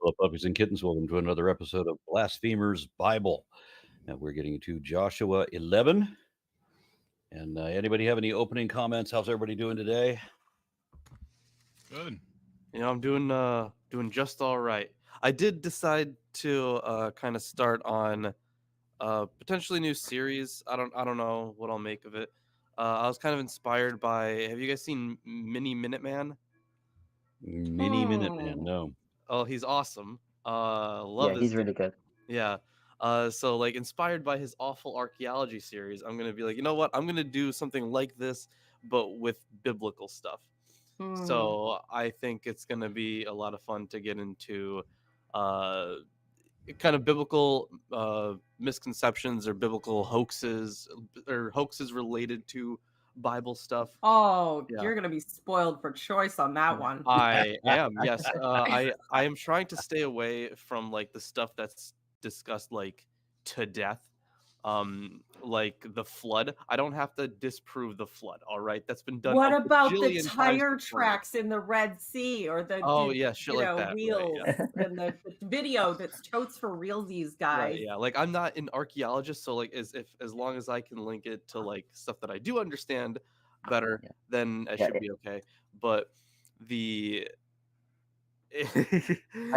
Hello, puppies and kittens. Welcome to another episode of Blasphemer's Bible. And we're getting to Joshua 11. And anybody have any opening comments? How's everybody doing today? Good. You know, I'm doing just all right. I did decide to kind of start on potentially new series. I don't know what I'll make of it. I was kind of inspired by. Have you guys seen Mini Minuteman? Mini Minuteman, no. Oh, he's awesome. Love this. He's really good. Yeah. So like inspired by his awful archaeology series, I'm gonna be like, you know what? I'm gonna do something like this, but with biblical stuff. So I think it's gonna be a lot of fun to get into kind of biblical misconceptions or biblical hoaxes or hoaxes related to Bible stuff. Oh, Yeah. you're gonna be spoiled for choice on that one. I am, yes. I am trying to stay away from like the stuff that's discussed like to death. Like the flood. I don't have to disprove the flood, all right? That's been done. What a about the bajillion times tire before. tracks in the Red Sea or the Shit like that. reels Right, yeah. and the video that's totes for realsies, guys. Right, yeah. Like I'm not an archaeologist, so like as long as I can link it to like stuff that I do understand better, then I should be okay. But the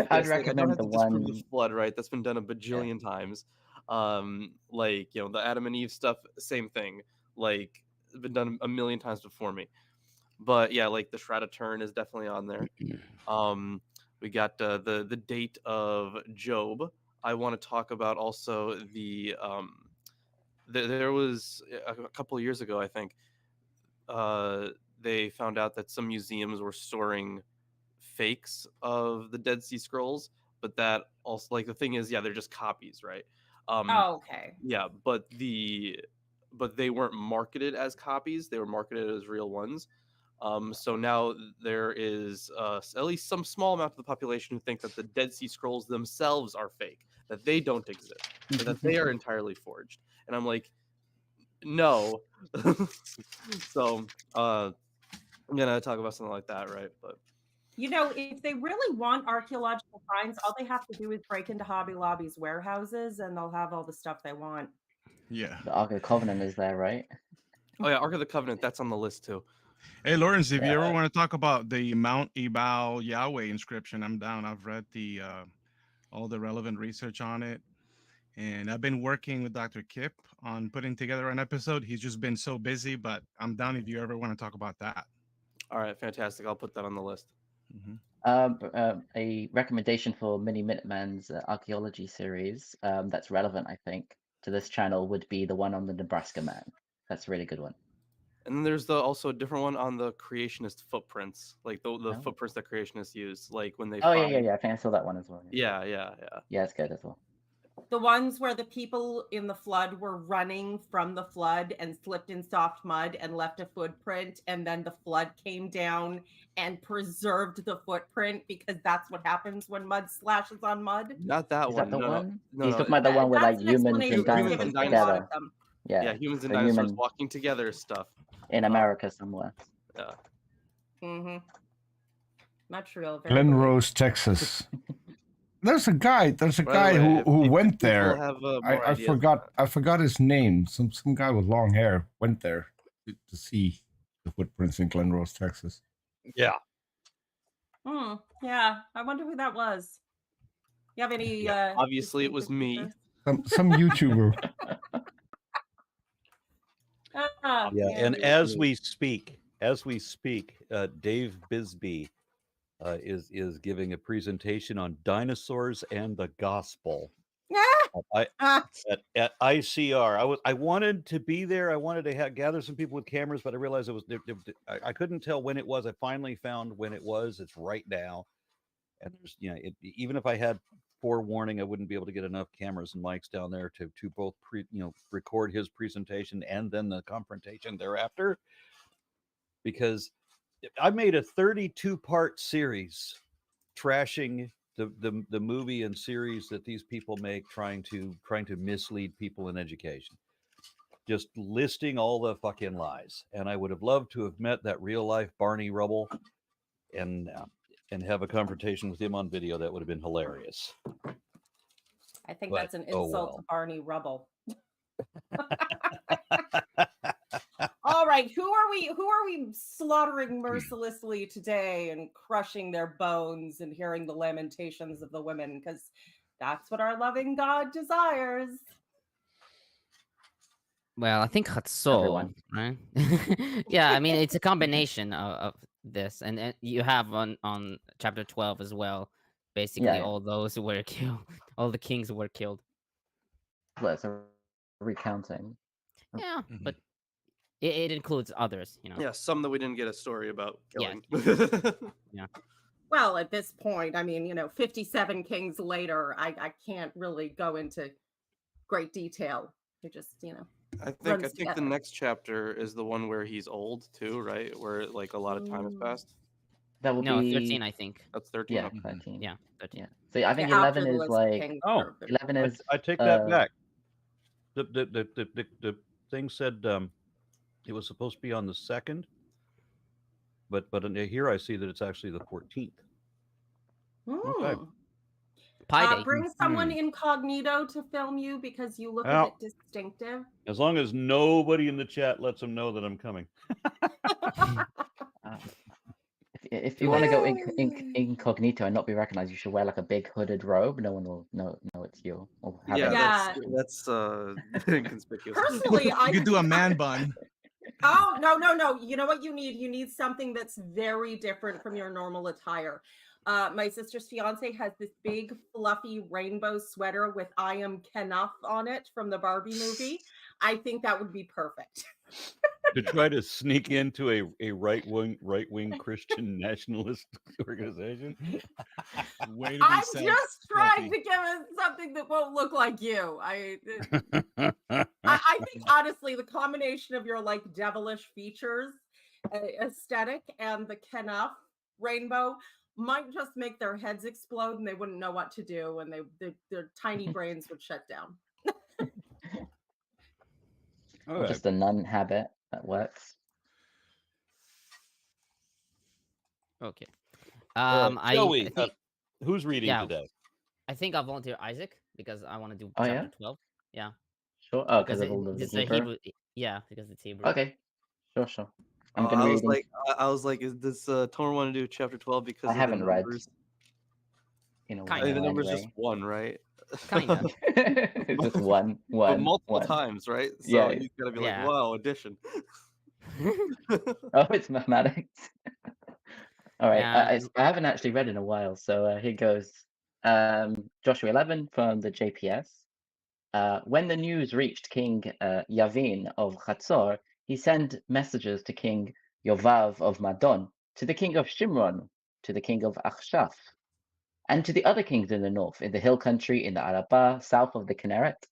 I'd recommend the one. The flood, right? That's been done a bajillion times. Like the Adam and Eve stuff, same thing. Like it's been done a million times before me. But yeah, like the Shroud of Turin is definitely on there. We got the date of Job. I want to talk about also the there was a couple of years ago, I think, they found out that some museums were storing fakes of the Dead Sea Scrolls, but that also, like, the thing is, they're just copies, right? Okay. Yeah, but they weren't marketed as copies; they were marketed as real ones. So now there is at least some small amount of the population who think that the Dead Sea Scrolls themselves are fake, that they don't exist, or that they are entirely forged. And I'm like, no. So I'm gonna talk about something like that, right? But if they really want archaeological finds, all they have to do is break into Hobby Lobby's warehouses and they'll have all the stuff they want. Yeah. The Ark of the Covenant is there, right? Oh yeah, Ark of the Covenant, that's on the list too. Hey, Lawrence, if you ever want to talk about the Mount Ebal Yahweh inscription, I'm down. I've read the all the relevant research on it. And I've been working with Dr. Kip on putting together an episode. He's just been so busy, but I'm down if you ever want to talk about that. All right, fantastic. I'll put that on the list. A recommendation for Mini Minuteman's archaeology series that's relevant, I think, to this channel would be the one on the Nebraska man. That's a really good one. And then there's also a different one on the creationist footprints, like the footprints that creationists use, like when they. Yeah. I think I saw that one as well. Yeah. Yeah, it's good as well. The ones where the people in the flood were running from the flood and slipped in soft mud and left a footprint, and then the flood came down and preserved the footprint because that's what happens when mud slashes on mud. Not that Is one. that the No, one? no, He's talking about the one with like humans and dinosaurs together. Yeah, humans and dinosaurs walking together stuff. In America somewhere. Yeah. Not real. Glenrose, Texas. There's a guy who went there. I forgot his name. Some guy with long hair went there to see the footprints in Glenrose, Texas. Yeah. Yeah. I wonder who that was. You have any obviously it was me. Some YouTuber. And as we speak, Dave Bisbee is giving a presentation on dinosaurs and the gospel at ICR. I wanted to be there. I wanted to gather some people with cameras, but I realized I couldn't tell when it was. I finally found when it was. It's right now, and there's even if I had forewarning, I wouldn't be able to get enough cameras and mics down there to both record his presentation and then the confrontation thereafter, because I made a 32-part series trashing the movie and series that these people make, trying to mislead people in education, just listing all the fucking lies. And I would have loved to have met that real life Barney Rubble, and and have a confrontation with him on video. That would have been hilarious. I think But, that's an oh, insult well. to Barney Rubble. All right, who are we slaughtering mercilessly today and crushing their bones and hearing the lamentations of the women? Because that's what our loving God desires. Well, I think Hatzor, Everyone. right? Yeah, I mean, it's a combination of this, and you have on chapter 12 as well. Basically, Yeah. all those were killed. All the kings were killed. Well, it's a recounting. Yeah, but it includes others, you know. Yeah, some that we didn't get a story about killing. Yeah. Well, at this point, I mean, 57 kings later, I can't really go into great detail. You just, I think the next chapter is the one where he's old too, right? Where like a lot of time has passed. That will No, be 13, I think. That's 13. Yeah, Okay. 13. Yeah, 13. Yeah. So I think Yeah, 11 after the is list of like kings. 11 is. I take that back. The thing said it was supposed to be on the 2nd, but here I see that it's actually the 14th. Okay. Pi Day. Bring someone incognito to film you because you look a bit distinctive. As long as nobody in the chat lets them know that I'm coming. If you want to go incognito and not be recognized, you should wear like a big hooded robe. No one will know it's you. Or have it. That's inconspicuous. Personally, You could do a man bun. Oh, no. You know what you need? You need something that's very different from your normal attire. My sister's fiance has this big, fluffy rainbow sweater with I am Kenough on it from the Barbie movie. I think that would be perfect. To try to sneak into a right-wing Christian nationalist organization. I'm just trying to give it something that won't look like you. I think honestly, the combination of your like devilish features, aesthetic, and the Kenough rainbow might just make their heads explode and they wouldn't know what to do, and their tiny brains would shut down. Or just a nun habit that works. Okay. Joey, I think who's reading today? I think I'll volunteer Isaac because I want to do Oh, chapter 12. Yeah. Sure. Oh, because of all the Hebrew. Yeah, because it's Hebrew. Okay. Sure. I was like, is this Torah want to do chapter 12 because I haven't read. The number's just one, right? Kind of. Just one. But multiple times, right? So you gotta be like, wow, addition. Oh, it's mathematics. All right. I haven't actually read in a while, so here goes. Joshua 11 from the JPS. When the news reached King Yavin of Hatzor, he sent messages to King Yovav of Madon, to the king of Shimron, to the king of Achshaf, and to the other kings in the north, in the hill country, in the Arabah, south of the Kinneret,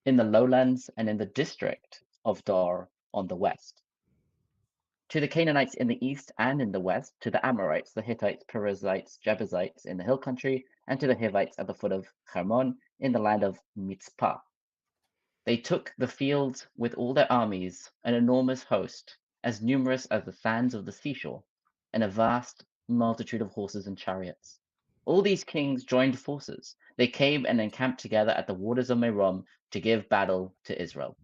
in the lowlands, and in the district of Dor on the west. To the Canaanites in the east and in the west, to the Amorites, the Hittites, Perizzites, Jebusites in the hill country, and to the Hivites at the foot of Hermon in the land of Mitzpah. They took the field with all their armies, an enormous host, as numerous as the sands of the seashore, and a vast multitude of horses and chariots. All these kings joined forces. They came and encamped together at the waters of Merom to give battle to Israel.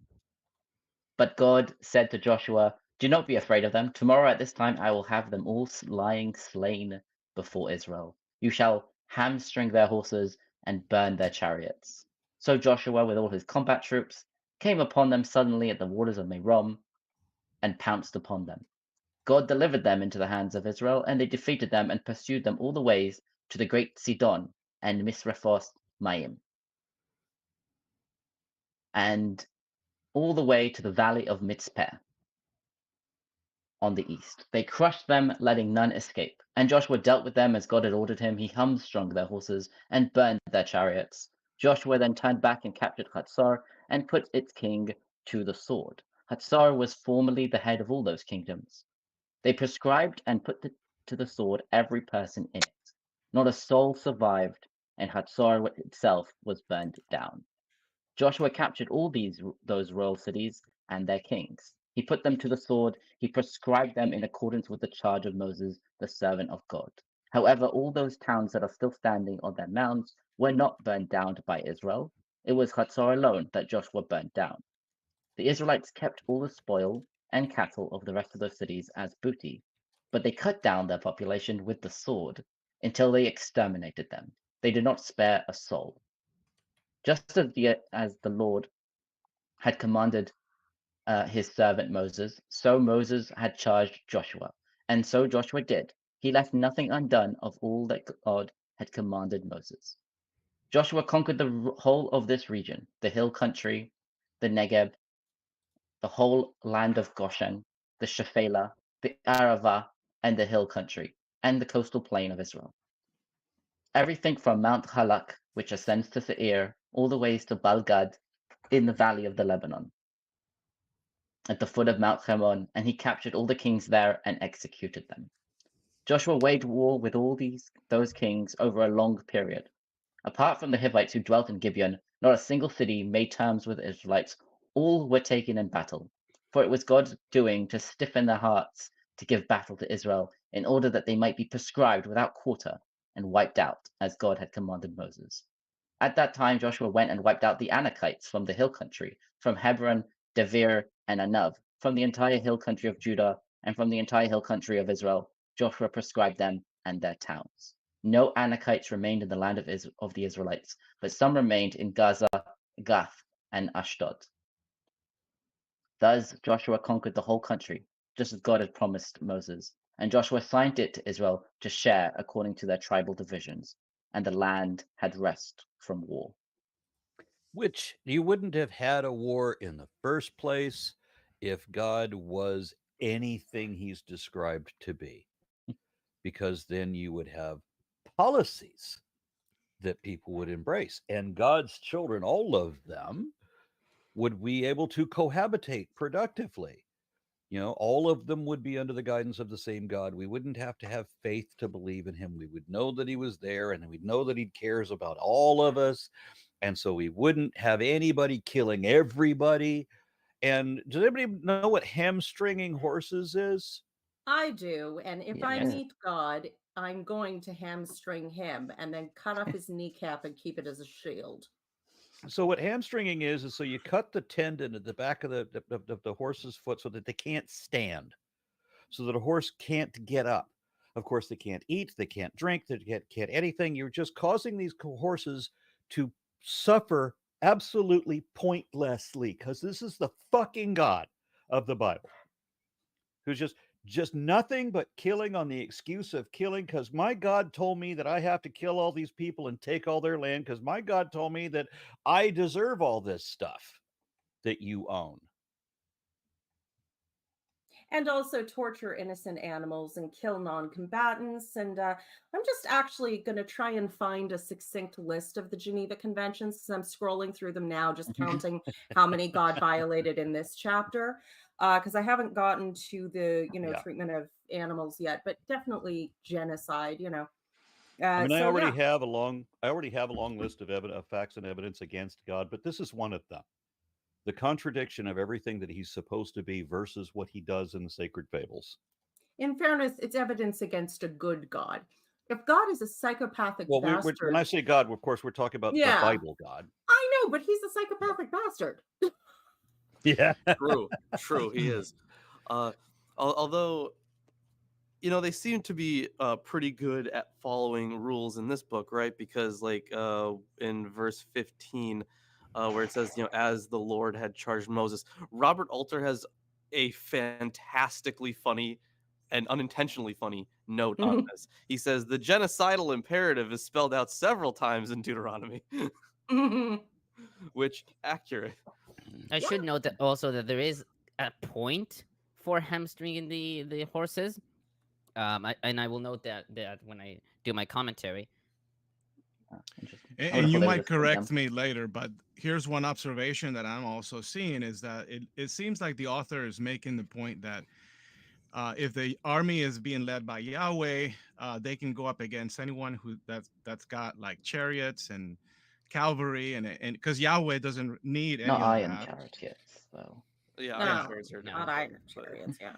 But God said to Joshua, "Do not be afraid of them. Tomorrow at this time I will have them all lying slain before Israel. You shall hamstring their horses and burn their chariots." So Joshua, with all his combat troops, came upon them suddenly at the waters of Merom and pounced upon them. God delivered them into the hands of Israel, and they defeated them and pursued them all the ways to the great Sidon and Misrephoth Maim, and all the way to the valley of Mitzpeh on the east. They crushed them, letting none escape. And Joshua dealt with them as God had ordered him. He hamstrung their horses and burned their chariots. Joshua then turned back and captured Hatzor and put its king to the sword. Hatzor was formerly the head of all those kingdoms. They prescribed and put to the sword every person in it. Not a soul survived, and Hatzor itself was burned down. Joshua captured all those royal cities and their kings. He put them to the sword. He prescribed them in accordance with the charge of Moses, the servant of God. However, all those towns that are still standing on their mounds were not burned down by Israel. It was Hatzor alone that Joshua burned down. The Israelites kept all the spoil and cattle of the rest of those cities as booty, but they cut down their population with the sword until they exterminated them. They did not spare a soul. Just as the Lord had commanded his servant Moses, so Moses had charged Joshua, and so Joshua did. He left nothing undone of all that God had commanded Moses. Joshua conquered the whole of this region, the hill country, the Negeb, the whole land of Goshen, the Shephelah, the Arava, and the hill country, and the coastal plain of Israel. Everything from Mount Halak, which ascends to Seir, all the ways to Balgad in the valley of the Lebanon, at the foot of Mount Hermon, and he captured all the kings there and executed them. Joshua waged war with all those kings over a long period. Apart from the Hivites who dwelt in Gibeon, not a single city made terms with the Israelites. All were taken in battle, for it was God's doing to stiffen their hearts to give battle to Israel, in order that they might be proscribed without quarter and wiped out, as God had commanded Moses. At that time, Joshua went and wiped out the Anakites from the hill country, from Hebron, Devir, and Anav, from the entire hill country of Judah, and from the entire hill country of Israel. Joshua proscribed them and their towns. No Anakites remained in the land of the Israelites, but some remained in Gaza, Gath, and Ashdod. Thus Joshua conquered the whole country, just as God had promised Moses, and Joshua assigned it to Israel to share according to their tribal divisions, and the land had rest from war. Which you wouldn't have had a war in the first place if God was anything he's described to be, because then you would have policies that people would embrace, and God's children, all of them, would be able to cohabitate productively. All of them would be under the guidance of the same God. We wouldn't have to have faith to believe in him. We would know that he was there, and we'd know that he cares about all of us. And so we wouldn't have anybody killing everybody. And does anybody know what hamstringing horses is? I do. And if I meet God, I'm going to hamstring him and then cut off his kneecap and keep it as a shield. So what hamstringing is so you cut the tendon at the back of the horse's foot so that they can't stand, so that a horse can't get up. Of course, they can't eat, they can't drink, they can't anything. You're just causing these horses to suffer absolutely pointlessly, because this is the fucking God of the Bible, who's just nothing but killing on the excuse of killing, because my God told me that I have to kill all these people and take all their land, because my God told me that I deserve all this stuff that you own. And also torture innocent animals and kill non-combatants. And I'm just actually going to try and find a succinct list of the Geneva Conventions. I'm scrolling through them now, just counting how many God violated in this chapter, because I haven't gotten to the treatment of animals yet, but definitely genocide. I already have a long list of facts and evidence against God, but this is one of them. The contradiction of everything that he's supposed to be versus what he does in the sacred fables. In fairness, it's evidence against a good God. If God is a psychopathic bastard... when I say God, of course, we're talking about the Bible God. I know, but he's a psychopathic bastard. Yeah. True, he is. Although, they seem to be pretty good at following rules in this book, right? Because, in verse 15... where it says, as the Lord had charged Moses. Robert Alter has a fantastically funny and unintentionally funny note on this. He says, the genocidal imperative is spelled out several times in Deuteronomy. Which, accurate. I should note that also that there is a point for hamstringing the horses. And I will note that when I do my commentary. And you might correct me later, but here's one observation that I'm also seeing is that it seems like the author is making the point that if the army is being led by Yahweh, they can go up against anyone that's got like chariots and cavalry, and because Yahweh doesn't need any not of iron that. chariots, though. Yeah, no, iron chariots are not iron chariots. Yeah,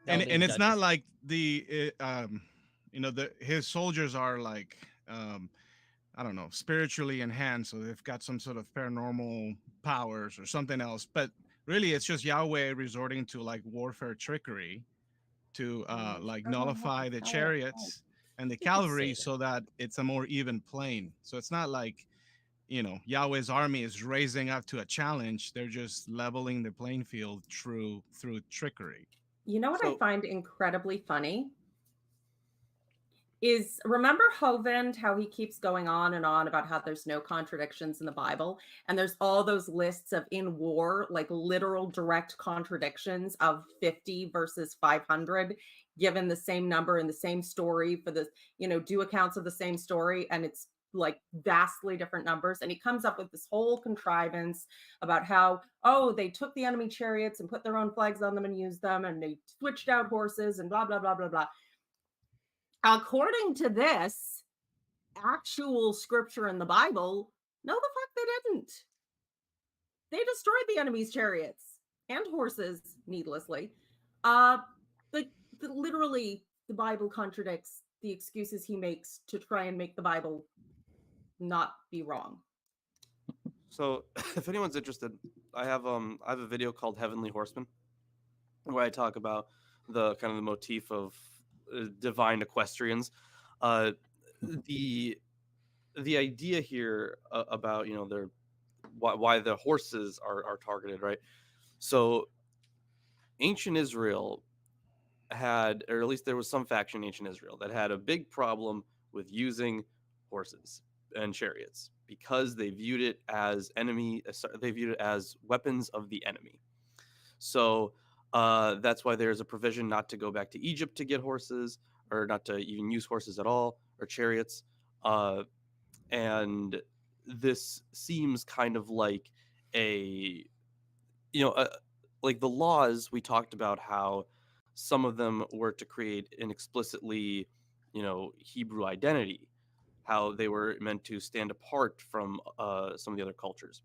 and it's not like the his soldiers are like, I don't know, spiritually enhanced, so they've got some sort of paranormal powers or something else. But really, it's just Yahweh resorting to like warfare trickery to like nullify the chariots and the cavalry so that it's a more even plane. So it's not like, Yahweh's army is raising up to a challenge. They're just leveling the playing field through trickery. You know what I find incredibly funny is, remember Oved, how he keeps going on and on about how there's no contradictions in the Bible, and there's all those lists of in war, like literal direct contradictions of 50 versus 500 given the same number in the same story for the, do accounts of the same story, and it's like vastly different numbers. And he comes up with this whole contrivance about how, they took the enemy chariots and put their own flags on them and used them, and they switched out horses and blah blah blah blah blah. According to this actual scripture in the Bible, no, the fuck they didn't. They destroyed the enemy's chariots and horses needlessly. Literally, the Bible contradicts the excuses he makes to try and make the Bible not be wrong. So, if anyone's interested, I have a video called Heavenly Horsemen, where I talk about the kind of the motif of divine equestrians. The idea here about their why the horses are targeted, right? So ancient Israel had, or at least there was some faction in ancient Israel that had a big problem with using horses and chariots because they viewed it as weapons of the enemy. So that's why there's a provision not to go back to Egypt to get horses, or not to even use horses at all, or chariots. And this seems kind of like like the laws. We talked about how some of them were to create an explicitly, Hebrew identity, how they were meant to stand apart from some of the other cultures.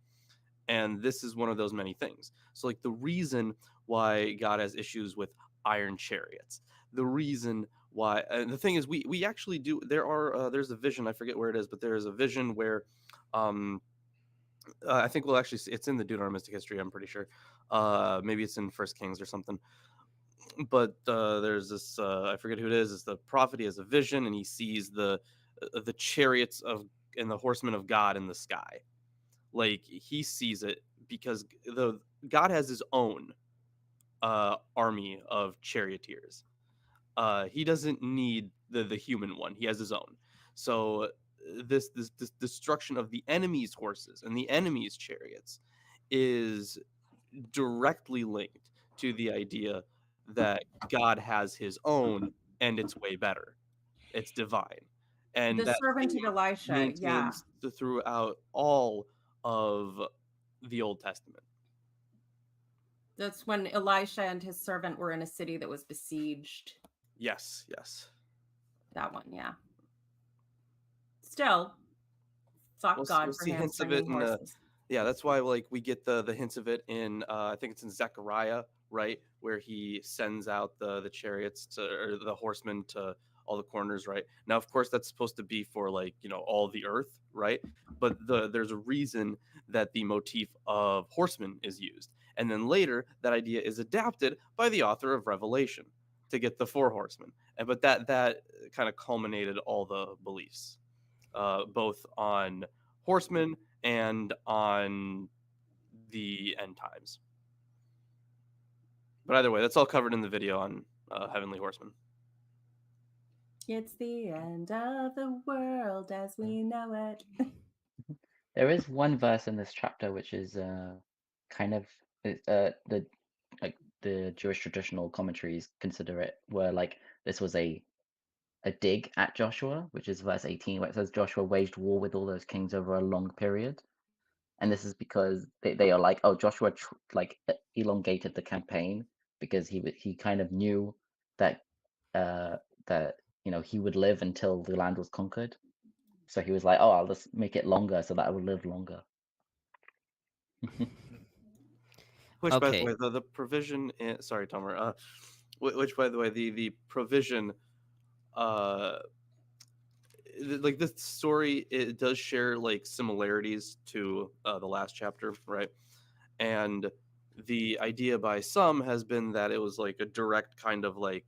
And this is one of those many things. So like the reason why God has issues with iron chariots, the reason why, and the thing is, we actually do, there's a vision, I forget where it is, but there is a vision where I think it's in the Deuteronomistic history, I'm pretty sure. Maybe it's in First Kings or something. But there's this, I forget who it is. It's the prophet. He has a vision, and he sees the chariots and the horsemen of God in the sky. Like he sees it because God has his own army of charioteers. He doesn't need the human one. He has his own. So this destruction of the enemy's horses and the enemy's chariots is directly linked to the idea that God has his own, and it's way better. It's divine. And the servant of Elisha, throughout all of the Old Testament. That's when Elisha and his servant were in a city that was besieged. Yes. That one, yeah. Still, fuck God for hints of it horses. That's why we get the hints of it in I think it's in Zechariah, right, where he sends out the chariots or the horsemen to all the corners, right? Now, of course, that's supposed to be for all the earth, right? But there's a reason that the motif of horsemen is used, and then later that idea is adapted by the author of Revelation to get the 4 horsemen. But that kind of culminated all the beliefs, both on horsemen and on the end times. But either way, that's all covered in the video on Heavenly Horsemen. It's the end of the world as we know it. There is one verse in this chapter which is kind of the Jewish traditional commentaries consider it where this was a dig at Joshua, which is verse 18, where it says Joshua waged war with all those kings over a long period. And this is because they are like, oh, Joshua elongated the campaign because he kind of knew that he would live until the land was conquered. So he was like, oh, I'll just make it longer so that I will live longer. Which, by the way, the provision. Sorry, Tomer. Which, by the way, the provision like this story, it does share like similarities to the last chapter, right? And the idea by some has been that it was like a direct kind of like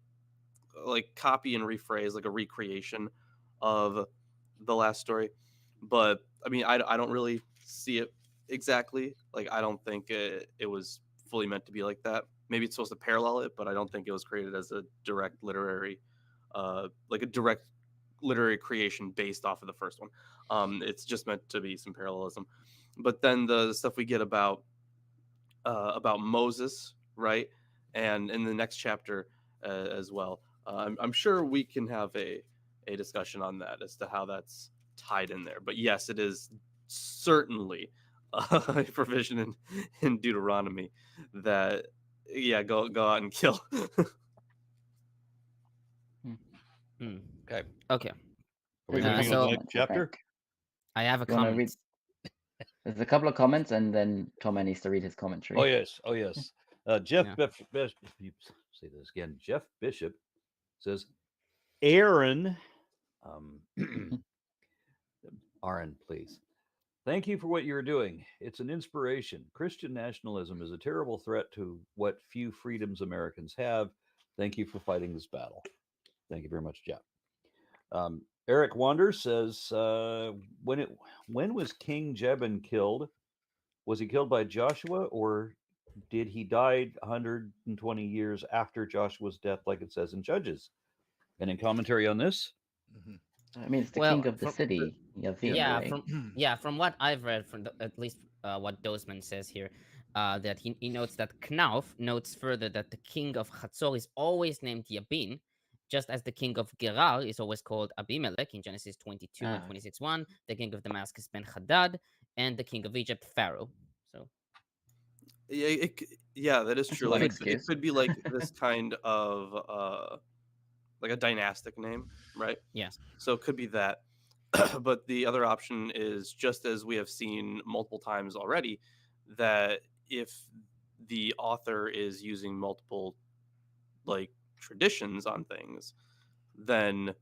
copy and rephrase, like a recreation of the last story. But I mean, I don't really see it exactly. Like, I don't think it was fully meant to be like that. Maybe it's supposed to parallel it, but I don't think it was created as a direct literary, like a direct literary creation based off of the first one. It's just meant to be some parallelism. But then the stuff we get about Moses, right, and in the next chapter as well. I'm sure we can have a discussion on that as to how that's tied in there. But yes, it is certainly a provision in Deuteronomy that go out and kill. Okay. Okay. Are we moving so- on to the next chapter? I have a You wanna comment. There's a couple of comments, and then Tom needs to read his commentary. Oh yes, oh yes. Jeff, Yeah. say this again. Jeff Bishop says, Aaron, Aaron, please. Thank you for what you're doing. It's an inspiration. Christian nationalism is a terrible threat to what few freedoms Americans have. Thank you for fighting this battle. Thank you very much, Jeff. Eric Wander says, when was King Jebin killed? Was he killed by Joshua, or did he die 120 years after Joshua's death, like it says in Judges? And in commentary on this? I mean, it's the Well, king of the city, Aviv, Yeah, right? from what I've read, from at least what Dozeman says here, that he notes that Knauf notes further that the king of Hatzor is always named Yabin, just as the king of Gerar is always called Abimelech in Genesis 22 and 26:1, the king of Damascus Ben Hadad, and the king of Egypt Pharaoh. So Yeah, that is true. one Like, excuse. it could be like this kind of like a dynastic name, right? Yes. So it could be that. But the other option is, just as we have seen multiple times already, that if the author is using multiple like traditions on things, then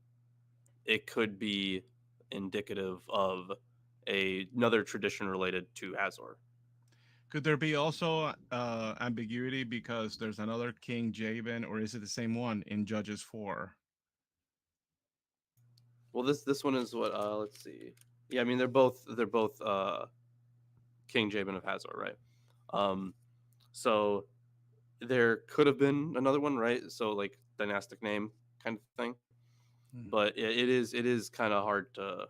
it could be indicative of another tradition related to Azor. Could there be also ambiguity because there's another King Jabin, or is it the same one in Judges 4? Well, this one is what let's see. Yeah, I mean they're both King Jabin of Hazor, right? So there could have been another one, right? So like dynastic name kind of thing. But it is kind of hard to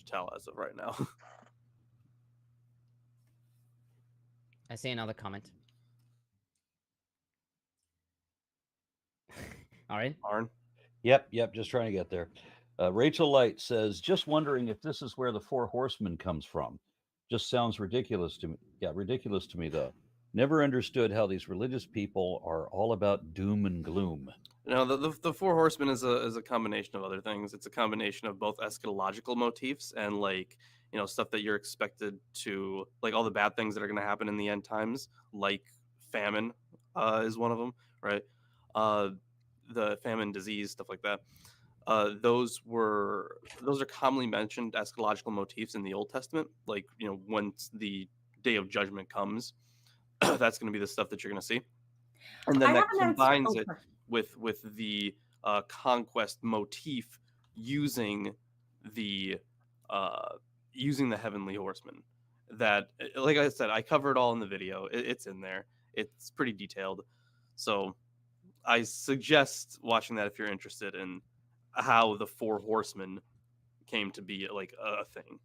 tell as of right now. I see another comment. All right. Arn? Yep, just trying to get there. Rachel Light says, just wondering if this is where the four horsemen comes from. Just sounds ridiculous to me. Yeah, ridiculous to me, though. Never understood how these religious people are all about doom and gloom. No, the four horsemen is a combination of other things. It's a combination of both eschatological motifs and like, you know, stuff that you're expected to, like all the bad things that are going to happen in the end times, like famine is one of them, right? The famine, disease, stuff like that. Those are commonly mentioned eschatological motifs in the Old Testament. Like, you know, once the day of judgment comes, that's going to be the stuff that you're going to see, and then that combines it with the conquest motif using the heavenly horsemen. That, like I said, I cover it all in the video. It's in there. It's pretty detailed. So I suggest watching that if you're interested in how the four horsemen came to be like a thing.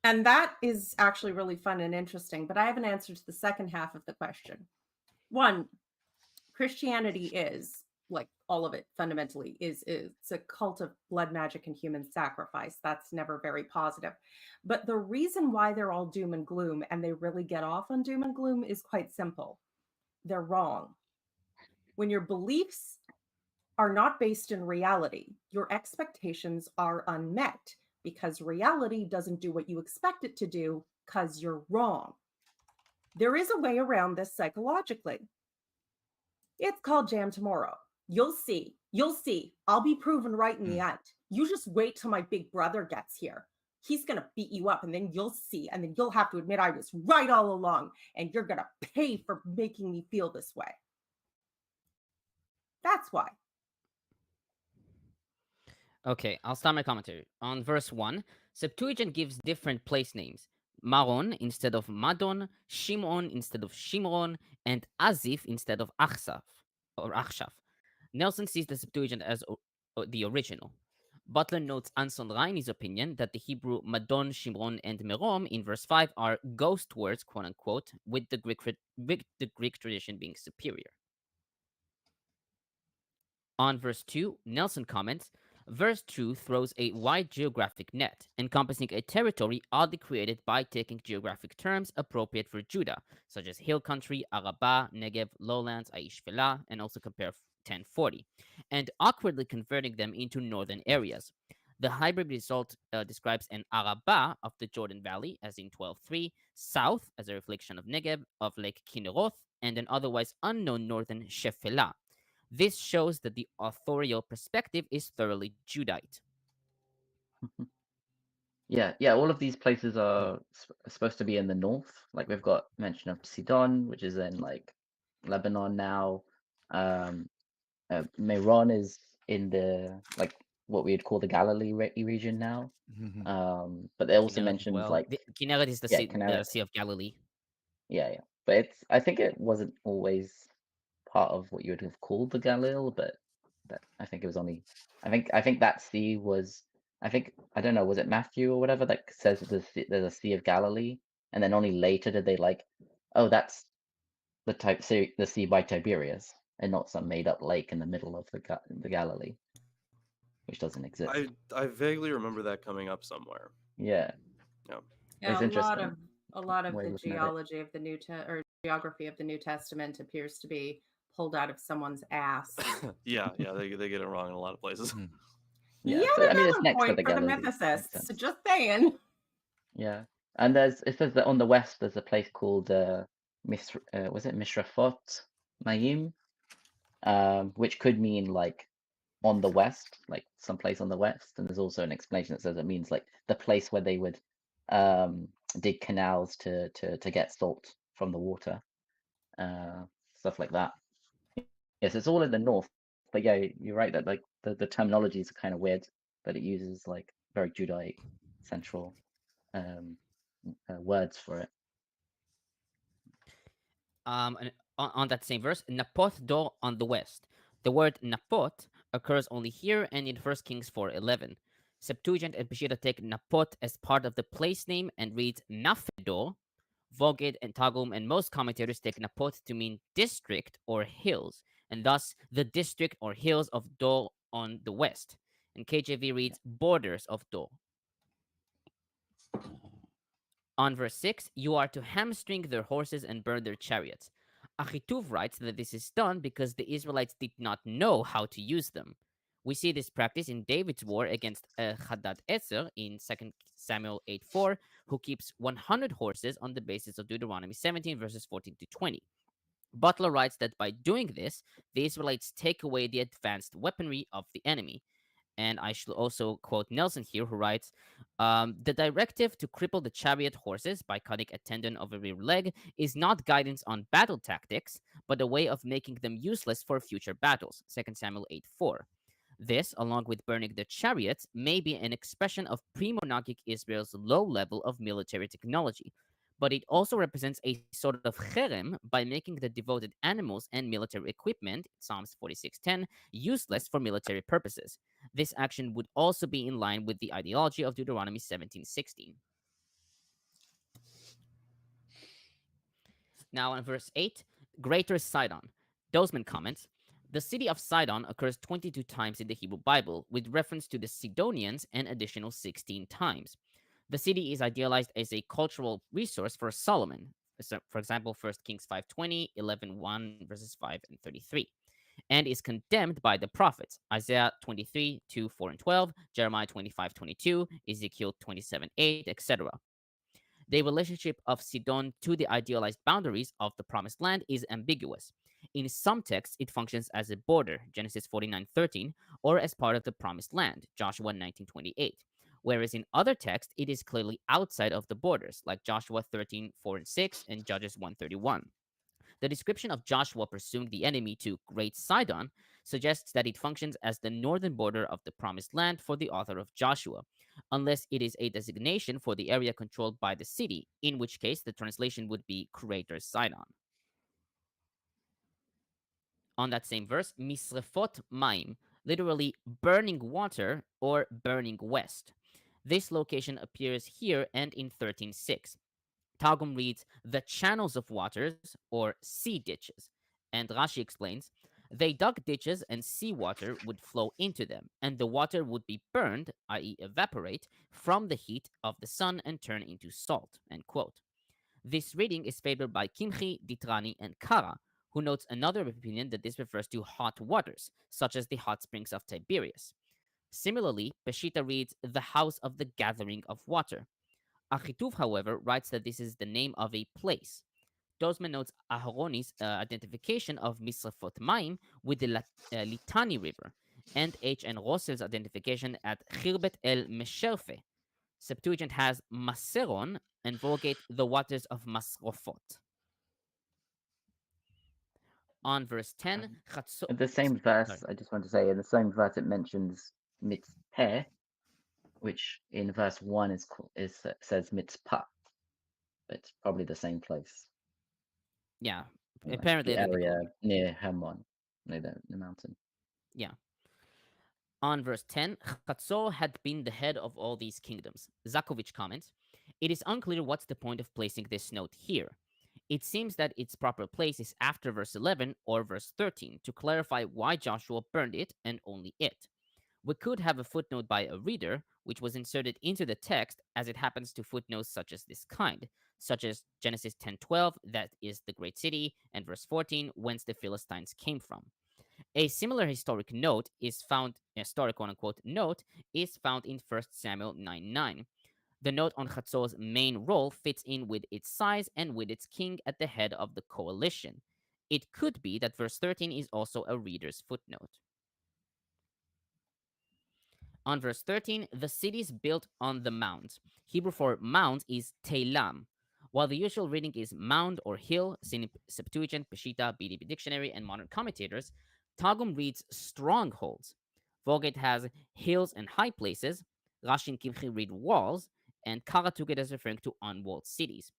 And that is actually really fun and interesting, but I have an answer to the second half of the question. One, Christianity is, like all of it fundamentally, it's a cult of blood magic and human sacrifice. That's never very positive. But the reason why they're all doom and gloom, and they really get off on doom and gloom, is quite simple. They're wrong. When your beliefs are not based in reality, your expectations are unmet because reality doesn't do what you expect it to do because you're wrong. There is a way around this psychologically. It's called Jam Tomorrow. You'll see. You'll see. I'll be proven right in the end. You just wait till my big brother gets here. He's going to beat you up, and then you'll see. And then you'll have to admit I was right all along, and you're going to pay for making me feel this way. That's why. Okay, I'll start my commentary. On verse 1, Septuagint gives different place names. Maron instead of Madon, Shimon instead of Shimron, and Azif instead of Achsaf or Achshaf. Nelson sees the Septuagint as the original. Butler notes Anson Rainy's opinion that the Hebrew Madon, Shimron, and Merom in verse 5 are ghost words, quote unquote, with the Greek tradition being superior. On verse 2, Nelson comments, verse 2 throws a wide geographic net, encompassing a territory oddly created by taking geographic terms appropriate for Judah, such as hill country, Arabah, Negev, lowlands, Aishvelah, and also compare 1040, and awkwardly converting them into northern areas. The hybrid result describes an Arabah of the Jordan Valley, as in 12.3, south, as a reflection of Negev, of Lake Kinneroth, and an otherwise unknown northern Shephelah. This shows that the authorial perspective is thoroughly Judite. Yeah, all of these places are supposed to be in the north. Like we've got mention of Sidon, which is in like Lebanon now. Meron is in the like what we'd call the Galilee region now. But they also mentioned like Kinneret is the sea of Galilee. Yeah, but I think it wasn't always part of what you would have called the Galil, but I think it was only. I think that sea was. I don't know. Was it Matthew or whatever that says there's a Sea of Galilee, and then only later did they like, oh, that's the sea by Tiberias, and not some made up lake in the middle of the Galilee, which doesn't exist. I vaguely remember that coming up somewhere. Yeah. It's interesting. A lot of the geology of the geography of the New Testament appears to be pulled out of someone's ass. yeah, they get it wrong in a lot of places. Yeah, so, it's next point to the mythicists. So just saying. Yeah, and it says that on the west there's a place called was it Mishrafot Mayim, which could mean like on the west, like someplace on the west. And there's also an explanation that says it means like the place where they would dig canals to get salt from the water, stuff like that. Yes, it's all in the north, but yeah, you're right that like the terminologies are kind of weird, but it uses like very Judaic central words for it. And on that same verse, Napoth Dor on the west. The word Napoth occurs only here and in 1 Kings 4:11. Septuagint and Peshitta take Napoth as part of the place name and reads Nafedor. Voged and Targum and most commentators take Napoth to mean district or hills, and thus the district or hills of Dor on the west. And KJV reads borders of Dor. On verse 6, you are to hamstring their horses and burn their chariots. Ahituv writes that this is done because the Israelites did not know how to use them. We see this practice in David's war against Hadad Ezer in 2 Samuel 8:4, who keeps 100 horses on the basis of Deuteronomy 17, verses 14 to 20. Butler writes that by doing this, the Israelites take away the advanced weaponry of the enemy. And I should also quote Nelson here, who writes, the directive to cripple the chariot horses by cutting a tendon of a rear leg is not guidance on battle tactics, but a way of making them useless for future battles, 2 Samuel 8:4. This, along with burning the chariots, may be an expression of pre-monarchic Israel's low level of military technology, but it also represents a sort of cherem by making the devoted animals and military equipment, Psalms 46:10, useless for military purposes. This action would also be in line with the ideology of Deuteronomy 17:16. Now on verse 8, Greater Sidon. Dozeman comments, the city of Sidon occurs 22 times in the Hebrew Bible, with reference to the Sidonians an additional 16 times. The city is idealized as a cultural resource for Solomon. So, for example, 1 Kings 5:20, 11:1, verses 5 and 33. And is condemned by the prophets, Isaiah 23:2, 4 and 12, Jeremiah 25:22, Ezekiel 27:8, etc. The relationship of Sidon to the idealized boundaries of the promised land is ambiguous. In some texts, it functions as a border, Genesis 49:13, or as part of the promised land, Joshua 19:28. Whereas in other texts, it is clearly outside of the borders, like Joshua 13:4-6 and Judges 1:31. The description of Joshua pursuing the enemy to Great Sidon suggests that it functions as the northern border of the promised land for the author of Joshua, unless it is a designation for the area controlled by the city, in which case the translation would be Greater Sidon. On that same verse, Misrefot Maim, literally burning water or burning west. This location appears here and in 13:6. Targum reads, the channels of waters, or sea ditches. And Rashi explains, they dug ditches and seawater would flow into them, and the water would be burned, i.e. evaporate, from the heat of the sun and turn into salt, end quote. This reading is favored by Kimchi, Ditrani, and Kara, who notes another opinion that this refers to hot waters, such as the hot springs of Tiberias. Similarly, Peshitta reads, the house of the gathering of water. Ahituv, however, writes that this is the name of a place. Dozeman notes Aharoni's identification of Misrefot Maim with the Litani River, and H.N. Rossel's identification at Khirbet el Mesherfe. Septuagint has Maseron, and Vulgate the waters of Masrofot. On verse 10, in the same verse, I just want to say, in the same verse it mentions Mitzpeh, which in verse 1 says Mitzpah. It's probably the same place. Yeah, like apparently the area near Hermon, near the mountain. Yeah. On verse 10, Chatzor had been the head of all these kingdoms. Zakovitch comments, it is unclear what's the point of placing this note here. It seems that its proper place is after verse 11 or verse 13 to clarify why Joshua burned it and only it. We could have a footnote by a reader, which was inserted into the text as it happens to footnotes such as this kind, such as Genesis 10:12, that is the great city, and verse 14, whence the Philistines came from. A similar historic note is found, historic quote-unquote note, is found in 1 Samuel 9:9. The note on Chatzor's main role fits in with its size and with its king at the head of the coalition. It could be that verse 13 is also a reader's footnote. On verse 13, the cities built on the mounds. Hebrew for mound is teilam. While the usual reading is mound or hill, seen in Septuagint, Peshitta, BDB Dictionary, and modern commentators, Targum reads strongholds. Vulgate has hills and high places. Rashi and Kimchi read walls, and Kara took it as referring to unwalled cities.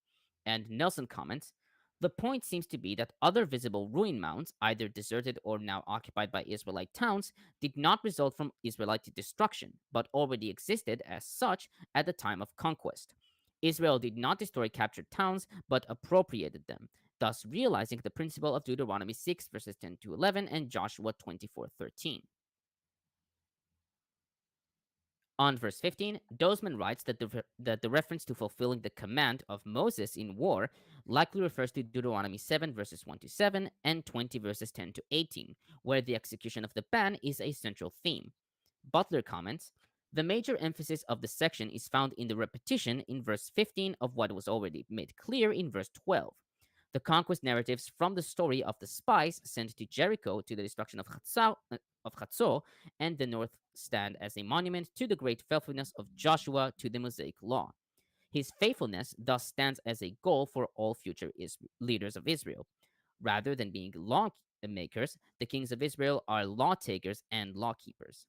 And Nelson comments, the point seems to be that other visible ruin mounds, either deserted or now occupied by Israelite towns, did not result from Israelite destruction, but already existed as such at the time of conquest. Israel did not destroy captured towns, but appropriated them, thus realizing the principle of Deuteronomy 6 verses 10-11 and Joshua 24:13. On verse 15, Dozeman writes that the reference to fulfilling the command of Moses in war likely refers to Deuteronomy 7 verses 1-7 and 20 verses 10-18, where the execution of the ban is a central theme. Butler comments, the major emphasis of the section is found in the repetition in verse 15 of what was already made clear in verse 12. The conquest narratives from the story of the spies sent to Jericho to the destruction of Chatzor and the north stand as a monument to the great faithfulness of Joshua to the Mosaic law. His faithfulness thus stands as a goal for all future leaders of Israel. Rather than being lawmakers, the kings of Israel are law takers and law keepers.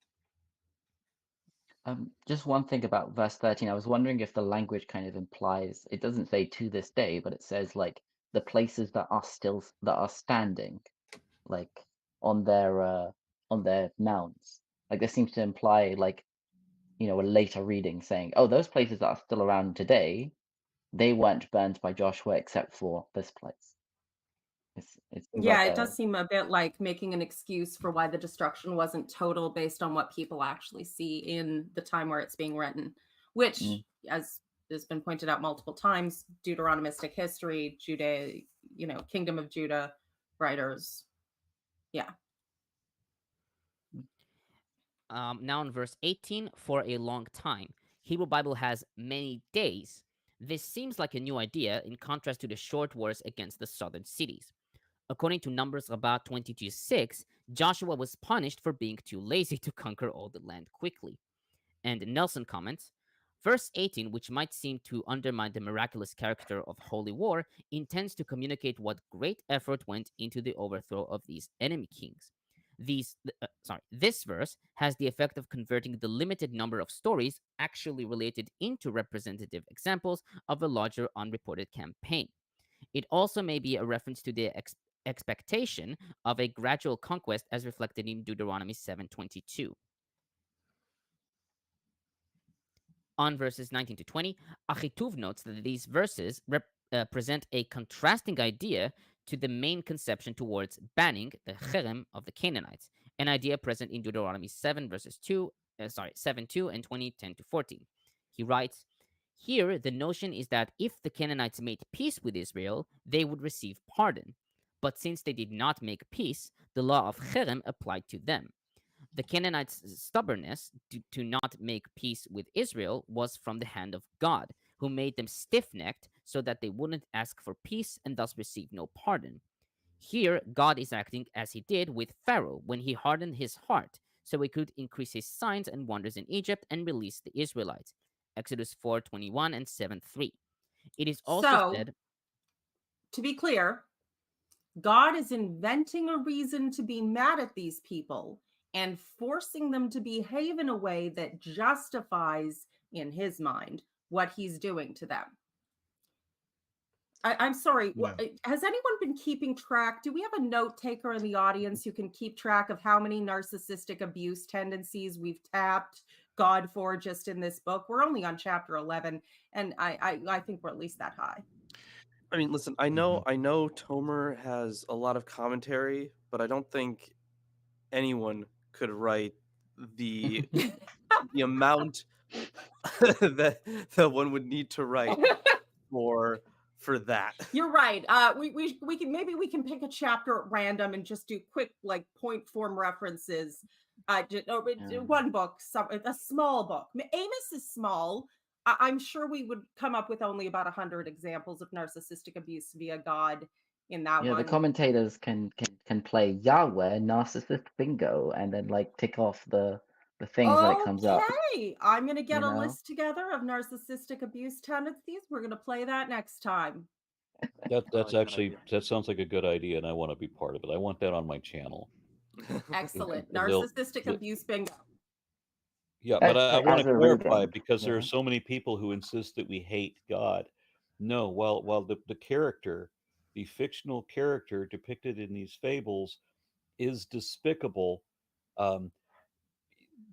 Just one thing about verse 13. I was wondering if the language kind of implies, it doesn't say to this day, but it says like the places that are standing, like on their mounds. Like this seems to imply like, a later reading saying, oh, those places that are still around today, they weren't burned by Joshua except for this place. It does seem a bit like making an excuse for why the destruction wasn't total based on what people actually see in the time where it's being written, which, as has been pointed out multiple times, Deuteronomistic history, Judah, Kingdom of Judah writers. Yeah. Now in verse 18, for a long time. Hebrew Bible has many days. This seems like a new idea in contrast to the short wars against the southern cities. According to Numbers Rabbah 22:6, Joshua was punished for being too lazy to conquer all the land quickly. And Nelson comments, Verse 18, which might seem to undermine the miraculous character of holy war, intends to communicate what great effort went into the overthrow of these enemy kings. This verse has the effect of converting the limited number of stories actually related into representative examples of a larger unreported campaign. It also may be a reference to the expectation of a gradual conquest as reflected in Deuteronomy 7:22. On verses 19 to 20, Ahituv notes that these verses present a contrasting idea to the main conception towards banning the cherem of the Canaanites, an idea present in Deuteronomy 7 verses 2 and 20, 10 to 14. He writes, here, the notion is that if the Canaanites made peace with Israel, they would receive pardon. But since they did not make peace, the law of cherem applied to them. The Canaanites' stubbornness to not make peace with Israel was from the hand of God, who made them stiff-necked so that they wouldn't ask for peace and thus receive no pardon. Here, God is acting as he did with Pharaoh when he hardened his heart, so he could increase his signs and wonders in Egypt and release the Israelites. Exodus 4:21 and 7:3. It is also said... To be clear, God is inventing a reason to be mad at these people and forcing them to behave in a way that justifies, in his mind, what he's doing to them. I'm sorry, Yeah. Has anyone been keeping track? Do we have a note taker in the audience who can keep track of how many narcissistic abuse tendencies we've tapped God for just in this book? We're only on chapter 11, and I think we're at least that high. I mean, listen, I know Tomer has a lot of commentary, but I don't think anyone could write the the amount that one would need to write for that. You're right. We can pick a chapter at random and just do quick point form references. One book, a small book. Amos is small. I'm sure we would come up with only about 100 examples of narcissistic abuse via God in that one. Yeah, the commentators can play Yahweh narcissist bingo and then tick off the things when it comes up. Okay, I'm going to get a list together of narcissistic abuse tendencies. We're going to play that next time. That sounds like a good idea, and I want to be part of it. I want that on my channel. Excellent. Narcissistic abuse bingo. Yeah, but I want to clarify, because there are so many people who insist that we hate God. No, while the character, the fictional character depicted in these fables is despicable,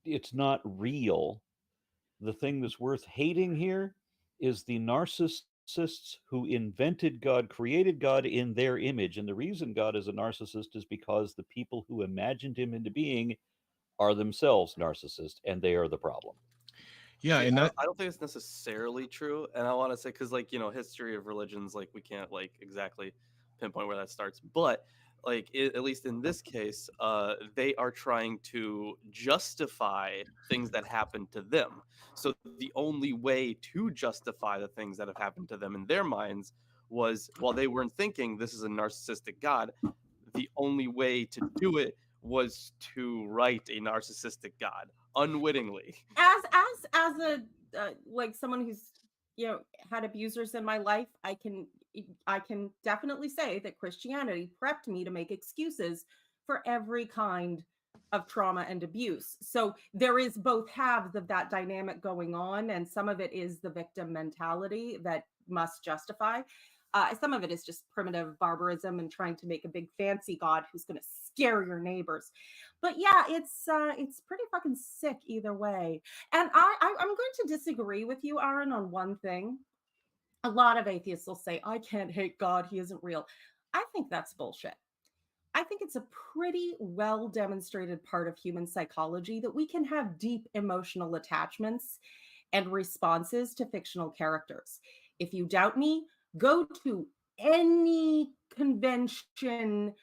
it's not real. The thing that's worth hating here is the narcissists who invented God, created God in their image. And the reason God is a narcissist is because the people who imagined him into being are themselves narcissists, and they are the problem. Yeah, and I don't think it's necessarily true. And I want to say, because history of religions, we can't exactly pinpoint where that starts. But at least in this case, they are trying to justify things that happened to them. So the only way to justify the things that have happened to them in their minds was, while they weren't thinking this is a narcissistic God, the only way to do it was to write a narcissistic God unwittingly. As a someone who's had abusers in my life, I can definitely say that Christianity prepped me to make excuses for every kind of trauma and abuse. So there is both halves of that dynamic going on, and some of it is the victim mentality that must justify. Some of it is just primitive barbarism and trying to make a big fancy God who's going to scare your neighbors. But yeah, it's pretty fucking sick either way. And I'm going to disagree with you, Aaron, on one thing. A lot of atheists will say, I can't hate God, he isn't real. I think that's bullshit. I think it's a pretty well demonstrated part of human psychology that we can have deep emotional attachments and responses to fictional characters. If you doubt me, go to any convention,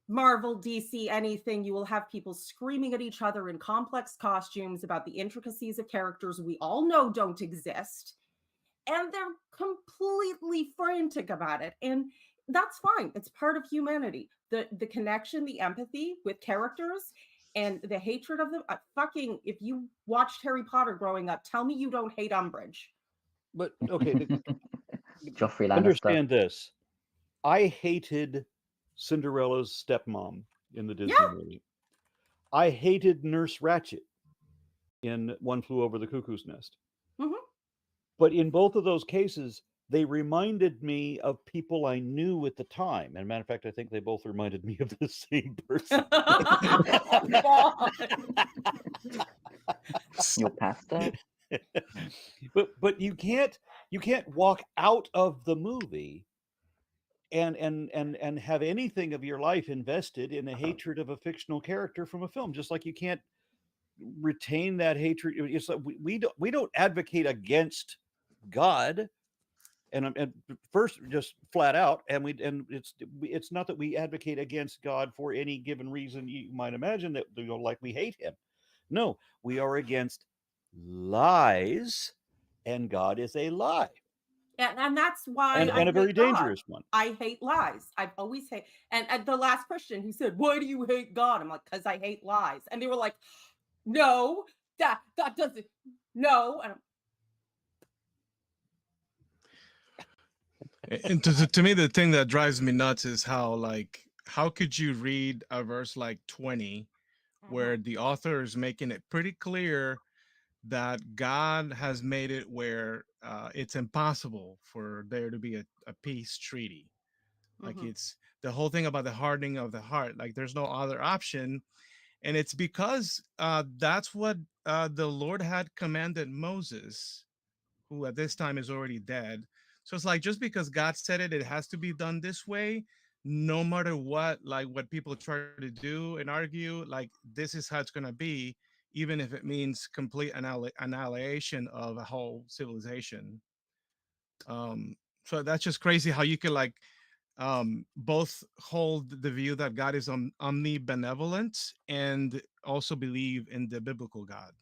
Marvel, DC, anything. You will have people screaming at each other in complex costumes about the intricacies of characters we all know don't exist. And they're completely frantic about it. And that's fine. It's part of humanity. The connection, the empathy with characters, and the hatred of them. Fucking, if you watched Harry Potter growing up, tell me you don't hate Umbridge. But okay, Joffrey Lannister. Understand this. I hated Cinderella's stepmom in the Disney movie. I hated Nurse Ratched in One Flew Over the Cuckoo's Nest. Mm-hmm. But in both of those cases, they reminded me of people I knew at the time. And matter of fact, I think they both reminded me of the same person. Your pastor. But you can't walk out of the movie and have anything of your life invested in a hatred of a fictional character from a film, just like you can't retain that hatred. It's like we don't advocate against God, and first just flat out, and it's not that we advocate against God for any given reason you might imagine, that like we hate him. No, we are against lies, and God is a lie. And that's why and a very dangerous one. I hate lies. I've always hate. And the last Christian who said, "Why do you hate God?" I'm like, "Because I hate lies." And they were like, "No, that doesn't. No." And to me, the thing that drives me nuts is how could you read a verse like 20, where the author is making it pretty clear that God has made it where it's impossible for there to be a peace treaty. Like it's the whole thing about the hardening of the heart. Like there's no other option. And it's because that's what the Lord had commanded Moses, who at this time is already dead. So it's like, just because God said it, it has to be done this way, no matter what, like what people try to do and argue, like this is how it's going to be, even if it means complete annihilation of a whole civilization. So that's just crazy how you can both hold the view that God is omnibenevolent and also believe in the biblical God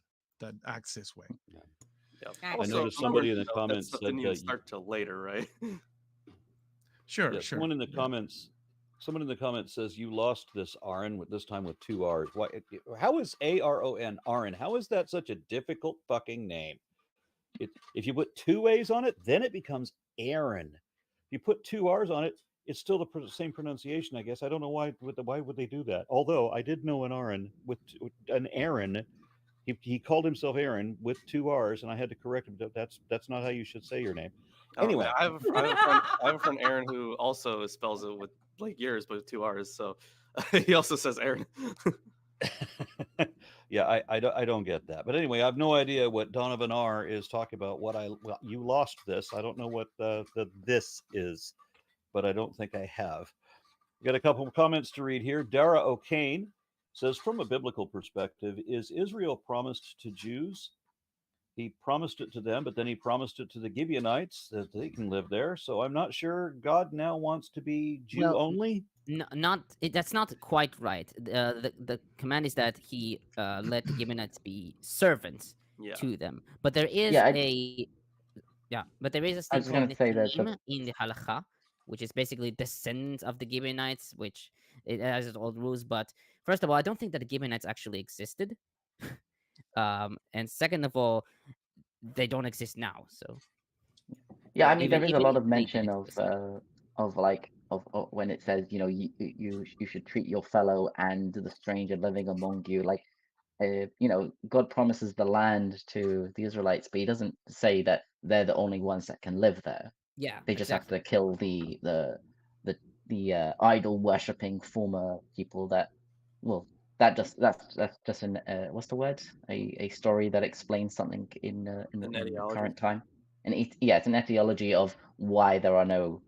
that acts this way. Yeah. I noticed somebody in the comments that didn't even start till later, right? Sure. Someone in the comments says you lost this Aaron this time with 2 R's. Why? How is Aron Aaron? How is that such a difficult fucking name? If you put 2 A's on it, then it becomes Aaron. If you put 2 R's on it, it's still the same pronunciation, I guess. I don't know why would they do that. Although I did know an Aaron with an Aaron. He called himself Aaron with 2 R's, and I had to correct him. That's not how you should say your name. Anyway, I have a friend Aaron who also spells it with like yours, but with 2 R's. So he also says Aaron. Yeah, I don't get that. But anyway, I have no idea what Donovan R is talking about. You lost this. I don't know what the this is, but I don't think I have. We got a couple of comments to read here. Dara O'Kane says, from a biblical perspective, is Israel promised to Jews? He promised it to them, but then he promised it to the Gibeonites that they can live there. So I'm not sure God now wants to be Jew only. No, that's not quite right. The command is that he let the Gibeonites be servants to them. But there is a thing called Nefilim in the Halakha, which is basically descendants of the Gibeonites, which it has its old rules. But first of all, I don't think that the Gibeonites actually existed. And second of all, they don't exist now. So yeah, I mean, there is a lot of mention of when it says, you should treat your fellow and the stranger living among you like, God promises the land to the Israelites, but he doesn't say that they're the only ones that can live there. Yeah, they just have to kill the idol worshipping former people that's just an what's the word, a story that explains something in the current time, and it's an etiology of why there are no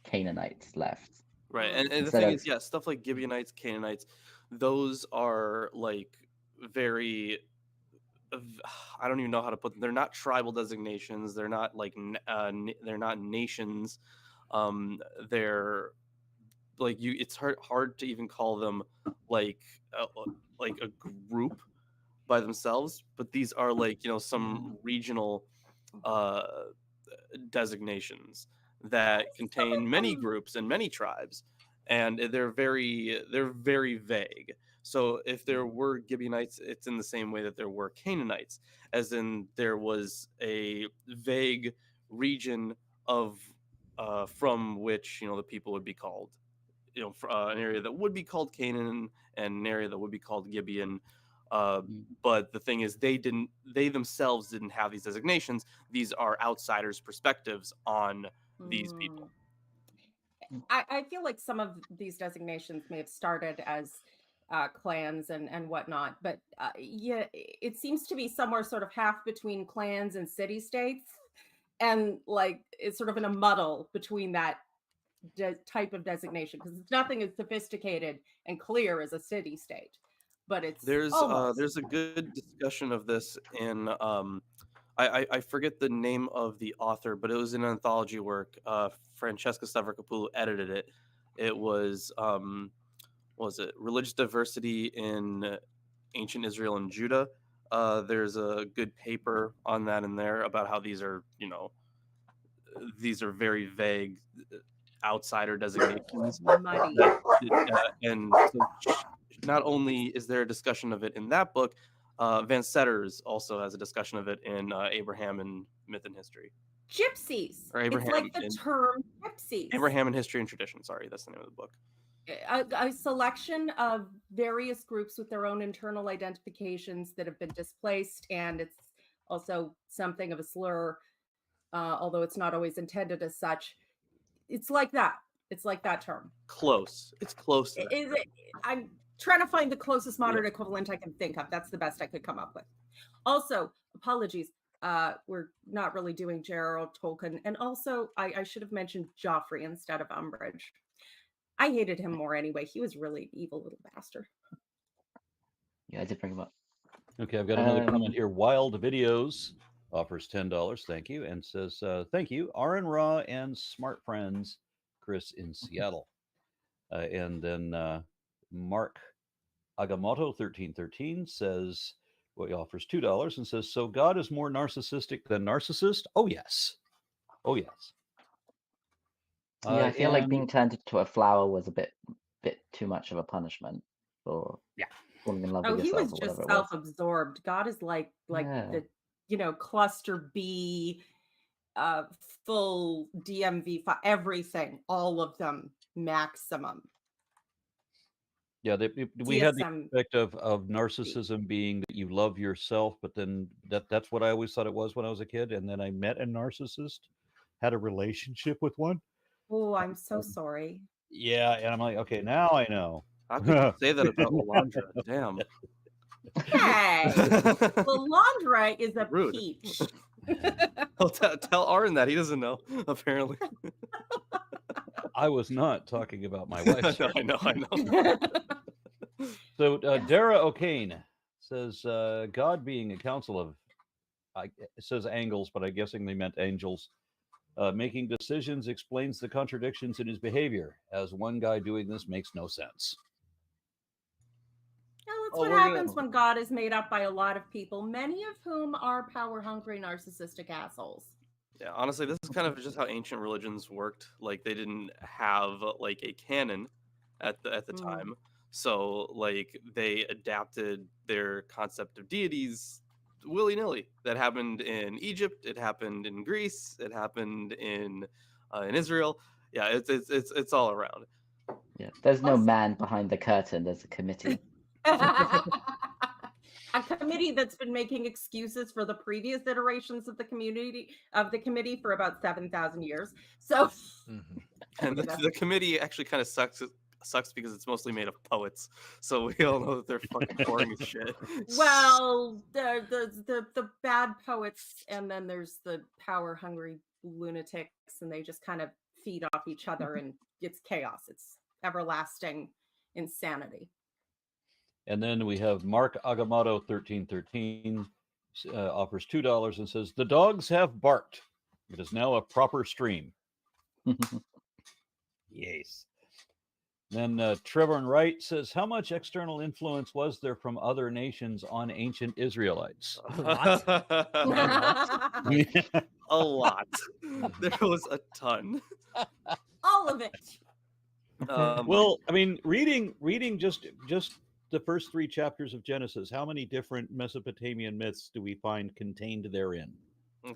Canaanites left, right? And the thing is, stuff like Gibeonites, Canaanites, those are like very, I don't even know how to put them. They're not tribal designations. They're not like they're not nations. They're like it's hard to even call them like a group by themselves. But these are like some regional designations that contain many groups and many tribes, and they're very vague. So if there were Gibeonites, it's in the same way that there were Canaanites, as in there was a vague region of from which the people would be called, an area that would be called Canaan and an area that would be called Gibeon. But the thing is, they themselves didn't have these designations. These are outsiders' perspectives on these people. I feel like some of these designations may have started as clans and whatnot, but yeah, it seems to be somewhere sort of half between clans and city-states, and like it's sort of in a muddle between that type of designation, because it's nothing as sophisticated and clear as a city-state, but there's a good discussion of this in I forget the name of the author, but it was an anthology work. Francesca Stavrokopoulou edited it. It was what was it? Religious Diversity in Ancient Israel and Judah. There's a good paper on that in there about how these are very vague outsider designations. And so not only is there a discussion of it in that book, Van Setters also has a discussion of it in Abraham and Myth and History. Gypsies. Or Abraham, it's like the term gypsies. Abraham and History and Tradition. Sorry, that's the name of the book. A selection of various groups with their own internal identifications that have been displaced, and it's also something of a slur, although it's not always intended as such. It's like that. It's like that term. Close. It's close. I'm trying to find the closest modern equivalent I can think of. That's the best I could come up with. Also, apologies. We're not really doing Gerald Tolkien. And also, I should have mentioned Joffrey instead of Umbridge. I hated him more anyway. He was really an evil little bastard. Yeah, I did bring him up. Okay, I've got another comment here. Wild Videos offers $10. Thank you. And says, thank you, Aaron Ra and Smart Friends, Chris in Seattle. And then Mark Agamotto 1313 says, well, he offers $2 and says, so God is more narcissistic than narcissist? Oh, yes. Oh, yes. Yeah, I feel like being turned into a flower was a bit too much of a punishment for falling in love with yourself. He was just self-absorbed. God is like the cluster B, full DMV, everything, all of them, maximum. Yeah, we had the effect of narcissism being that you love yourself, but then that's what I always thought it was when I was a kid. And then I met a narcissist, had a relationship with one. Oh, I'm so sorry. Yeah, and I'm like, okay, now I know. How could you say that about Lalandra? Damn. Hey, Lalandra is a rude. peach. I'll tell Aaron that. He doesn't know, apparently. I was not talking about my wife. I know. So Dara O'Kane says, God being a council of, it says angles, but I'm guessing they meant angels, making decisions explains the contradictions in his behavior. As one guy doing this makes no sense. Now, that's what happens when God is made up by a lot of people, many of whom are power-hungry, narcissistic assholes. Yeah, honestly, this is kind of just how ancient religions worked. Like, they didn't have like a canon at the time, so like they adapted their concept of deities willy-nilly. That happened in Egypt. It happened in Greece. It happened in Israel. Yeah, it's all around. Yeah, there's no man behind the curtain. There's a committee. A committee that's been making excuses for the previous iterations of the committee for about 7,000 years. So, and the committee actually kind of sucks because it's mostly made of poets. So we all know that they're fucking boring as shit. Well, the bad poets, and then there's the power hungry lunatics, and they just kind of feed off each other, and it's chaos. It's everlasting insanity. And then we have Mark Agamotto 1313 offers $2 and says, the dogs have barked. It is now a proper stream. Yes. Then Trevor and Wright says, how much external influence was there from other nations on ancient Israelites? A lot. There was a ton. All of it. Well, I mean, reading just the first 3 chapters of Genesis, how many different Mesopotamian myths do we find contained therein?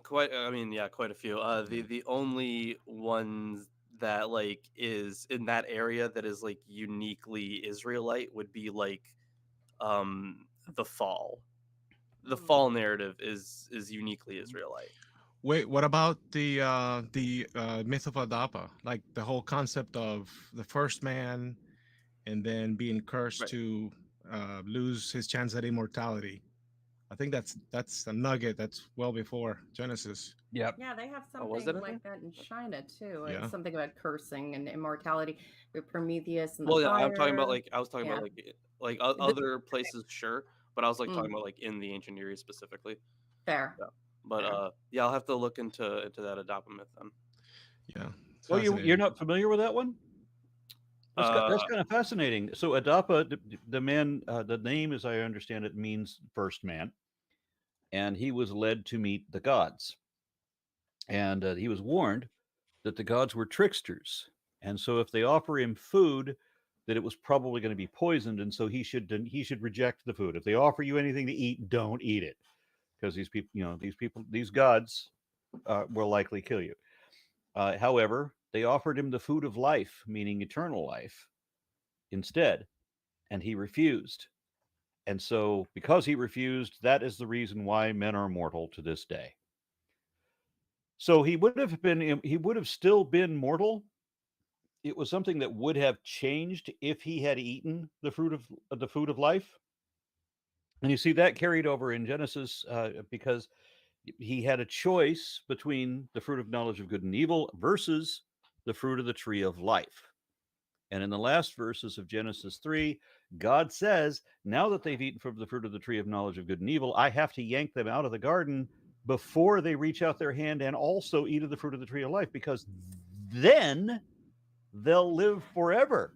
Quite a few. The only ones that like is in that area that is like uniquely Israelite would be like the fall. The fall narrative is uniquely Israelite. Wait, what about the myth of Adapa? Like the whole concept of the first man and then being cursed to lose his chance at immortality. I think that's a nugget that's well before Genesis. Yep. Yeah, they have Oh, was something it in like that in China too. Yeah. It's something about cursing and immortality with Prometheus and Well, the yeah, fire. I'm talking about like I was talking Yeah. about like other places, sure, but I was like talking about like in the ancient Near East specifically. Fair. Yeah. But yeah, I'll have to look into that Adapa myth then. Yeah. Well, you're not familiar with that one? That's kind of fascinating. So Adapa, the man, the name, as I understand it, means first man, and he was led to meet the gods, and he was warned that the gods were tricksters, and so if they offer him food, that it was probably going to be poisoned, and so he should reject the food. If they offer you anything to eat, don't eat it, because these gods will likely kill you. However, they offered him the food of life, meaning eternal life, instead, and he refused. And so, because he refused, that is the reason why men are mortal to this day. So he would have still been mortal. It was something that would have changed if he had eaten the food of life. And you see that carried over in Genesis because he had a choice between the fruit of knowledge of good and evil versus the fruit of the tree of life. And in the last verses of Genesis 3, God says, now that they've eaten from the fruit of the tree of knowledge of good and evil, I have to yank them out of the garden before they reach out their hand and also eat of the fruit of the tree of life, because then they'll live forever.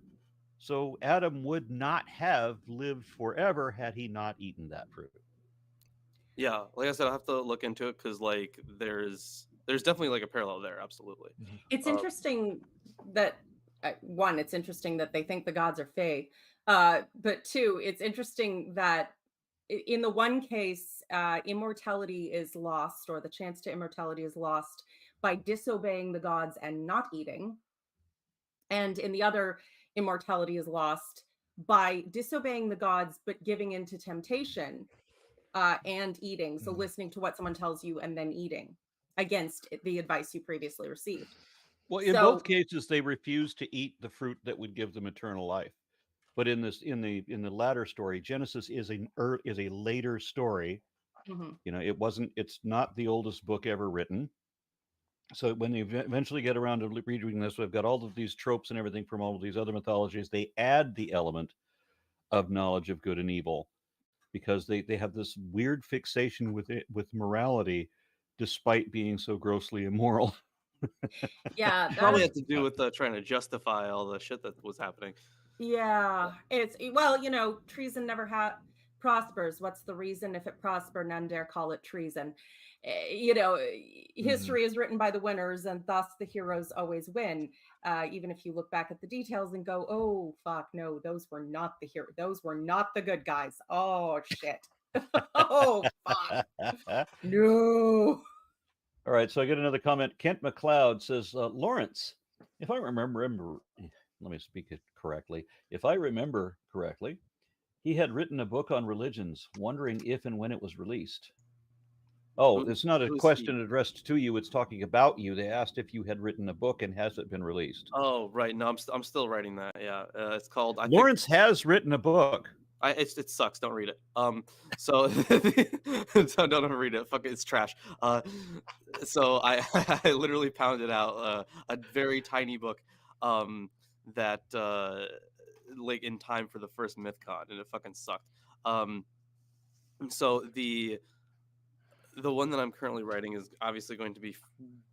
So Adam would not have lived forever had he not eaten that fruit. Yeah, like I said, I have to look into it because like there's definitely like a parallel there. Absolutely. It's interesting that one, it's interesting that they think the gods are fae, but two, it's interesting that in the one case, immortality is lost, or the chance to immortality is lost by disobeying the gods and not eating, and in the other, immortality is lost by disobeying the gods but giving into temptation and eating. So listening to what someone tells you and then eating against the advice you previously received. Well, in both cases, they refused to eat the fruit that would give them eternal life. But in the latter story, Genesis is a later story. Mm-hmm. It's not the oldest book ever written. So when they eventually get around to reading this, we've got all of these tropes and everything from all of these other mythologies. They add the element of knowledge of good and evil, because they have this weird fixation with morality, despite being so grossly immoral. Yeah, probably had to do with trying to justify all the shit that was happening. Yeah, treason never prospers. What's the reason? If it prosper, none dare call it treason. History is written by the winners, and thus the heroes always win. Even if you look back at the details and go, "Oh fuck, no, those were not the hero. Those were not the good guys." Oh shit. Oh fuck. No. All right, so I get another comment. Kent McLeod says, Lawrence, if I remember, let me speak it correctly. If I remember correctly, he had written a book on religions, wondering if and when it was released. Oh, it's not a question addressed to you. It's talking about you. They asked if you had written a book and has it been released. Oh, right. No, I'm still writing that. Yeah, it's called. Lawrence has written a book. It sucks. Don't read it. So don't ever read it. Fuck it. It's trash. So I literally pounded out a very tiny book, that like in time for the first MythCon, and it fucking sucked. So the one that I'm currently writing is obviously going to be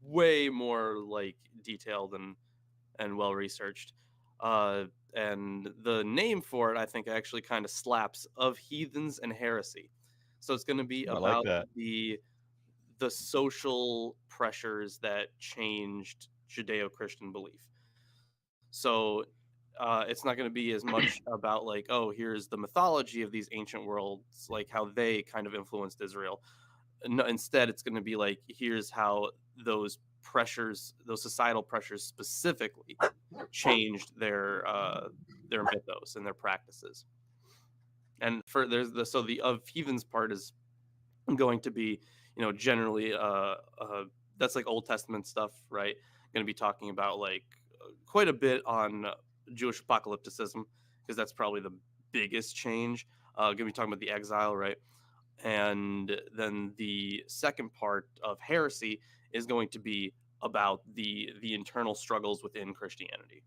way more like detailed and well researched. And the name for it, I think, actually kind of slaps: Of Heathens and Heresy. So it's going to be about the social pressures that changed Judeo-Christian belief. So it's not going to be as much about like, oh, here's the mythology of these ancient worlds, like how they kind of influenced Israel. No, instead, it's going to be like, here's how those pressures, those societal pressures specifically, changed their mythos and their practices. And for the of heathens part is going to be, generally that's like Old Testament stuff, right? Going to be talking about like quite a bit on Jewish apocalypticism, because that's probably the biggest change. Going to be talking about the exile, right? And then the second part of heresy is going to be about the internal struggles within Christianity.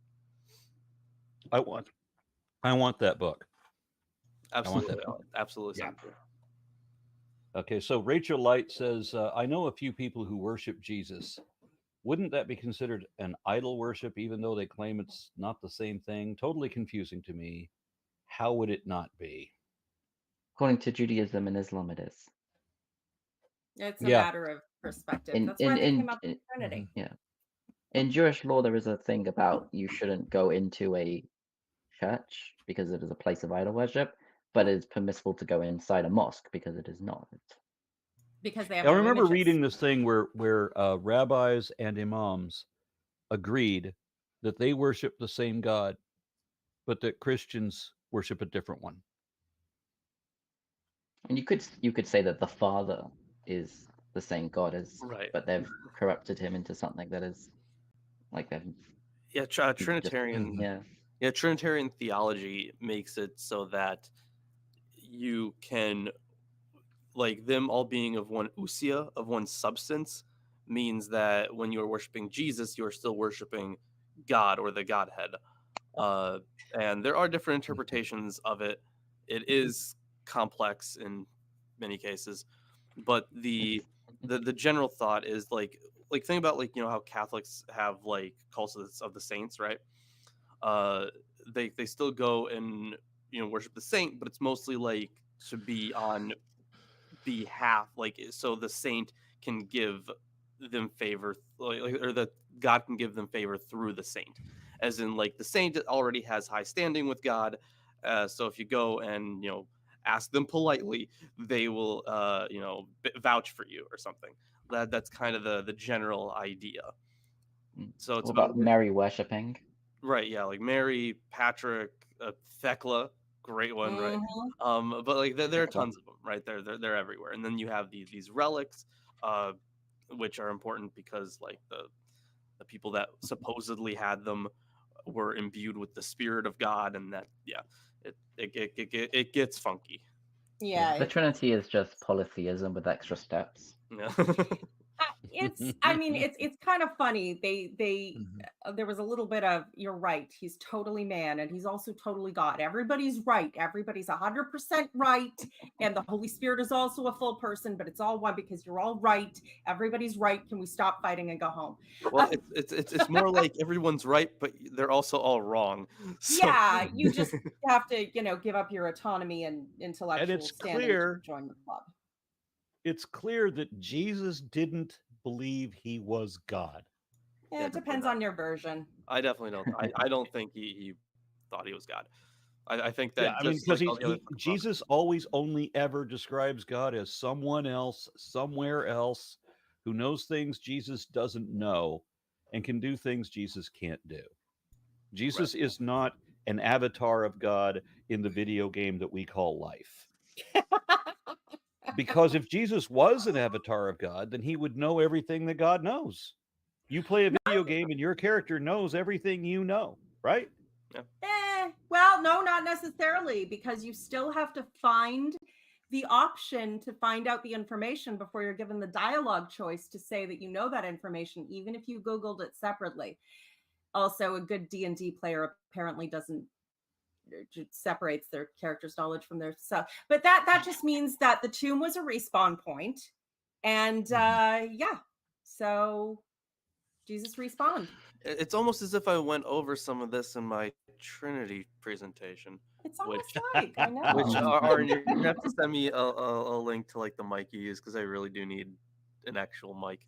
I want that book. Absolutely, absolutely. Yeah. Okay, so Rachel Light says, I know a few people who worship Jesus. Wouldn't that be considered an idol worship, even though they claim it's not the same thing? Totally confusing to me. How would it not be? According to Judaism and Islam, it is. It's a matter of perspective. That's why they came up with Trinity. Yeah. In Jewish law, there is a thing about you shouldn't go into a church because it is a place of idol worship, but it is permissible to go inside a mosque because it is not. Because they have. I remember reading this thing where rabbis and imams agreed that they worship the same God, but that Christians worship a different one. And you could say that the Father is the same God as, right, but they've corrupted him into something that is like them. Yeah, Trinitarian. Trinitarian theology makes it so that you can, like, them all being of one ousia, of one substance, means that when you're worshiping Jesus, you're still worshiping God or the Godhead. And there are different interpretations of it. It is complex in many cases, but the general thought is like think about like how Catholics have like cults of the saints, right? They still go and worship the saint, but it's mostly like to be on behalf, like so the saint can give them favor, or that God can give them favor through the saint, as in like the saint already has high standing with God, so if you go and ask them politely, they will vouch for you or something. That's kind of the general idea. So it's about Mary worshipping, right? Yeah, like Mary, Patrick, Thecla, great one, right? But like there are tons of them, right? They're everywhere. And then you have these relics, which are important because like the people that supposedly had them were imbued with the Spirit of God, and that it gets funky. Yeah, the Trinity is just polytheism with extra steps. Yeah. It's kind of funny. They there was a little bit of, you're right, he's totally man and he's also totally God. Everybody's right. Everybody's 100% right. And the Holy Spirit is also a full person, but it's all one because you're all right. Everybody's right. Can we stop fighting and go home? Well, it's more like everyone's right, but they're also all wrong. So. Yeah, you just have to, give up your autonomy and intellectual standing to join the club. It's clear that Jesus didn't believe he was God. Yeah, it depends on your version. I definitely don't. I don't think he thought he was God. I think that because Jesus always only ever describes God as someone else, somewhere else, who knows things Jesus doesn't know and can do things Jesus can't do. Jesus is not an avatar of God in the video game that we call life. Because if Jesus was an avatar of God, then he would know everything that God knows. You play a video game and your character knows everything you know, right? Yeah. Well, no, not necessarily, because you still have to find the option to find out the information before you're given the dialogue choice to say that you know that information, even if you Googled it separately. Also, a good D&D player apparently separates their character's knowledge from their stuff, but that just means that the tomb was a respawn point, and so Jesus respawned. It's almost as if I went over some of this in my Trinity presentation. It's almost like I know. Which are you have to send me a link to like the mic you use, because I really do need an actual mic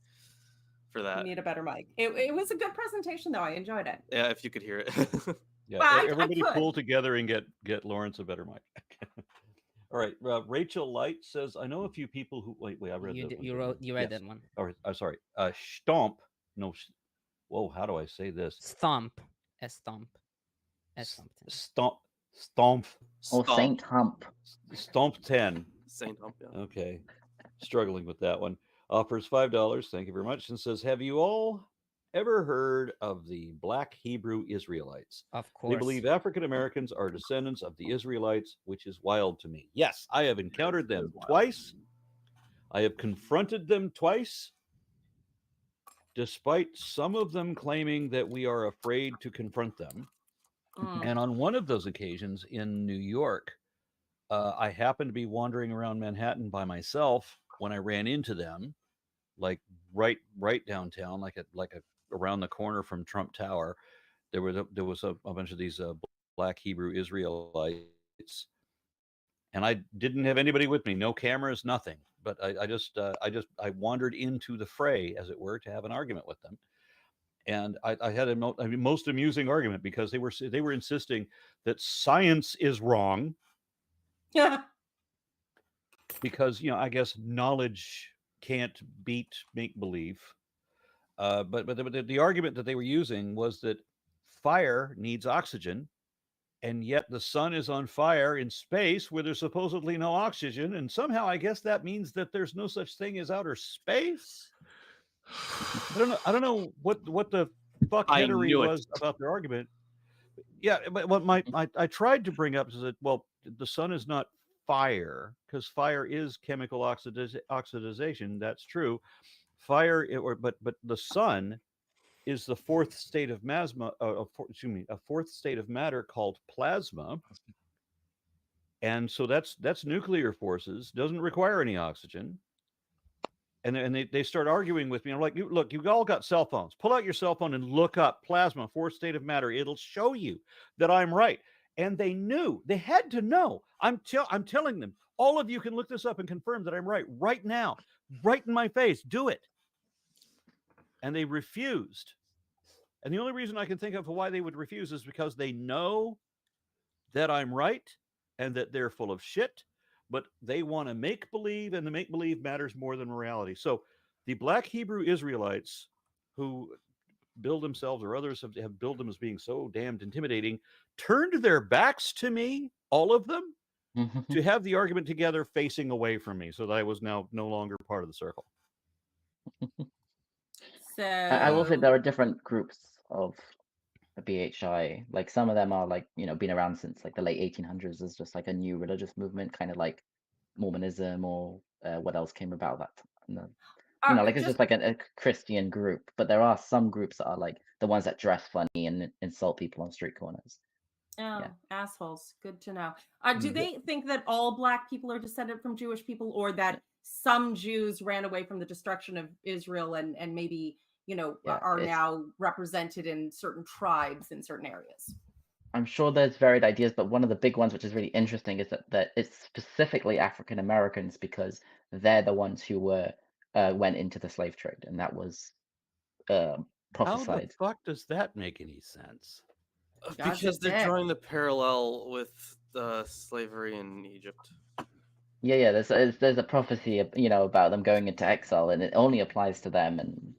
for that. You need a better mic. It was a good presentation, though. I enjoyed it. Yeah, if you could hear it. Yeah, Well, everybody pull together and get Lawrence a better mic. All right, Rachel Light says, "I know a few people who wait. I read that one. You read that one. All right, I'm sorry. Stomp. No. Whoa, how do I say this? Stomp. Stomp. Stomp. Or Saint Hump. Stomp 10. Saint Hump. Yeah. Okay, struggling with that one. Offers $5. Thank you very much, and says, "Have you all ever heard of the Black Hebrew Israelites? Of course. They believe African Americans are descendants of the Israelites, which is wild to me. Yes, I have encountered them twice. I have confronted them twice, despite some of them claiming that we are afraid to confront them. And on one of those occasions in New York, I happened to be wandering around Manhattan by myself when I ran into them, like right downtown, like around the corner from Trump Tower. There was a bunch of these Black Hebrew Israelites, and I didn't have anybody with me, no cameras, nothing. But I wandered into the fray, as it were, to have an argument with them. And I had a most amusing argument because they were insisting that science is wrong. Yeah. Because I guess knowledge can't beat make believe. But the argument that they were using was that fire needs oxygen, and yet the sun is on fire in space where there's supposedly no oxygen, and somehow I guess that means that there's no such thing as outer space. I don't know what the fuckheadery was about their argument. Yeah, but what I tried to bring up is that, well, the sun is not fire, because fire is chemical oxidization. That's true. But the sun is the fourth state of a fourth state of matter called plasma, and so that's nuclear forces, doesn't require any oxygen. And they start arguing with me. I'm like, look, you've all got cell phones. Pull out your cell phone and look up plasma, fourth state of matter. It'll show you that I'm right. And they knew. They had to know. I'm telling them, all of you can look this up and confirm that I'm right now, right in my face. Do it. And they refused. And the only reason I can think of why they would refuse is because they know that I'm right and that they're full of shit. But they want to make believe, and the make believe matters more than morality. So the Black Hebrew Israelites, who build themselves, or others have billed them as being so damned intimidating, turned their backs to me, all of them, to have the argument together facing away from me, so that I was now no longer part of the circle. So I will say there are different groups of BHI. Like some of them are like, been around since like the late 1800s as just like a new religious movement, kind of like Mormonism, or what else came about that time. Like it's just like a Christian group. But there are some groups that are like the ones that dress funny and insult people on street corners. Oh, yeah. Assholes. Good to know. Do they think that all Black people are descended from Jewish people, or that some Jews ran away from the destruction of Israel and maybe are now represented in certain tribes in certain areas? I'm sure there's varied ideas, but one of the big ones, which is really interesting, is that it's specifically African Americans, because they're the ones who went into the slave trade, and that was prophesied. How the fuck does that make any sense? Because they're drawing the parallel with slavery in Egypt. Yeah. There's a prophecy, about them going into exile, and it only applies to them, and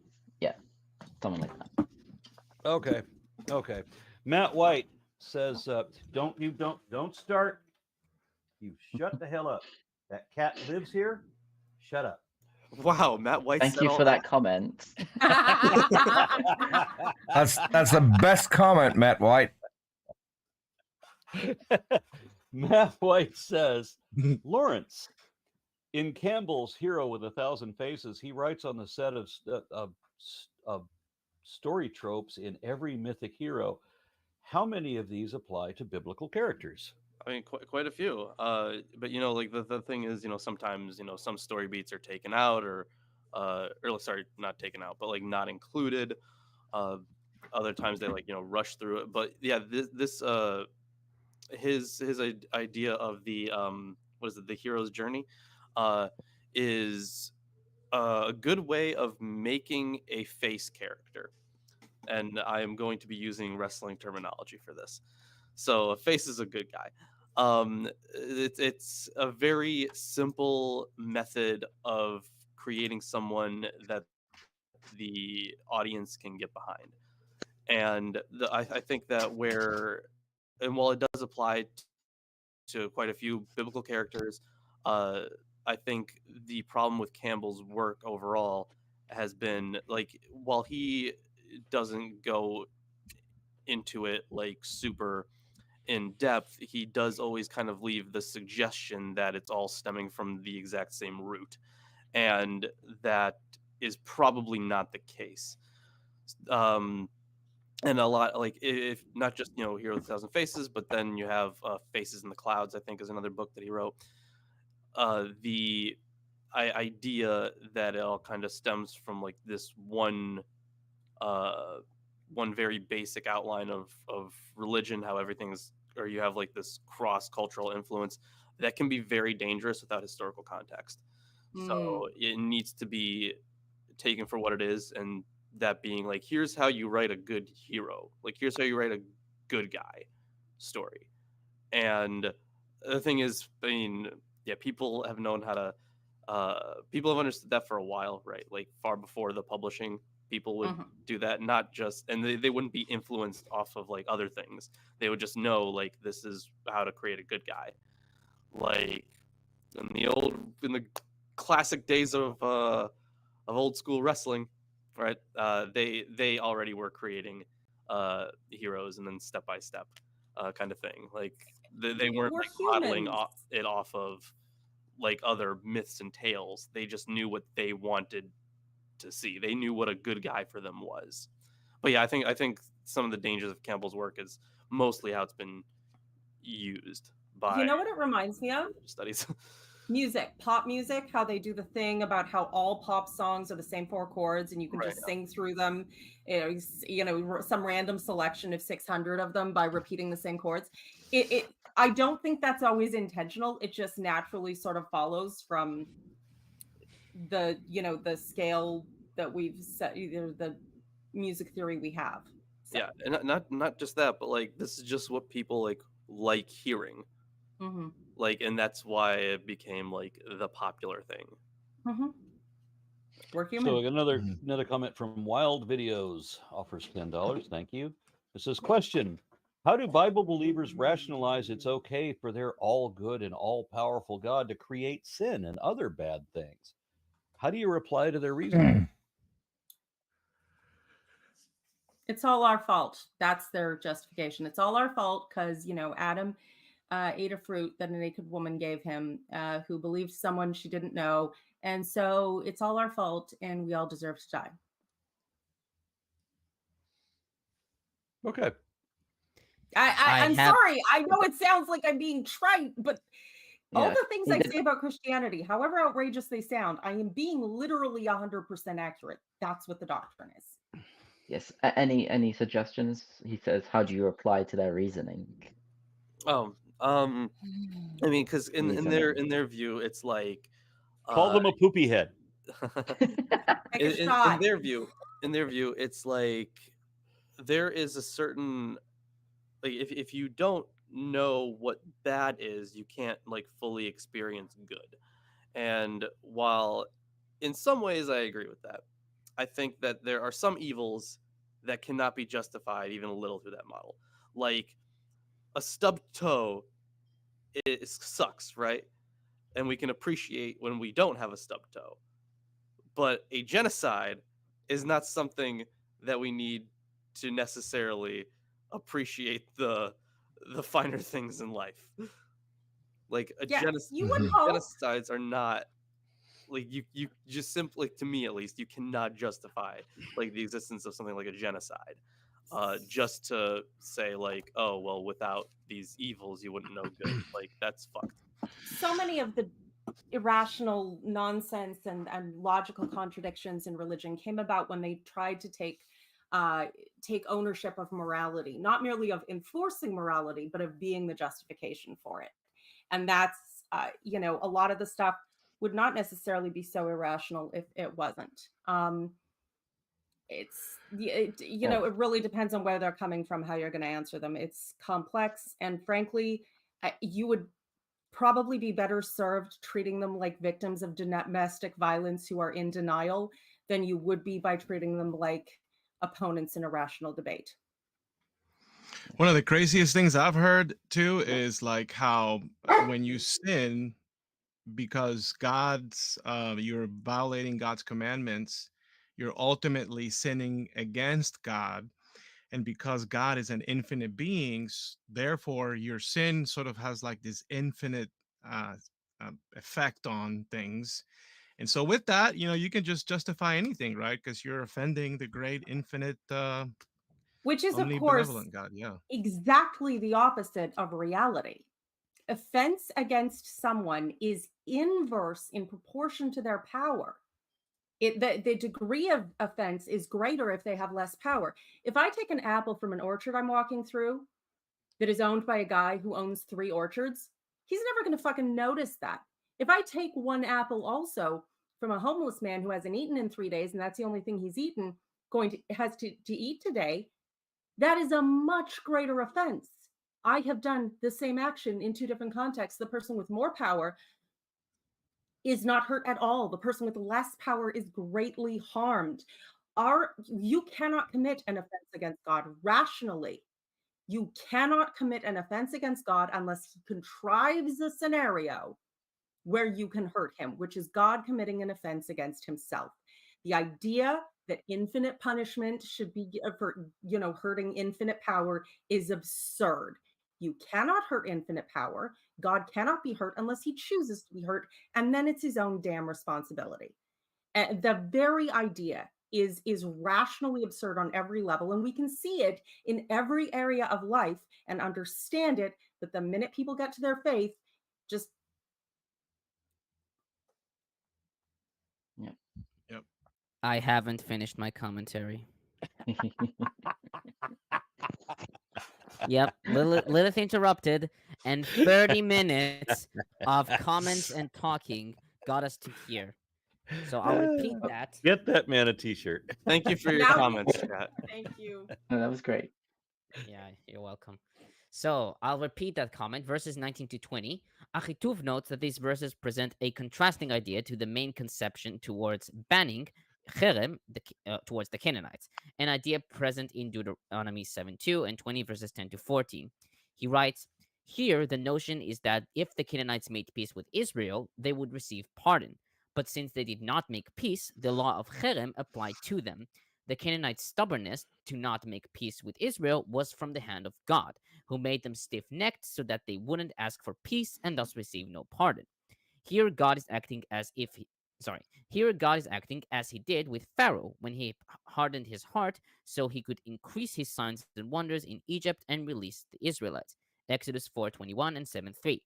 something like that. Okay. Matt White says, don't start. You shut the hell up. That cat lives here. Shut up. Wow, Matt White. Thank you for that comment. That's the best comment, Matt White. Matt White says, Lawrence, in Campbell's Hero with 1,000 Faces, he writes on the set of story tropes in every mythic hero. How many of these apply to biblical characters? I mean, quite a few. But like the thing is, sometimes some story beats are taken out, or sorry, not taken out, but like not included. Other times they rush through it. But yeah, this his idea of the the hero's journey is a good way of making a face character, and I am going to be using wrestling terminology for this. So a face is a good guy. It's a very simple method of creating someone that the audience can get behind. And I think that and while it does apply to quite a few biblical characters, uh, I think the problem with Campbell's work overall has been like, while he doesn't go into it like super in depth, he does always kind of leave the suggestion that it's all stemming from the exact same root, and that is probably not the case. And a lot, like, if not just Hero of the Thousand Faces, but then you have Faces in the Clouds, I think, is another book that he wrote. The idea that it all kind of stems from like this one very basic outline of religion, how everything's, or you have like this cross-cultural influence that can be very dangerous without historical context. So it needs to be taken for what it is, and that being like, here's how you write a good hero, like here's how you write a good guy story. And the thing is, I mean, yeah, people have known how to people have understood that for a while, right? Like far before the publishing, people would do that, not just, and they wouldn't be influenced off of like other things. They would just know like, this is how to create a good guy. Like in the classic days of old school wrestling, right? They already were creating heroes, and then step by step kind of thing. Like they weren't like modeling it off of like other myths and tales. They just knew what they wanted to see. They knew what a good guy for them was. But yeah, I think some of the dangers of Campbell's work is mostly how it's been used by, you know what it reminds me of? Studies. Music, pop music, how they do the thing about how all pop songs are the same 4 chords and you can just sing through them, some random selection of 600 of them by repeating the same chords. I don't think that's always intentional. It just naturally sort of follows from the scale that we've set, the music theory we have. So. Yeah, and not just that, but like, this is just what people like hearing. Like, and that's why it became like the popular thing. We're human. So another comment from Wild Videos offers $10. Thank you. It says, question: how do Bible believers rationalize it's okay for their all good and all powerful God to create sin and other bad things? How do you reply to their reasoning? It's all our fault. That's their justification. It's all our fault because Adam ate a fruit that a naked woman gave him, who believed someone she didn't know. And so it's all our fault and we all deserve to die. Okay. I'm sorry. I know it sounds like I'm being trite, but all the things I say about Christianity, however outrageous they sound, I am being literally 100% accurate. That's what the doctrine is. Yes. Any suggestions? He says, how do you reply to their reasoning? I mean, because in their view, it's like, call them a poopy head. in their view, it's like there is a certain, like, if you don't know what bad is, you can't like fully experience good. And while in some ways I agree with that, I think that there are some evils that cannot be justified even a little through that model. Like a stubbed toe, it sucks, right? And we can appreciate when we don't have a stubbed toe. But a genocide is not something that we need to necessarily appreciate the finer things in life. Like genocides are not like, you just simply, to me at least, you cannot justify like the existence of something like a genocide just to say like, oh well, without these evils you wouldn't know good. Like, that's fucked. So many of the irrational nonsense and logical contradictions in religion came about when they tried to take ownership of morality, not merely of enforcing morality, but of being the justification for it. And that's a lot of the stuff would not necessarily be so irrational if it wasn't. It really depends on where they're coming from, how you're going to answer them. It's complex, and frankly, you would probably be better served treating them like victims of domestic violence who are in denial than you would be by treating them like opponents in a rational debate. One of the craziest things I've heard too is like how when you sin, because you're violating God's commandments, you're ultimately sinning against God. And because God is an infinite being, therefore your sin sort of has like this infinite effect on things. And so with that, you can just justify anything, right? Because you're offending the great infinite which is, of course, God. Yeah, exactly the opposite of reality. Offense against someone is inverse in proportion to their power. The degree of offense is greater if they have less power. If I take an apple from an orchard I'm walking through that is owned by a guy who owns 3 orchards, he's never going to fucking notice that. If I take one apple also from a homeless man who hasn't eaten in 3 days, and that's the only thing he's eaten, has to eat today, that is a much greater offense. I have done the same action in 2 different contexts. The person with more power is not hurt at all. The person with less power is greatly harmed. You cannot commit an offense against God rationally. You cannot commit an offense against God unless he contrives a scenario where you can hurt him, which is God committing an offense against himself. The idea that infinite punishment should be for, hurting infinite power is absurd. You cannot hurt infinite power. God cannot be hurt unless he chooses to be hurt, and then it's his own damn responsibility. And the very idea is rationally absurd on every level, and we can see it in every area of life and understand it, but the minute people get to their faith, just Yep. I haven't finished my commentary. Yep, Lilith interrupted, and 30 minutes of comments and talking got us to here. So I'll repeat that. Get that man a t-shirt. Thank you for your comments, chat. Thank you. That was great. Yeah, you're welcome. So I'll repeat that comment, verses 19 to 20. Ahituv notes that these verses present a contrasting idea to the main conception towards banning cherem towards the Canaanites, an idea present in Deuteronomy 7:2 and 20 verses 10 to 14. He writes, here the notion is that if the Canaanites made peace with Israel, they would receive pardon. But since they did not make peace, the law of cherem applied to them. The Canaanites' stubbornness to not make peace with Israel was from the hand of God, who made them stiff-necked so that they wouldn't ask for peace and thus receive no pardon. Here God is acting as he did with Pharaoh when he hardened his heart so he could increase his signs and wonders in Egypt and release the Israelites. Exodus 4:21 and 7:3.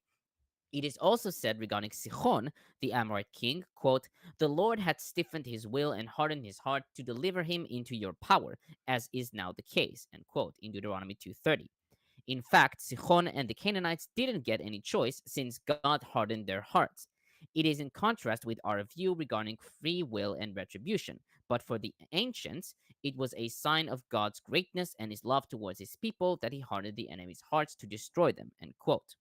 It is also said regarding Sihon, the Amorite king, quote, the Lord had stiffened his will and hardened his heart to deliver him into your power, as is now the case, end quote, in Deuteronomy 2:30. In fact, Sihon and the Canaanites didn't get any choice since God hardened their hearts. It is in contrast with our view regarding free will and retribution, but for the ancients, it was a sign of God's greatness and his love towards his people that he hardened the enemy's hearts to destroy them, end quote.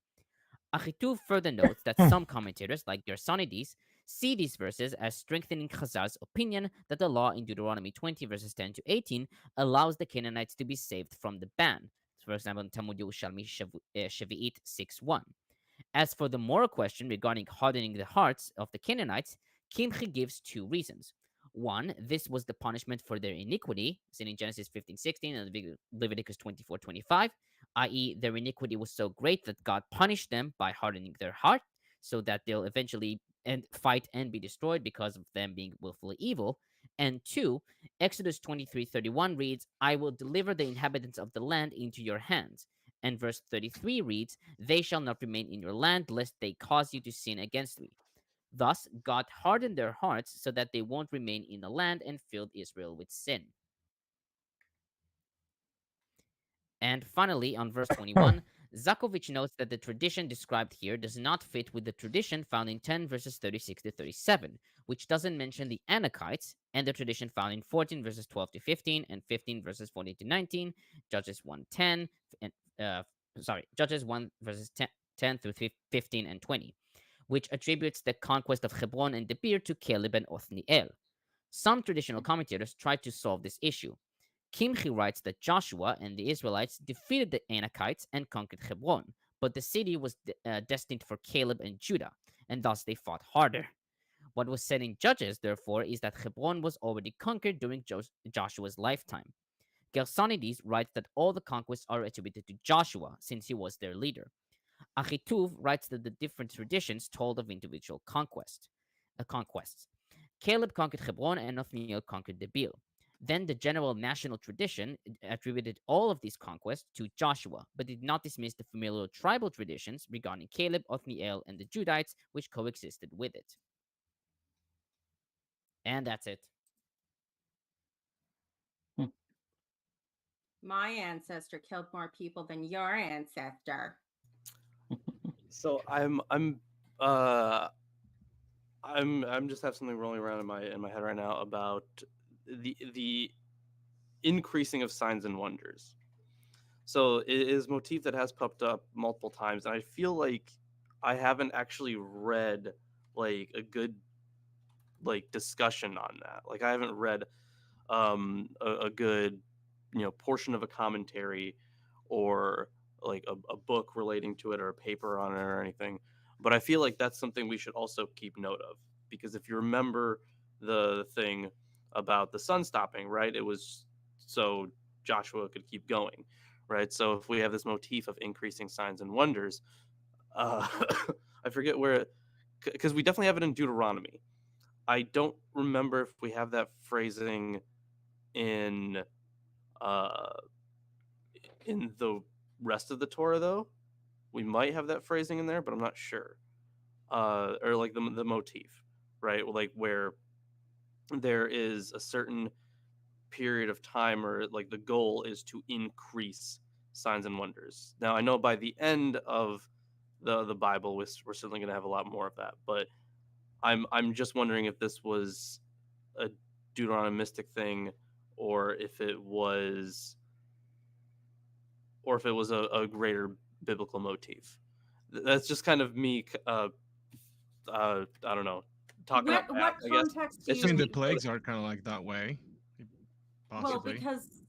Ahituv further notes that some commentators, like Gersonides, see these verses as strengthening Chazal's opinion that the law in Deuteronomy 20 verses 10 to 18 allows the Canaanites to be saved from the ban. For example, in Talmud Yerushalmi Shevi'it 6:1. As for the moral question regarding hardening the hearts of the Canaanites, Kimchi gives 2 reasons. One, this was the punishment for their iniquity, seen in Genesis 15:16 and Leviticus 24:25, i.e., their iniquity was so great that God punished them by hardening their heart, so that they'll eventually fight and be destroyed because of them being willfully evil. And 2, Exodus 23:31 reads, I will deliver the inhabitants of the land into your hands. And verse 33 reads, they shall not remain in your land, lest they cause you to sin against me. Thus, God hardened their hearts so that they won't remain in the land and filled Israel with sin. And finally, on verse 21, Zakovitch notes that the tradition described here does not fit with the tradition found in 10 verses 36 to 37, which doesn't mention the Anakites, and the tradition found in 14 verses 12 to 15 and 15 verses 14 to 19, Judges 1:10, and Judges 1 verses 10 through 15 and 20, which attributes the conquest of Hebron and Debir to Caleb and Othniel. Some traditional commentators tried to solve this issue. Kimchi writes that Joshua and the Israelites defeated the Anakites and conquered Hebron, but the city was destined for Caleb and Judah, and thus they fought harder. What was said in Judges, therefore, is that Hebron was already conquered during Joshua's lifetime. Gersonides writes that all the conquests are attributed to Joshua, since he was their leader. Ahituv writes that the different traditions told of individual conquests. Caleb conquered Hebron and Othniel conquered Debir. Then the general national tradition attributed all of these conquests to Joshua, but did not dismiss the familial tribal traditions regarding Caleb, Othniel, and the Judites, which coexisted with it. And that's it. My ancestor killed more people than your ancestor. So I'm just have something rolling around in my head right now about the increasing of signs and wonders. So it is a motif that has popped up multiple times, and I feel like I haven't actually read like a good like discussion on that. Like I haven't read a good portion of a commentary or like a book relating to it or a paper on it or anything. But I feel like that's something we should also keep note of, because if you remember the thing about the sun stopping, right? It was so Joshua could keep going, right? So if we have this motif of increasing signs and wonders, I forget where, because we definitely have it in Deuteronomy. I don't remember if we have that phrasing in the rest of the Torah, though. We might have that phrasing in there, but I'm not sure. Or like the motif, right? Like where there is a certain period of time, or like the goal is to increase signs and wonders. Now I know by the end of the Bible, we're certainly going to have a lot more of that, but I'm just wondering if this was a Deuteronomistic thing, or if it was a greater biblical motif. That's just kind of me. I don't know. Talking What context do you? you? I mean, the plagues are kind of like that way. Possibly. Well, because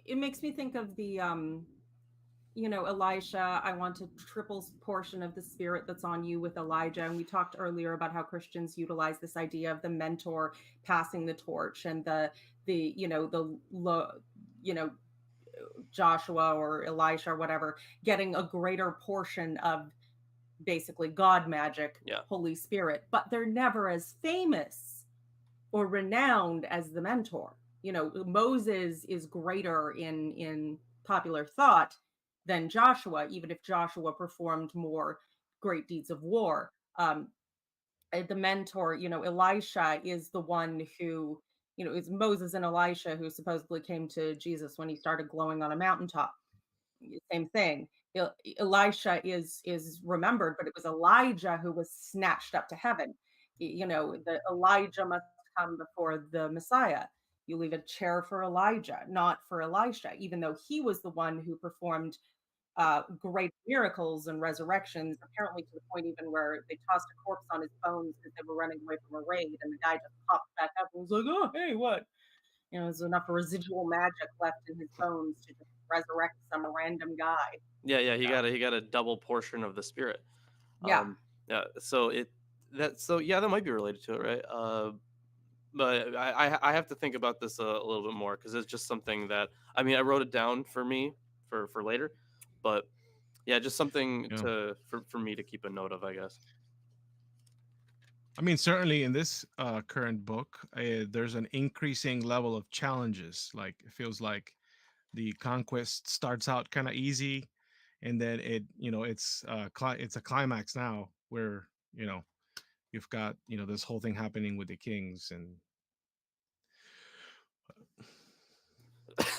it makes me think of the Elisha, I want a triple portion of the spirit that's on you with Elijah. And we talked earlier about how Christians utilize this idea of the mentor passing the torch, and Joshua or Elisha or whatever getting a greater portion of basically God magic, Holy Spirit, but they're never as famous or renowned as the mentor. Moses is greater in popular thought than Joshua, even if Joshua performed more great deeds of war. The mentor, Elisha is the one who, it's Moses and Elisha who supposedly came to Jesus when he started glowing on a mountaintop. Same thing. Elisha is remembered, but it was Elijah who was snatched up to heaven. The Elijah must come before the Messiah. You leave a chair for Elijah, not for Elisha, even though he was the one who performed great miracles and resurrections, apparently to the point even where they tossed a corpse on his bones because they were running away from a raid, and the guy just popped back up and was like, "Oh, hey, what?" There's enough residual magic left in his bones to just resurrect some random guy. Yeah, he got a double portion of the spirit. Yeah. So that might be related to it, right? But I have to think about this a little bit more, because it's just something that I wrote it down for me for later, but yeah, just something for me to keep a note of, I guess. Certainly in this current book, there's an increasing level of challenges. Like it feels like the conquest starts out kind of easy, and then it's a climax now where you've got this whole thing happening with the kings, and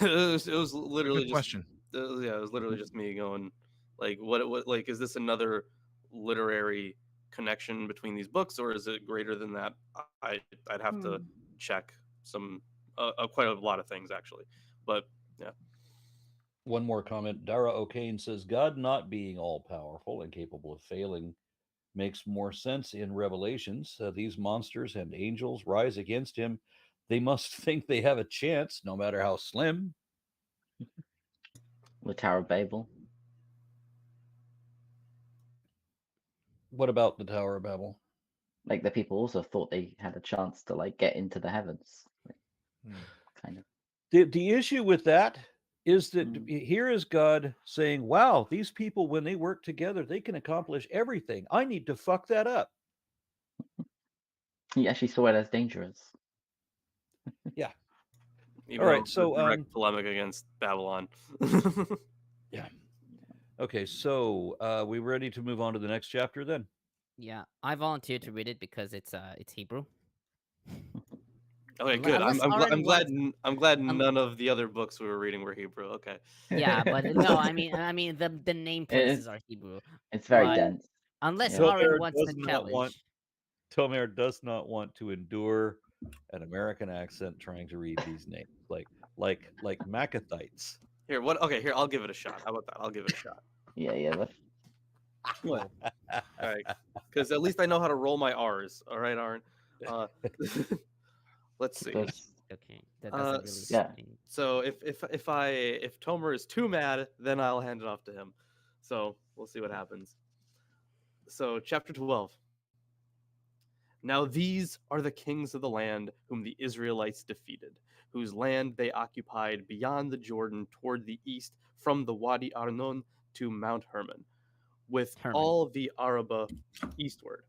it was literally good question. It was literally just me going, Like what like is this another literary connection between these books, or is it greater than that? I'd have to check some quite a lot of things actually, but yeah. One more comment. Dara O'Kane says, God not being all powerful and capable of failing makes more sense in Revelations. These monsters and angels rise against him. They must think they have a chance, no matter how slim. The Tower of Babel. What about the Tower of Babel? Like the people also thought they had a chance to like get into the heavens. Kind of. The issue with that is that here is God saying, wow, these people, when they work together, they can accomplish everything. I need to fuck that up. He actually saw it as dangerous. Yeah. Even all right, so direct polemic against Babylon. Yeah. Okay, so we ready to move on to the next chapter then? Yeah, I volunteered to read it because it's Hebrew. Okay, good. I'm glad none of the other books we were reading were Hebrew. Okay. Yeah, but no, I mean the name places are Hebrew. It's very dense. Unless Aaron wants to challenge. Tomer does not want to endure an American accent trying to read these names, like Macathites. Here, what? Okay, here I'll give it a shot. How about that? I'll give it a shot. Yeah. All right, because at least I know how to roll my R's. All right, Aaron. Let's see. Okay, that doesn't really. Yeah. So if Tomer is too mad, then I'll hand it off to him. So we'll see what happens. So chapter 12. Now these are the kings of the land whom the Israelites defeated, whose land they occupied beyond the Jordan toward the east from the Wadi Arnon to Mount Hermon, with all the Arabah eastward.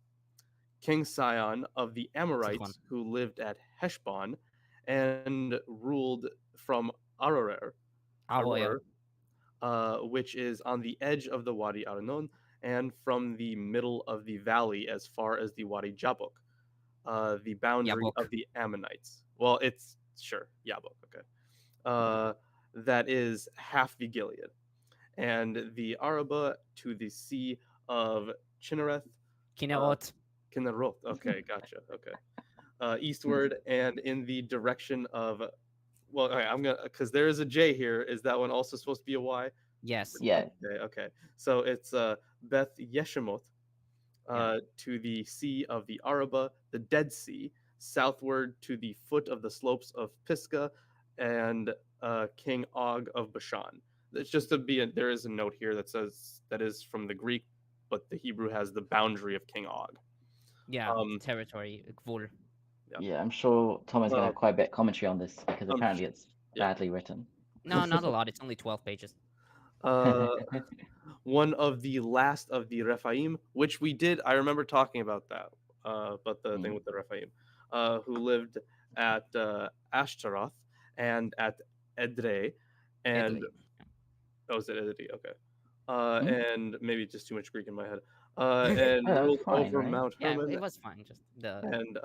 King Sihon of the Amorites, who lived at Heshbon and ruled from Aroer, which is on the edge of the Wadi Arnon and from the middle of the valley as far as the Wadi Jabok, the boundary of the Ammonites. Well, it's Yabok, okay. That is half the Gilead. And the Arabah to the sea of Kinnereth. Kinnerot, okay, gotcha, okay. Eastward and in the direction of, well, okay, I'm gonna, because there is a J here. Is that one also supposed to be a Y? Yes. Yeah. Okay. So it's Beth Yeshimoth to the sea of the Arabah, the Dead Sea, southward to the foot of the slopes of Pisgah, and King Og of Bashan. It's just there is a note here that says that is from the Greek, but the Hebrew has the boundary of King Og. Yeah, territory, Gvul. Yeah, I'm sure Tom is going to have quite a bit of commentary on this because apparently it's badly written. No, not a lot. It's only 12 pages. One of the last of the Rephaim, which we did, I remember talking about that, but the thing with the Rephaim, who lived at Ashtaroth and at Edrei, and was it Edrei? Okay. And maybe just too much Greek in my head. And ruled over Mount Hermon. Yeah, it was fine. Just and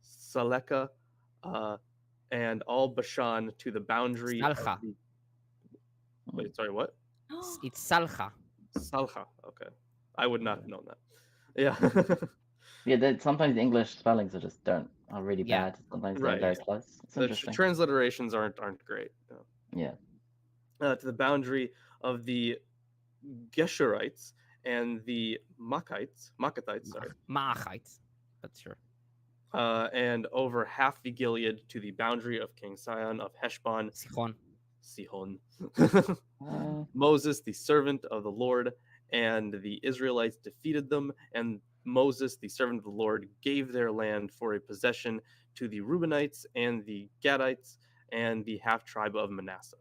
Saleka, and all Bashan to the boundary. Wait, sorry, what? It's Salcha. Salcha. Okay, I would not have known that. Yeah. Yeah, sometimes the English spellings are really bad. Sometimes they're very close. It's the transliterations aren't great. No. Yeah. To the boundary of the Geshurites and the Maccathites, sorry. Maachites, that's sure. And over half the Gilead to the boundary of King Sihon of Heshbon. Sihon. Moses, the servant of the Lord, and the Israelites defeated them, and Moses, the servant of the Lord, gave their land for a possession to the Reubenites and the Gadites and the half-tribe of Manasseh.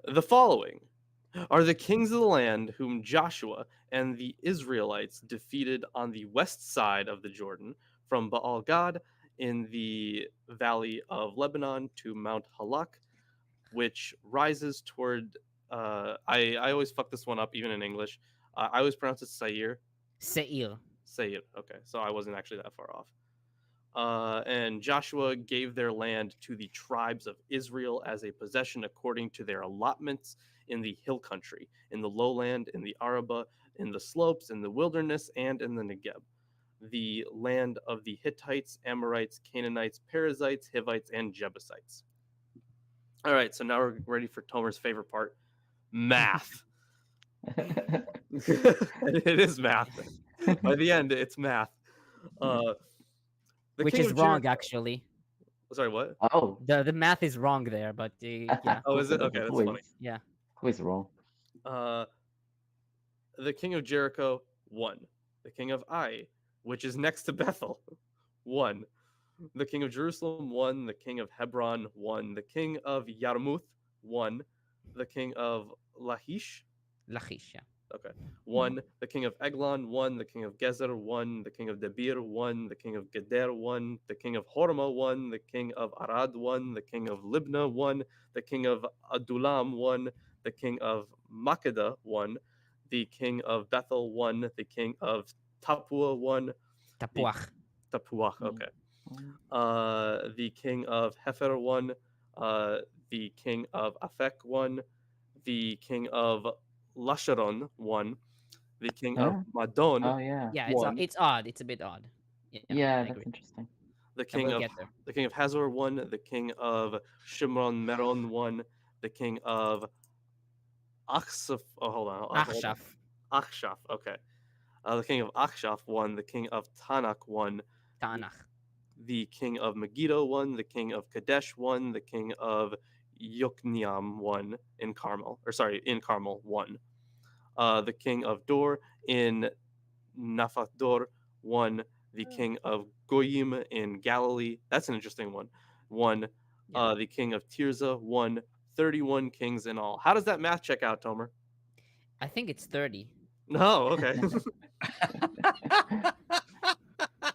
The following are the kings of the land whom Joshua and the Israelites defeated on the west side of the Jordan, from Baal Gad in the valley of Lebanon to Mount Halak, which rises toward, I always fuck this one up, even in English. I always pronounce it Seir. Seir. Okay, so I wasn't actually that far off. And Joshua gave their land to the tribes of Israel as a possession according to their allotments in the hill country, in the lowland, in the Araba, in the slopes, in the wilderness, and in the Negeb, the land of the Hittites, Amorites, Canaanites, Perizzites, Hivites, and Jebusites. All right, so now we're ready for Tomer's favorite part, math. It is math. By the end, it's math. Which is wrong, actually. Sorry, what? Oh, the math is wrong there, but yeah. Oh, is it? Okay, that's funny. Yeah. Always wrong. The king of Jericho, 1. The king of Ai, which is next to Bethel, 1. The king of Jerusalem, 1. The king of Hebron, 1. The king of Yarmuth, 1. The king of Lachish, yeah. Okay. 1. The king of Eglon, 1. The king of Gezer, 1. The king of Debir, 1. The king of Geder, 1. The king of Horma, 1. The king of Arad, 1. The king of Libna, 1. The king of Adulam, 1. The king of Makkedah, 1. The king of Bethel, 1. The king of Tapua, 1. Tapuach. Tapuach, okay. The king of Hefer, 1. The king of Afek, 1. The king of Lasharon, 1. The king of Madon. Oh yeah. Yeah, it's odd. It's a bit odd. Yeah, that's interesting. The king of Hazor, 1. The king of Shimron Meron, 1. The king of Achshaf. Oh, hold on. Achshaf. Okay. The king of Achshaf, 1. The king of Tanakh, 1. Tanakh. The king of Megiddo, 1. The king of Kadesh, 1. The king of Yokneam, 1 in Carmel, 1. The king of Dor in Naphat Dor, 1. The king of Goyim in Galilee, that's an interesting one, 1. The king of Tirzah, 1. 31 kings in all. How does that math check out, Tomer? I think it's 30. No, okay.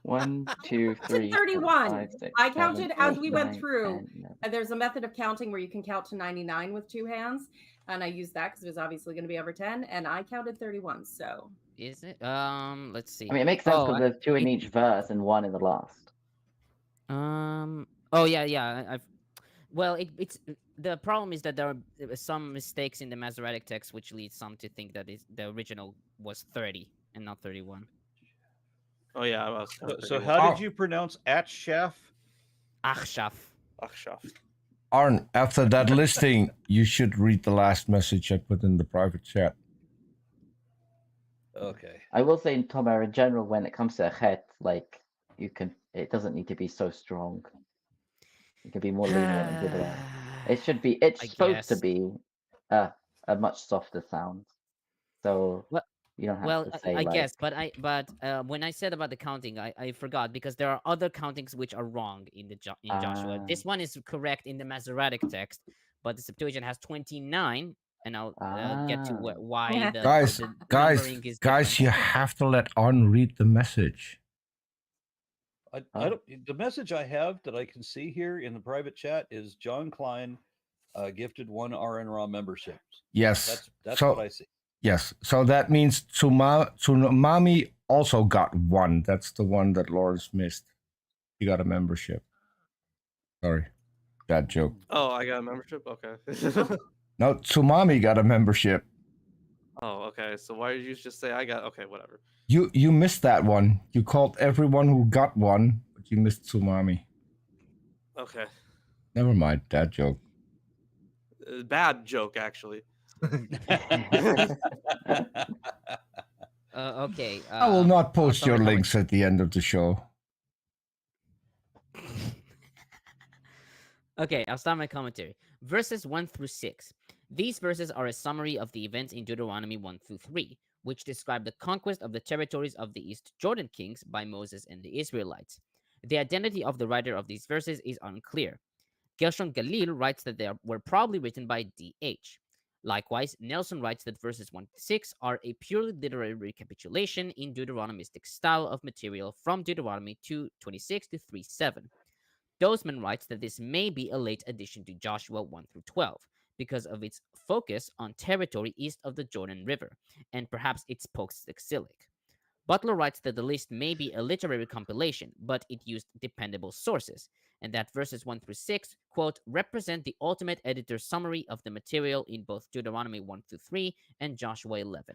1, 2, 3, 31. 4, 5, 6, I counted 7, as 8, we went 9, through. 10, And there's a method of counting where you can count to 99 with 2 hands. And I used that because it was obviously going to be over 10. And I counted 31. So is it? Let's see. I mean, it makes sense because there's 2 in each verse and 1 in the last. Oh yeah. Well, it's the problem is that there are some mistakes in the Masoretic text, which leads some to think that the original was 30 and not 31. Oh yeah. So how did you pronounce Achshaf? Achshaf. Arn, after that listing, you should read the last message I put in the private chat. Okay. I will say, Tomer, in general, when it comes to a het, like it doesn't need to be so strong. You can be more lenient and give it a. It's supposed to be a much softer sound. So you don't have to say I guess, but when I said about the counting, I forgot because there are other countings which are wrong in Joshua. This one is correct in the Masoretic text, but the Septuagint has 29, and I'll get to why the numbering is guys, you have to let On read the message. I don't. The message I have that I can see here in the private chat is John Klein gifted 1 RN Raw membership. Yes, that's what I see. Yes, so that means Tsunami also got 1. That's the one that Lawrence missed. He got a membership. Sorry, bad joke. Oh, I got a membership? Okay. No, Tsunami got a membership. Oh, okay. So why did you just say I got? Okay, whatever. You missed that one. You called everyone who got 1, but you missed Tsunami. Okay. Never mind, that joke. Bad joke, actually. Okay. I will not post your links at the end of the show. Okay, I'll start my commentary. Verses 1 through 6. These verses are a summary of the events in Deuteronomy 1 through 3, which describe the conquest of the territories of the East Jordan kings by Moses and the Israelites. The identity of the writer of these verses is unclear. Gershon Galil writes that they were probably written by D.H. Likewise, Nelson writes that verses 1 to 6 are a purely literary recapitulation in Deuteronomistic style of material from Deuteronomy 2:26 to 3:7. Dozeman writes that this may be a late addition to Joshua 1 through 12 because of its focus on territory east of the Jordan River, and perhaps its post-exilic. Butler writes that the list may be a literary compilation, but it used dependable sources, and that verses 1 through 6, quote, represent the ultimate editor's summary of the material in both Deuteronomy 1 through 3 and Joshua 11.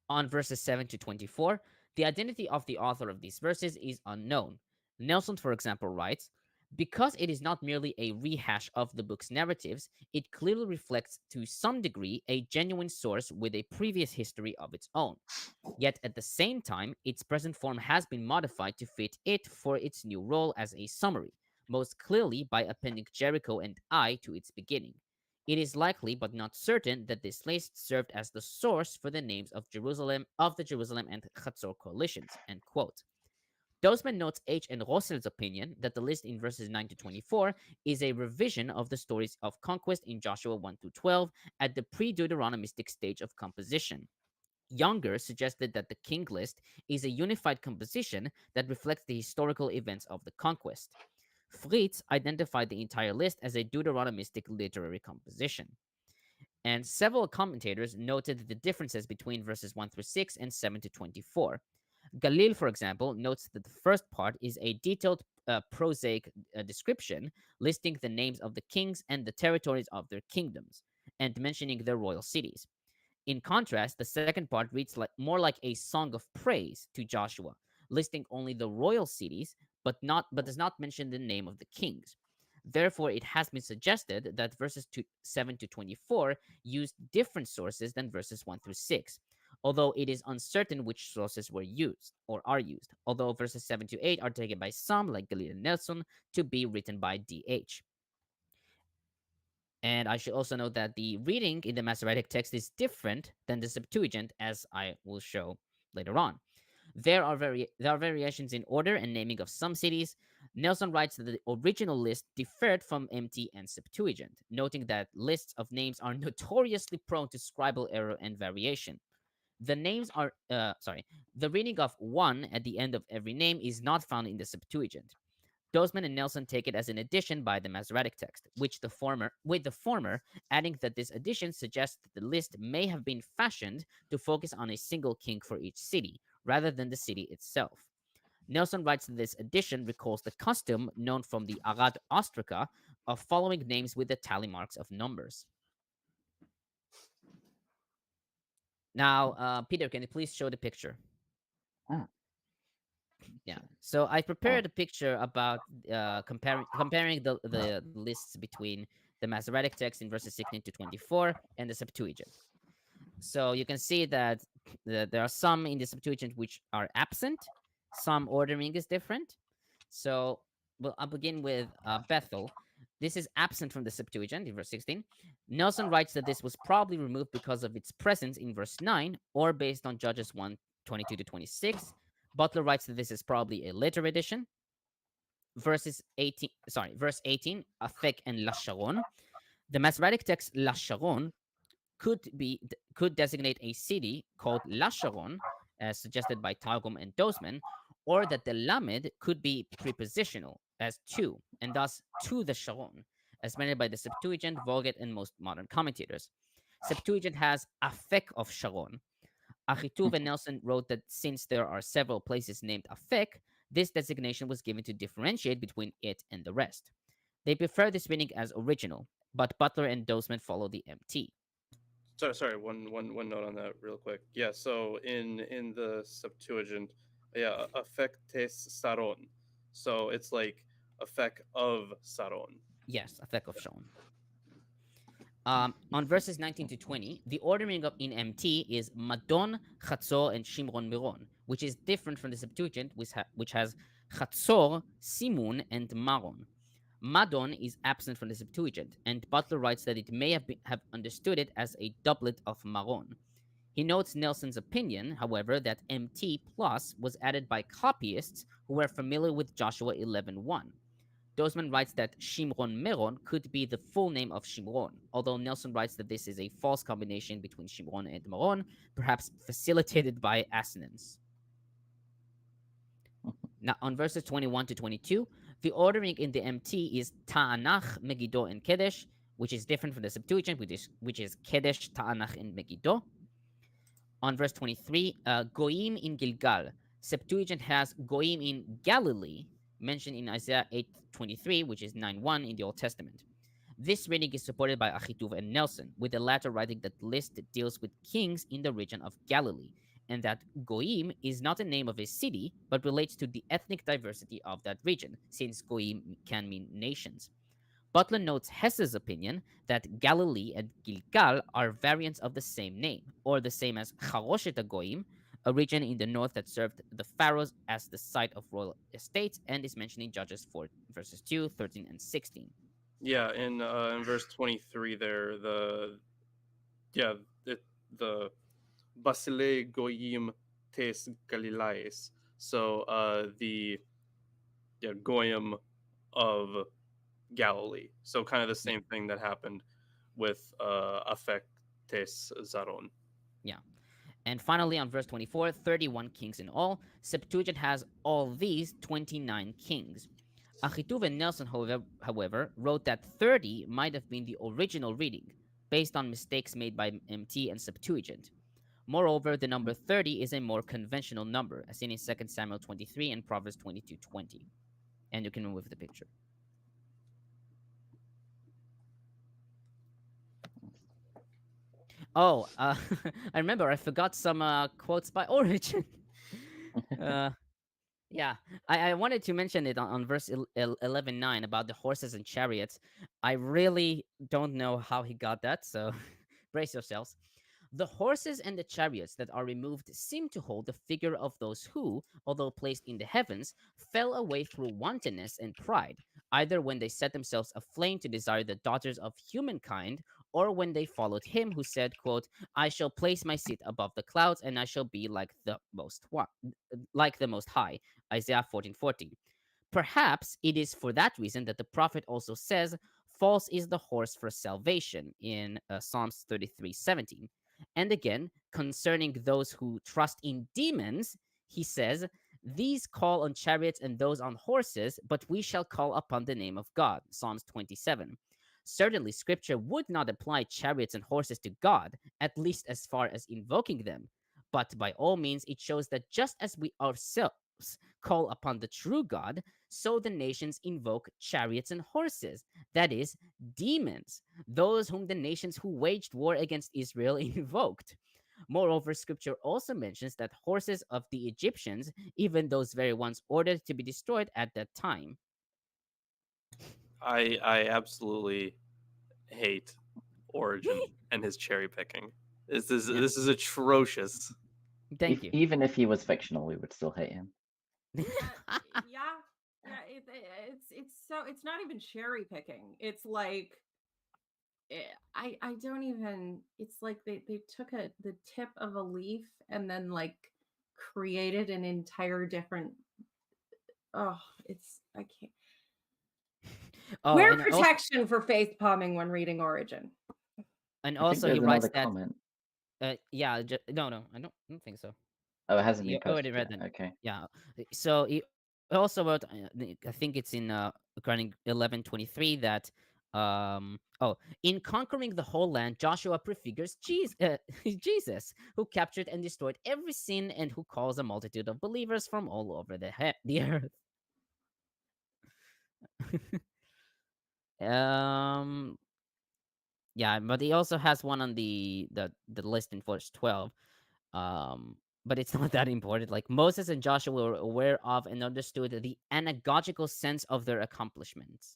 On verses 7 to 24, the identity of the author of these verses is unknown. Nelson, for example, writes, because it is not merely a rehash of the book's narratives, it clearly reflects to some degree a genuine source with a previous history of its own. Yet at the same time, its present form has been modified to fit it for its new role as a summary, most clearly by appending Jericho and Ai to its beginning. It is likely, but not certain, that this list served as the source for the names of the Jerusalem and Chatzor coalitions, end quote. Dozeman notes H. and Rossel's opinion that the list in verses 9 to 24 is a revision of the stories of conquest in Joshua 1 through 12 at the pre-Deuteronomistic stage of composition. Younger suggested that the king list is a unified composition that reflects the historical events of the conquest. Fritz identified the entire list as a Deuteronomistic literary composition. And several commentators noted the differences between verses 1 through 6 and 7 to 24. Galil, for example, notes that the first part is a detailed prosaic description listing the names of the kings and the territories of their kingdoms, and mentioning their royal cities. In contrast, the second part reads more like a song of praise to Joshua, listing only the royal cities, but does not mention the name of the kings. Therefore, it has been suggested that verses 7 to 24 used different sources than verses 1 through 6, although it is uncertain which sources were used or are used, although verses 7 to 8 are taken by some, like Galil and Nelson, to be written by D.H. And I should also note that the reading in the Masoretic text is different than the Septuagint, as I will show later on. There are variations in order and naming of some cities. Nelson writes that the original list differed from MT and Septuagint, noting that lists of names are notoriously prone to scribal error and variation. The names are, the reading of one at the end of every name is not found in the Septuagint. Dozeman and Nelson take it as an addition by the Masoretic text, with the former adding that this addition suggests that the list may have been fashioned to focus on a single king for each city, rather than the city itself. Nelson writes that this addition recalls the custom known from the Arad Ostraca of following names with the tally marks of numbers. Now, Peter, can you please show the picture? Yeah. So I prepared a picture about comparing the lists between the Masoretic text in verses 16 to 24 and the Septuagint. So you can see that there are some in the Septuagint which are absent. Some ordering is different. So I'll begin with Bethel. This is absent from the Septuagint in verse 16. Nelson writes that this was probably removed because of its presence in verse 9 or based on Judges 1, 22 to 26. Butler writes that this is probably a later edition. Verse 18, Afek and Lasharon. The Masoretic text Lasharon could designate a city called Lasharon, as suggested by Targum and Dozeman, or that the Lamed could be prepositional as to, and thus to the Sharon, as meant by the Septuagint, Vulgate, and most modern commentators. Septuagint has Afek of Sharon. Ahituv and Nelson wrote that since there are several places named Afek, this designation was given to differentiate between it and the rest. They prefer this reading as original, but Butler and Dozeman follow the MT. Sorry. One note on that, real quick. Yeah. So in the Septuagint, affectes saron. So it's like effect of saron. Yes, effect of Sharon. On verses 19 to 20, the ordering in MT is Madon, Chatzor, and Shimron Miron, which is different from the Septuagint, which has Chatzor, Simun, and Maron. Madon is absent from the Septuagint, and Butler writes that it may have understood it as a doublet of Maron. He notes Nelson's opinion, however, that MT plus was added by copyists who were familiar with Joshua 11:1. Dozeman writes that Shimron Meron could be the full name of Shimron, although Nelson writes that this is a false combination between Shimron and Meron, perhaps facilitated by assonance. Now, on verses 21 to 22, the ordering in the MT is Ta'anach, Megiddo, and Kedesh, which is different from the Septuagint, which is Kedesh, Ta'anach, and Megiddo. On verse 23, Goim in Gilgal. Septuagint has Goim in Galilee, mentioned in Isaiah 8:23, which is 9:1 in the Old Testament. This reading is supported by Ahituv and Nelson, with the latter writing that the list deals with kings in the region of Galilee, and that Goim is not a name of a city, but relates to the ethnic diversity of that region, since Goim can mean nations. Butler notes Hess's opinion that Galilee and Gilgal are variants of the same name, or the same as Charoshet Goim, a region in the north that served the pharaohs as the site of royal estates, and is mentioned in Judges 4, verses 2, 13, and 16. Yeah, in verse 23 there, the Basile Goyim tes Galilaes. So the Goyim of Galilee. So kind of the same thing that happened with Afek tes Zaron. Yeah. And finally, on verse 24, 31 kings in all. Septuagint has all these 29 kings. Ahituv and Nelson, however, wrote that 30 might have been the original reading, based on mistakes made by MT and Septuagint. Moreover, the number 30 is a more conventional number, as seen in 2 Samuel 23 and Proverbs 22:20. And you can remove the picture. Oh, I remember I forgot some quotes by Origin. Yeah, I wanted to mention it on verse 11:9 about the horses and chariots. I really don't know how he got that, so brace yourselves. The horses and the chariots that are removed seem to hold the figure of those who, although placed in the heavens, fell away through wantonness and pride, either when they set themselves aflame to desire the daughters of humankind, or when they followed him who said, quote, I shall place my seat above the clouds, and I shall be like the most high. Isaiah 14:14. Perhaps it is for that reason that the prophet also says, false is the horse for salvation in Psalms 33:17. And again, concerning those who trust in demons, he says, these call on chariots and those on horses, but we shall call upon the name of God. Psalms 27. Certainly, scripture would not apply chariots and horses to God, at least as far as invoking them. But by all means, it shows that just as we ourselves call upon the true God, so the nations invoke chariots and horses, that is, demons, those whom the nations who waged war against Israel invoked. Moreover, scripture also mentions that horses of the Egyptians, even those very ones ordered to be destroyed at that time. I absolutely hate Origin and his cherry picking. This is atrocious. Thank you. Even if he was fictional, we would still hate him. Yeah, it's not even cherry picking. It's like I don't even. It's like they took the tip of a leaf and then like created an entire different. Oh, I can't. Wear protection for face palming when reading Origin. And also, he writes that. Comment. Yeah, no, I don't think so. Oh, it hasn't been posted. Already read that. Okay. Yeah. So he also wrote, I think it's in Chronic 11:23 that, in conquering the whole land, Joshua prefigures Jesus, who captured and destroyed every sin and who calls a multitude of believers from all over the earth. Yeah, but he also has one on the list in verse 12. But it's not that important. Like Moses and Joshua were aware of and understood the anagogical sense of their accomplishments.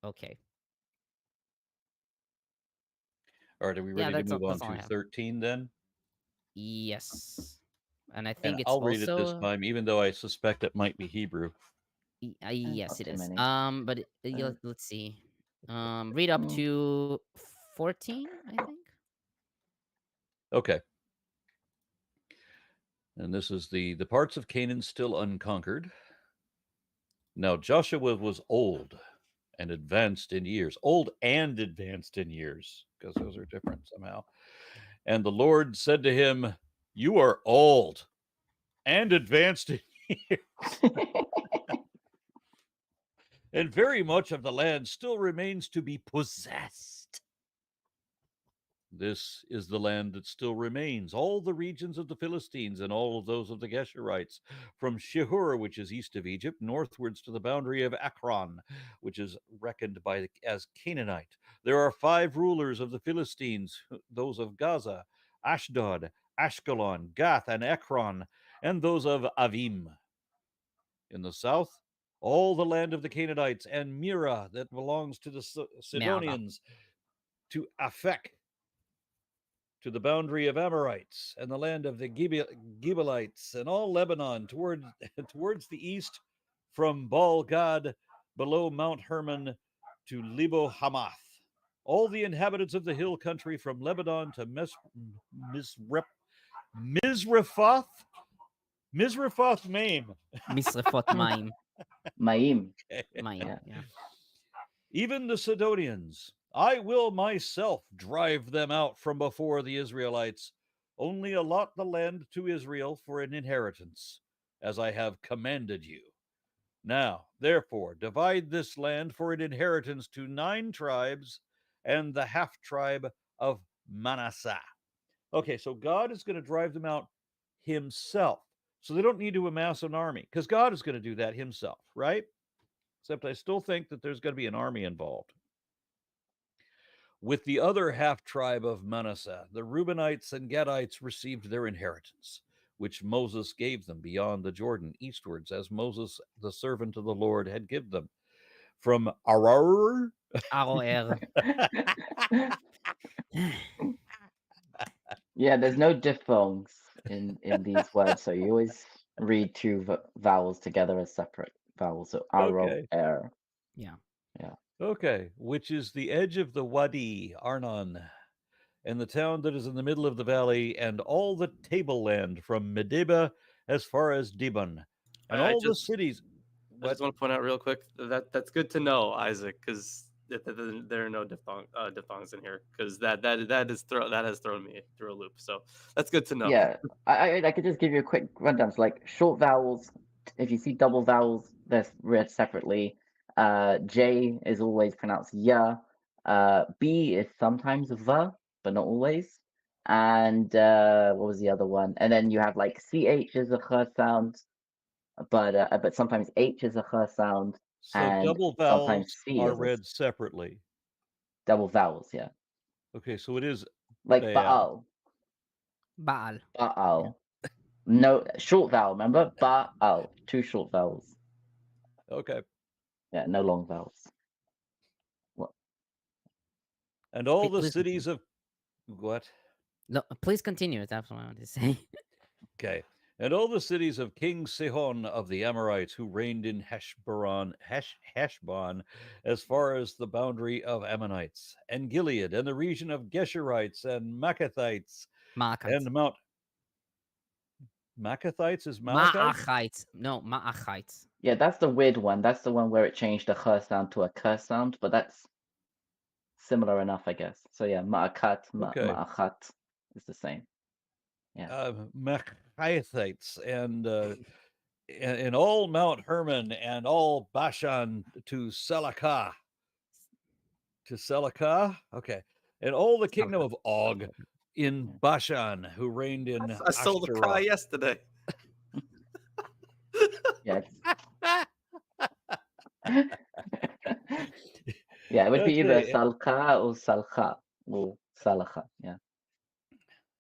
Okay. All right, are we ready to move on to 13 then? Yes. And I think it's I'll read it this time, even though I suspect it might be Hebrew. Yes, it is. But let's see. Read up to 14, I think. Okay. And this is the parts of Canaan still unconquered. Now Joshua was old and advanced in years. Old and advanced in years, because those are different somehow. And the Lord said to him, you are old and advanced in years. And very much of the land still remains to be possessed. This is the land that still remains, all the regions of the Philistines and all of those of the Geshurites, from Shihur, which is east of Egypt, northwards to the boundary of Akron, which is reckoned as Canaanite. There are 5 rulers of the Philistines, those of Gaza, Ashdod, Ashkelon, Gath, and Ekron, and those of Avim. In the south, all the land of the Canaanites, and Mikra that belongs to the Sidonians, to Aphek, to the boundary of Amorites, and the land of the Gibeonites, and all Lebanon towards the east, from Baal Gad below Mount Hermon to Lebo Hamath. All the inhabitants of the hill country from Lebanon to Mizrafoth Maim. Misrefot Maim. Maim. Maim, yeah. Even the Sidonians, I will myself drive them out from before the Israelites, only allot the land to Israel for an inheritance, as I have commanded you. Now, therefore, divide this land for an inheritance to 9 tribes and the half tribe of Manasseh. Okay, so God is going to drive them out himself. So they don't need to amass an army, because God is going to do that himself, right? Except I still think that there's going to be an army involved. With the other half tribe of Manasseh, the Reubenites and Gadites received their inheritance, which Moses gave them beyond the Jordan, eastwards, as Moses, the servant of the Lord, had given them. From Arar. Yeah, there's no diphthongs in these words, so you always read 2 vowels together as separate vowels. So Okay. air. Yeah. Okay, which is the edge of the Wadi, Arnon, and the town that is in the middle of the valley, and all the tableland from Medeba as far as Dibon, and all the cities. I just want to point out real quick that's good to know, Isaac, because there are no diphthongs in here, because that has thrown me through a loop. So that's good to know. Yeah, I could just give you a quick rundown. So like short vowels, if you see double vowels, they're read separately. J is always pronounced ya. B is sometimes v, but not always. And what was the other one? And then you have like ch is a ch sound, but sometimes h is a ch sound. So and double sometimes vowels C are is read separately. Double vowels, yeah. Okay, so it is like Baal. Baal. Baal. No, short vowel, remember? Baal. 2 short vowels. Okay. Yeah, no long vowels. What? And all the cities of what? No, please continue. That's what I want to say. Okay. And all the cities of King Sihon of the Amorites, who reigned in Heshbon, as far as the boundary of Ammonites, and Gilead, and the region of Geshurites and Maccathites, and Mount Maccathites is Ma'achites. No, Ma'achites. Yeah, that's the weird one. That's the one where it changed the ch sound to a k sound, but that's similar enough, I guess. So yeah, Ma'akat, Ma'achat is the same. Yeah. Maccathites and all Mount Hermon and all Bashan to Selakah. Okay. And all the kingdom of Og in Bashan, who reigned in I sold a car yesterday. Yes. Yeah, it would be either Salka or Salcha or Salacha. Yeah.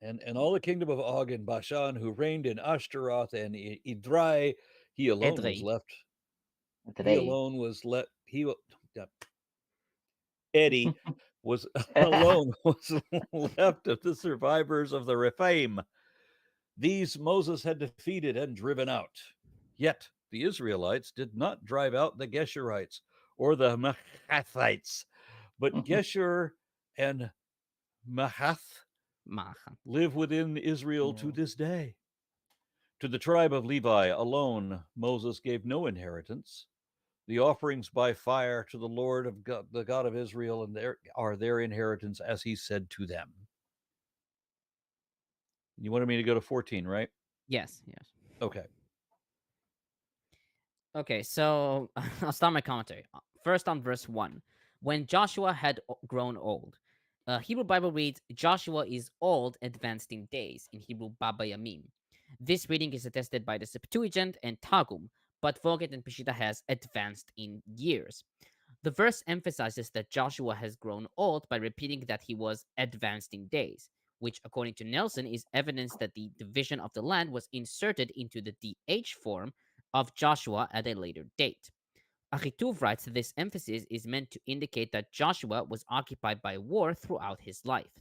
And all the kingdom of Og in Bashan, who reigned in Ashtaroth and Idrai, he alone was left. He alone was let. Eddie was alone was left of the survivors of the Rephaim. These Moses had defeated and driven out. Yet the Israelites did not drive out the Geshurites or the Maccathites, but Geshur and Mahath live within Israel to this day. To the tribe of Levi alone, Moses gave no inheritance. The offerings by fire to the Lord of God, the God of Israel, and their inheritance, as he said to them. You wanted me to go to 14, right? Yes. Okay. Okay, so I'll start my commentary. First on verse 1. When Joshua had grown old, Hebrew Bible reads, Joshua is old, advanced in days, in Hebrew Baba Yamim. This reading is attested by the Septuagint and Targum, but Vulgate and Peshitta has advanced in years. The verse emphasizes that Joshua has grown old by repeating that he was advanced in days, which, according to Nelson, is evidence that the division of the land was inserted into the DH form of Joshua at a later date. Ahituv writes that this emphasis is meant to indicate that Joshua was occupied by war throughout his life.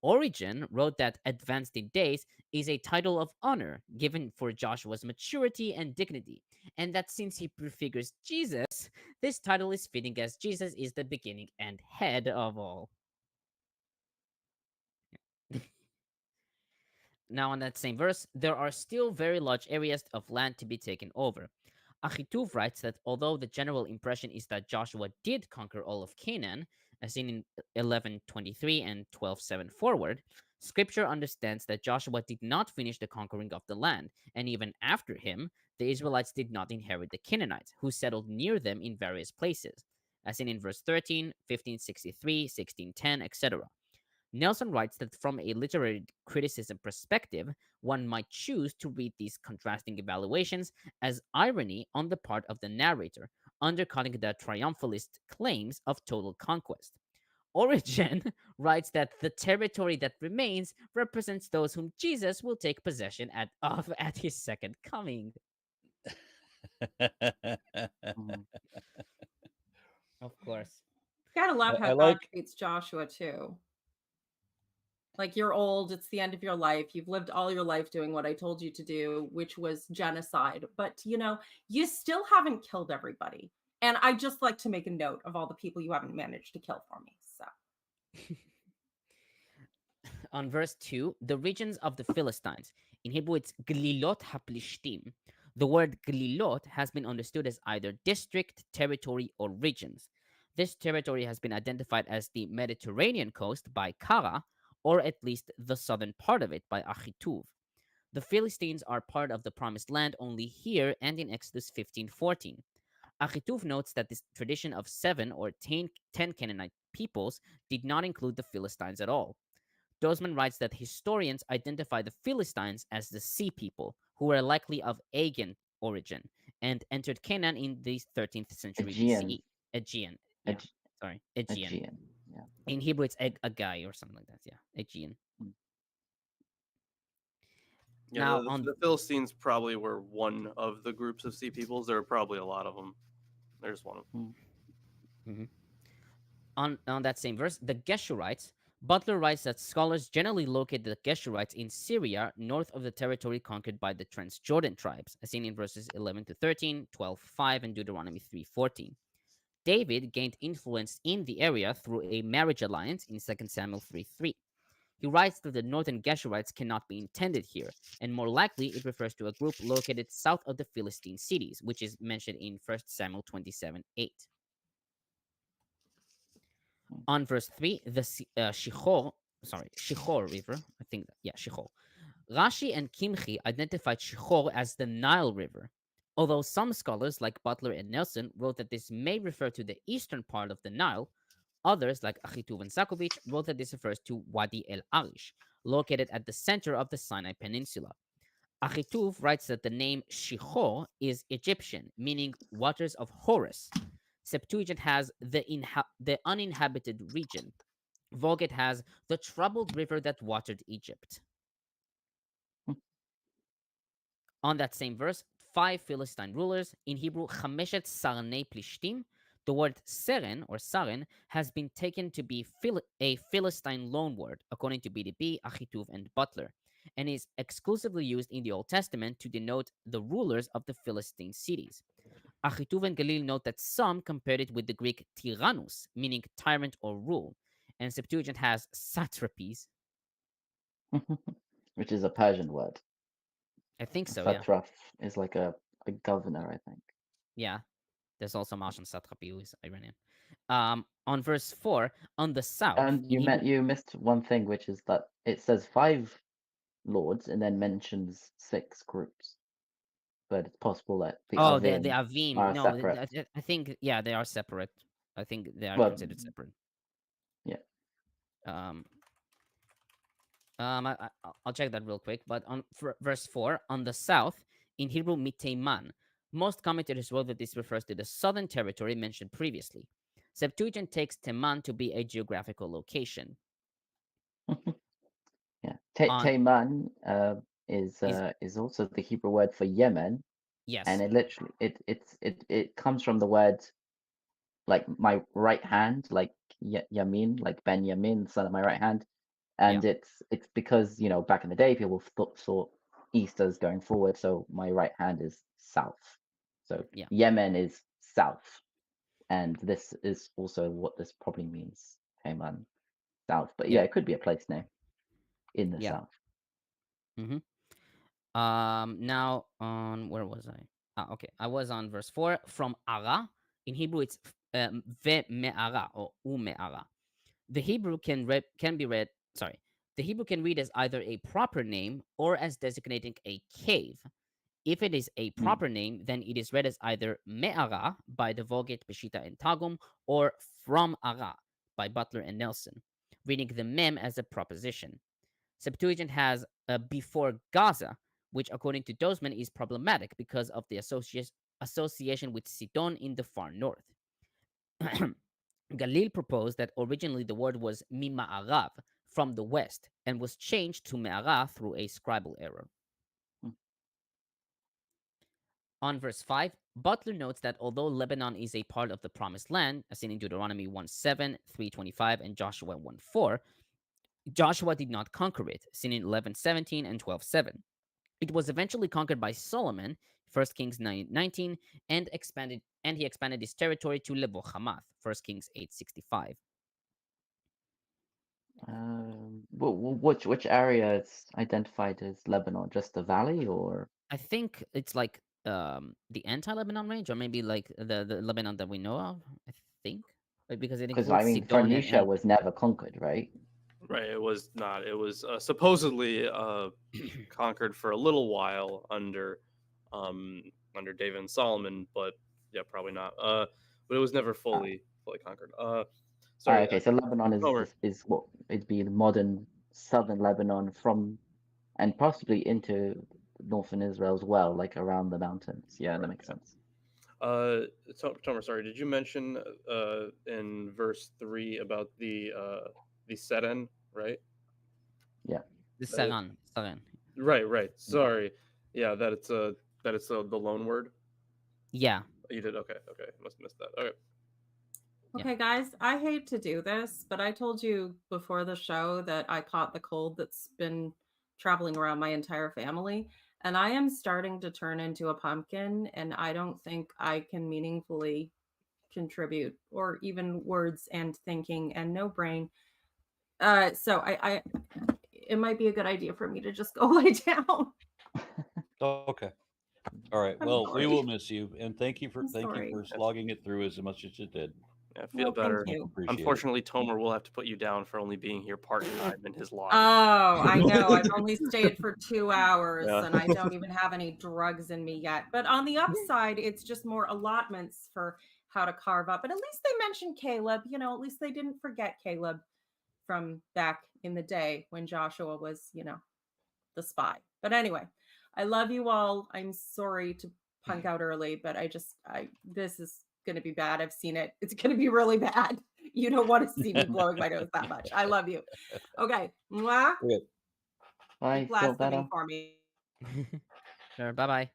Origen wrote that advanced in days is a title of honor given for Joshua's maturity and dignity, and that since he prefigures Jesus, this title is fitting as Jesus is the beginning and head of all. Now, on that same verse, there are still very large areas of land to be taken over. Ahituv writes that although the general impression is that Joshua did conquer all of Canaan, as seen in 11:23 and 12:7 forward, Scripture understands that Joshua did not finish the conquering of the land, and even after him, the Israelites did not inherit the Canaanites, who settled near them in various places, as seen in verse 13, 1563, 1610, etc. Nelson writes that from a literary criticism perspective, one might choose to read these contrasting evaluations as irony on the part of the narrator, undercutting the triumphalist claims of total conquest. Origen writes that the territory that remains represents those whom Jesus will take possession of at his second coming. Of course. You gotta love how God treats Joshua too. Like, you're old, it's the end of your life, you've lived all your life doing what I told you to do, which was genocide, but you still haven't killed everybody. And I just like to make a note of all the people you haven't managed to kill for me. So on verse 2, the regions of the Philistines. In Hebrew, it's Glilot HaPlishtim. The word Glilot has been understood as either district, territory, or regions. This territory has been identified as the Mediterranean coast by Kara, or at least the southern part of it by Ahituv. The Philistines are part of the Promised Land only here and in Exodus 15:14. Ahituv notes that this tradition of 7 or 10 Canaanite peoples did not include the Philistines at all. Dozeman writes that historians identify the Philistines as the sea people, who were likely of Aegean origin, and entered Canaan in the 13th century BCE. Aegean. Yeah. Aegean. Yeah. In Hebrew, it's Agai or something like that. Yeah, Aegean. Yeah, now, the Philistines probably were one of the groups of sea peoples. There are probably a lot of them. There's one of them. Mm-hmm. On that same verse, the Geshurites, Butler writes that scholars generally locate the Geshurites in Syria, north of the territory conquered by the Transjordan tribes, as seen in verses 11-13, 12:5, and Deuteronomy 3:14. David gained influence in the area through a marriage alliance in 2 Samuel 3:3. He writes that the northern Geshurites cannot be intended here, and more likely it refers to a group located south of the Philistine cities, which is mentioned in 1 Samuel 27:8. On verse 3, the Shihor River, Shihor. Rashi and Kimchi identified Shihor as the Nile River, although some scholars like Butler and Nelson wrote that this may refer to the eastern part of the Nile. Others, like Ahituv and Zakovitch, wrote that this refers to Wadi El Arish, located at the center of the Sinai Peninsula. Ahituv writes that the name Shihor is Egyptian, meaning waters of Horus. Septuagint has the uninhabited region. Vulgate has the troubled river that watered Egypt. On that same verse, 5 Philistine rulers, in Hebrew, Chameshet Sarnei Plishtim. The word Seren or Saren has been taken to be a Philistine loanword, according to BDB, Ahituv, and Butler, and is exclusively used in the Old Testament to denote the rulers of the Philistine cities. Ahituv and Galil note that some compared it with the Greek tyrannus, meaning tyrant or rule, and Septuagint has satrapies. Which is a Persian word. I think so, Satrap is like a governor, I think. Yeah. There's also Martian satrapy, who is Iranian. On verse 4, on the south... And you missed one thing, which is that it says 5 lords and then mentions 6 groups. But it's possible that the Avim are separate. I think, they are separate. I think they are considered separate. Yeah. I'll check that real quick. But on verse 4, on the south, in Hebrew, miteiman. Most commentators wrote that this refers to the southern territory mentioned previously. Septuagint takes Teman to be a geographical location. Yeah, Teman is also the Hebrew word for Yemen. Yes, and it literally it comes from the word like my right hand, like Yamin, like Ben Yamin, son of my right hand, and it's because back in the day people thought east as going forward, so my right hand is south, so Yemen is south, and this is also what this probably means, Teman, south, but it could be a place name in the south. Now on where was I? Okay, I was on verse 4. From Ara, in Hebrew it's ve me'ara or u me'ara. The Hebrew can be read. Sorry, the Hebrew can read as either a proper name or as designating a cave. If it is a proper name, then it is read as either me'ara by the Vulgate, Peshitta, and Targum, or from Ara by Butler and Nelson, reading the mem as a proposition. Septuagint has before Gaza, which according to Dozeman is problematic because of the association with Sidon in the far north. Galil proposed that originally the word was mima'arav, from the west, and was changed to me'ara through a scribal error. On verse 5, Butler notes that although Lebanon is a part of the Promised Land, as seen in Deuteronomy 1:7, 3:25, and Joshua 1:4, Joshua did not conquer it, seen in 11:17 and 12:7. It was eventually conquered by Solomon, 1 Kings 9:19, and he expanded his territory to Lebo Hamath, 1 Kings 8:65. Which area is identified as Lebanon? Just the valley, or I think it's like the anti-Lebanon range, or maybe like the Lebanon that we know of. I think because it includes Phoenicia was never conquered, right? Right, it was not. It was supposedly conquered for a little while under David and Solomon, but probably not. But it was never fully conquered. Sorry. Okay, so Lebanon is what it'd be the modern southern Lebanon from, and possibly into northern Israel as well, like around the mountains. Yeah, that makes sense. Tomer, sorry, did you mention in verse 3 about the Seren, right? Yeah. The Saran. Right. Sorry. Yeah, that it's the loan word. Yeah. You did. Okay. Must have missed that. Okay. Okay, guys, I hate to do this, but I told you before the show that I caught the cold that's been traveling around my entire family, and I am starting to turn into a pumpkin, and I don't think I can meaningfully contribute, or even words and thinking and no brain. So it might be a good idea for me to just go lay down. Okay. All right. Well, we will miss you, and thank you for slogging it through as much as you did. Yeah, I feel better. Unfortunately, Tomer will have to put you down for only being here part-time in his life. Oh, I know. I've only stayed for 2 hours, and I don't even have any drugs in me yet. But on the upside, it's just more allotments for how to carve up. And at least they mentioned Caleb. At least they didn't forget Caleb from back in the day when Joshua was, the spy. But anyway, I love you all. I'm sorry to punk out early, but this is going to be bad. I've seen it. It's going to be really bad. You don't want to see me blowing my nose that much. I love you. Okay. Mwah. Okay. Bye. Feel better. For me. Sure. Bye-bye.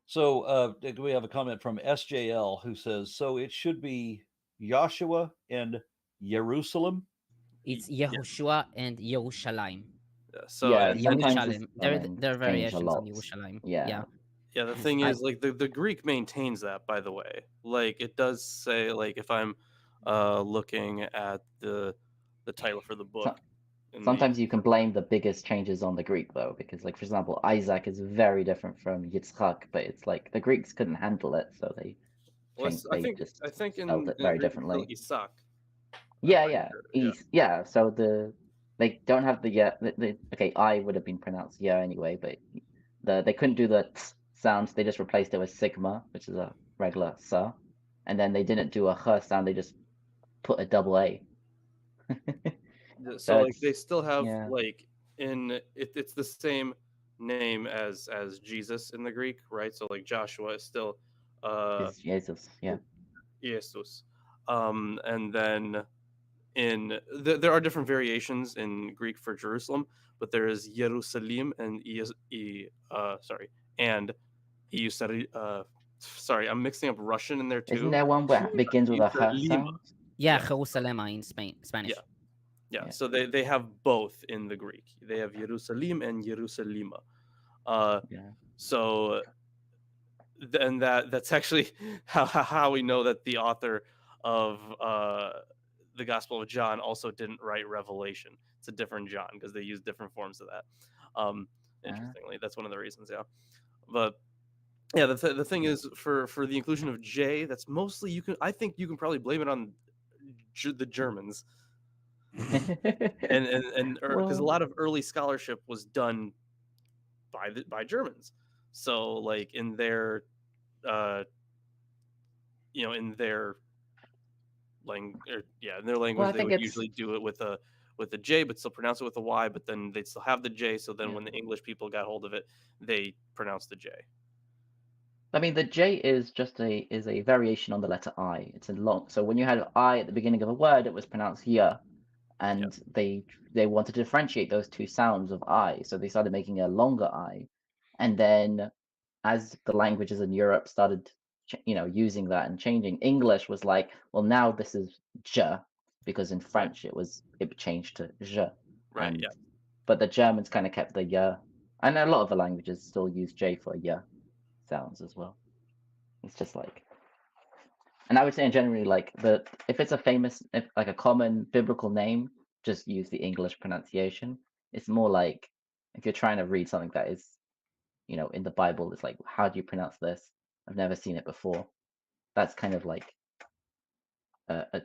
So we have a comment from SJL who says, so it should be Joshua and Jerusalem. It's Yehoshua and Yerushalayim. So Yerushalayim. There are variations on Yerushalayim. Yeah. The thing is, like the Greek maintains that, by the way. Like it does say, like if I'm looking at the title for the book. Sometimes you can blame the biggest changes on the Greek, though, because, like, for example, Isaac is very different from Yitzchak, but it's like the Greeks couldn't handle it, so they changed. I think spelled it very differently. Isaac. Yeah. So they don't have the okay. I would have been pronounced anyway, but they couldn't do the t sounds. They just replaced it with sigma, which is a regular sa, and then they didn't do a ch sound. They just put a double a. So like they That's still have yeah. like it's the same name as Jesus in the Greek, right? So like Joshua is still Is Jesus, yeah. Jesus. And then there are different variations in Greek for Jerusalem, but there is Jerusalem and and sorry, I'm mixing up Russian in there too. Isn't there one where it begins with a H sound? Yeah, Yeah. Jerusalem in Spanish. Yeah. So they have both in the Greek. They have Jerusalem and Jerusalema. Yeah. So and that's actually how we know that the author of the Gospel of John also didn't write Revelation. It's a different John because they use different forms of that. Interestingly, that's one of the reasons. Yeah, but yeah, the thing is for the inclusion of J, that's mostly I think you can probably blame it on the Germans. and because a lot of early scholarship was done by Germans, so like in their in their language they would usually do it with a J but still pronounce it with a Y, but then they'd still have the J, so then when the English people got hold of it they pronounced the J. I mean, the J is just a variation on the letter I. It's a long. So when you had I at the beginning of a word, it was pronounced ya, and they wanted to differentiate those two sounds of I, so they started making a longer I, and then as the languages in Europe started, using that and changing, English was like, well, now this is J, because in French it changed to Je. Right. And, but the Germans kind of kept the ya, and a lot of the languages still use J for ya sounds as well. It's just like, and I would say in generally, like if it's like a common biblical name, just use the English pronunciation. It's more like if you're trying to read something that is, in the Bible, it's like, how do you pronounce this? I've never seen it before. That's kind of like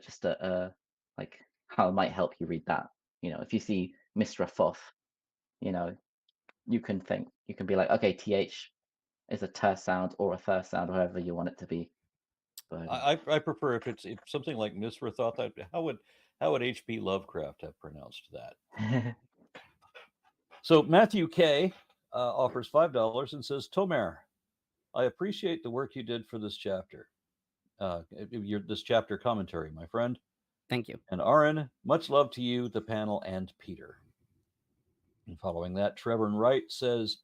just like how it might help you read that. If you see Misrafoth, you can be like, okay, TH is a ter sound or a thir sound, however you want it to be. But I prefer if something like Misrathought. How would H.P. Lovecraft have pronounced that? So Matthew K offers $5 and says, Tomer, I appreciate the work you did for this chapter. This chapter commentary, my friend. Thank you. And Aaron, much love to you, the panel, and Peter. And following that, Trevor Wright says,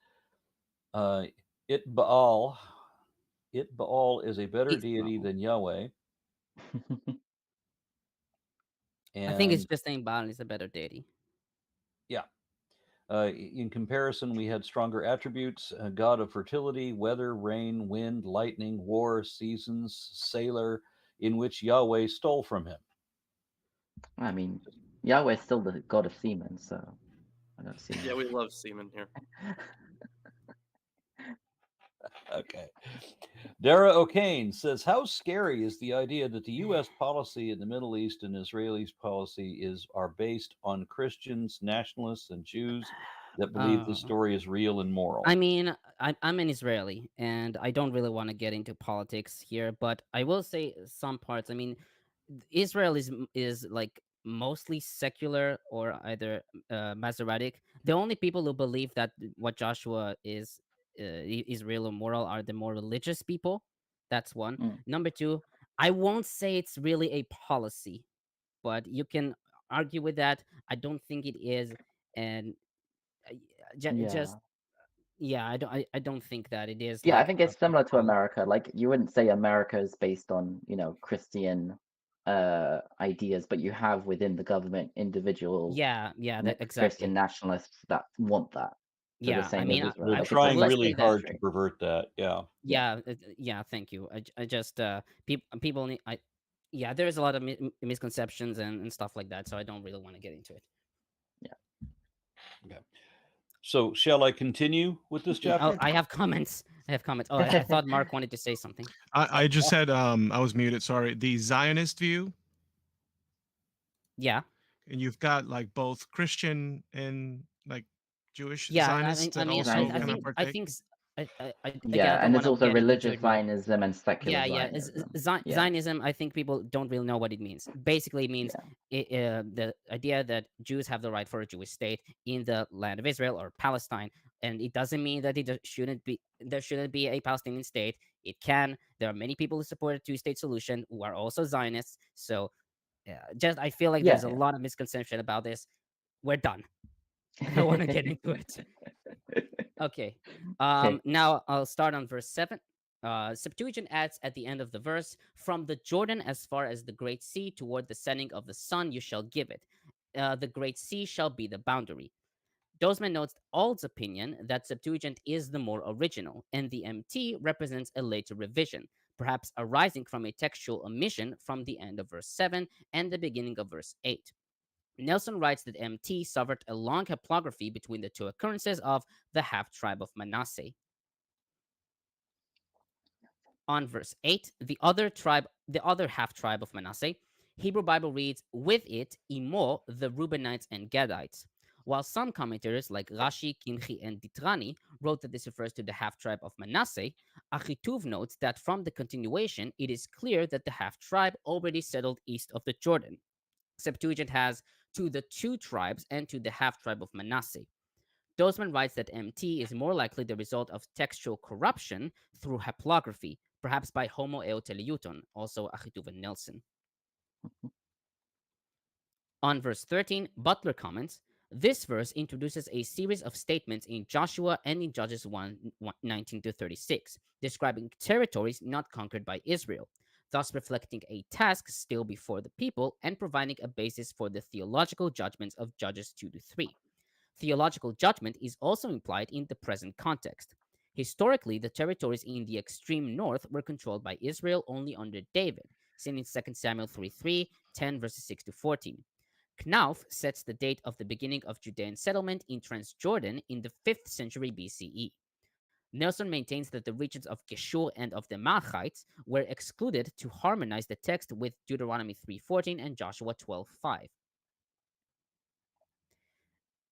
It Baal is a better deity than Yahweh. I think it's just saying Bali is a better deity. Yeah. In comparison, we had stronger attributes: god of fertility, weather, rain, wind, lightning, war, seasons, sailor, in which Yahweh stole from him. I mean, Yahweh is still the god of seamen, so I don't see. Yeah, we love seamen here. Okay. Dara O'Kane says, how scary is the idea that the U.S. policy in the Middle East and Israelis' policy are based on Christians, nationalists, and Jews that believe the story is real and moral? I mean, I'm an Israeli, and I don't really want to get into politics here, but I will say some parts. I mean, Israel is like mostly secular or either Masoretic. The only people who believe that what Joshua is real or moral are the more religious people. That's one. Number two, I won't say it's really a policy, but you can argue with that. I don't think it is, and just I don't think that it is. Yeah, like I think it's similar to America. Like you wouldn't say America is based on Christian ideas, but you have within the government individual exactly Christian nationalists that want that. I mean, they're trying really hard to pervert that. Yeah. Thank you. I just people need. There's a lot of misconceptions and stuff like that, so I don't really want to get into it. Yeah. Okay. So shall I continue with this chapter? Oh, I have comments. Oh, I thought Mark wanted to say something. I just said I was muted. Sorry. The Zionist view. Yeah. And you've got like both Christian and like Jewish Yeah, Zionists that also kind of partake. Yeah, and there's also religious Zionism and secular Zionism. Zionism, I think people don't really know what it means. Basically, it means the idea that Jews have the right for a Jewish state in the land of Israel or Palestine, and it doesn't mean that there shouldn't be a Palestinian state. It can. There are many people who support a two-state solution who are also Zionists. So, I feel like there's a lot of misconception about this. We're done. I don't want to get into it. Okay. Now I'll start on verse 7. Septuagint adds at the end of the verse, "From the Jordan as far as the great sea toward the setting of the sun you shall give it. The great sea shall be the boundary." Dozeman notes Ald's opinion that Septuagint is the more original, and the MT represents a later revision, perhaps arising from a textual omission from the end of verse 7 and the beginning of verse 8. Nelson writes that MT suffered a long haplography between the two occurrences of the half-tribe of Manasseh. On verse 8, the other half-tribe of Manasseh, Hebrew Bible reads, "With it, Imo, the Reubenites and Gadites," while some commentators like Rashi, Kinchi, and Ditrani wrote that this refers to the half-tribe of Manasseh. Ahituv notes that from the continuation, it is clear that the half-tribe already settled east of the Jordan. Septuagint has "to the two tribes" and "to the half-tribe of Manasseh." Dozeman writes that MT is more likely the result of textual corruption through haplography, perhaps by Homo eoteleuton, also Ahituv and Nelson. On verse 13, Butler comments, "This verse introduces a series of statements in Joshua and in Judges 1:19-36, describing territories not conquered by Israel, thus reflecting a task still before the people and providing a basis for the theological judgments of Judges 2-3. Theological judgment is also implied in the present context. Historically, the territories in the extreme north were controlled by Israel only under David, seen in 2 Samuel 3:3, 10 verses 6-14. Knauf sets the date of the beginning of Judean settlement in Transjordan in the 5th century BCE. Nelson maintains that the regions of Geshur and of the Maachites were excluded to harmonize the text with Deuteronomy 3:14 and Joshua 12:5.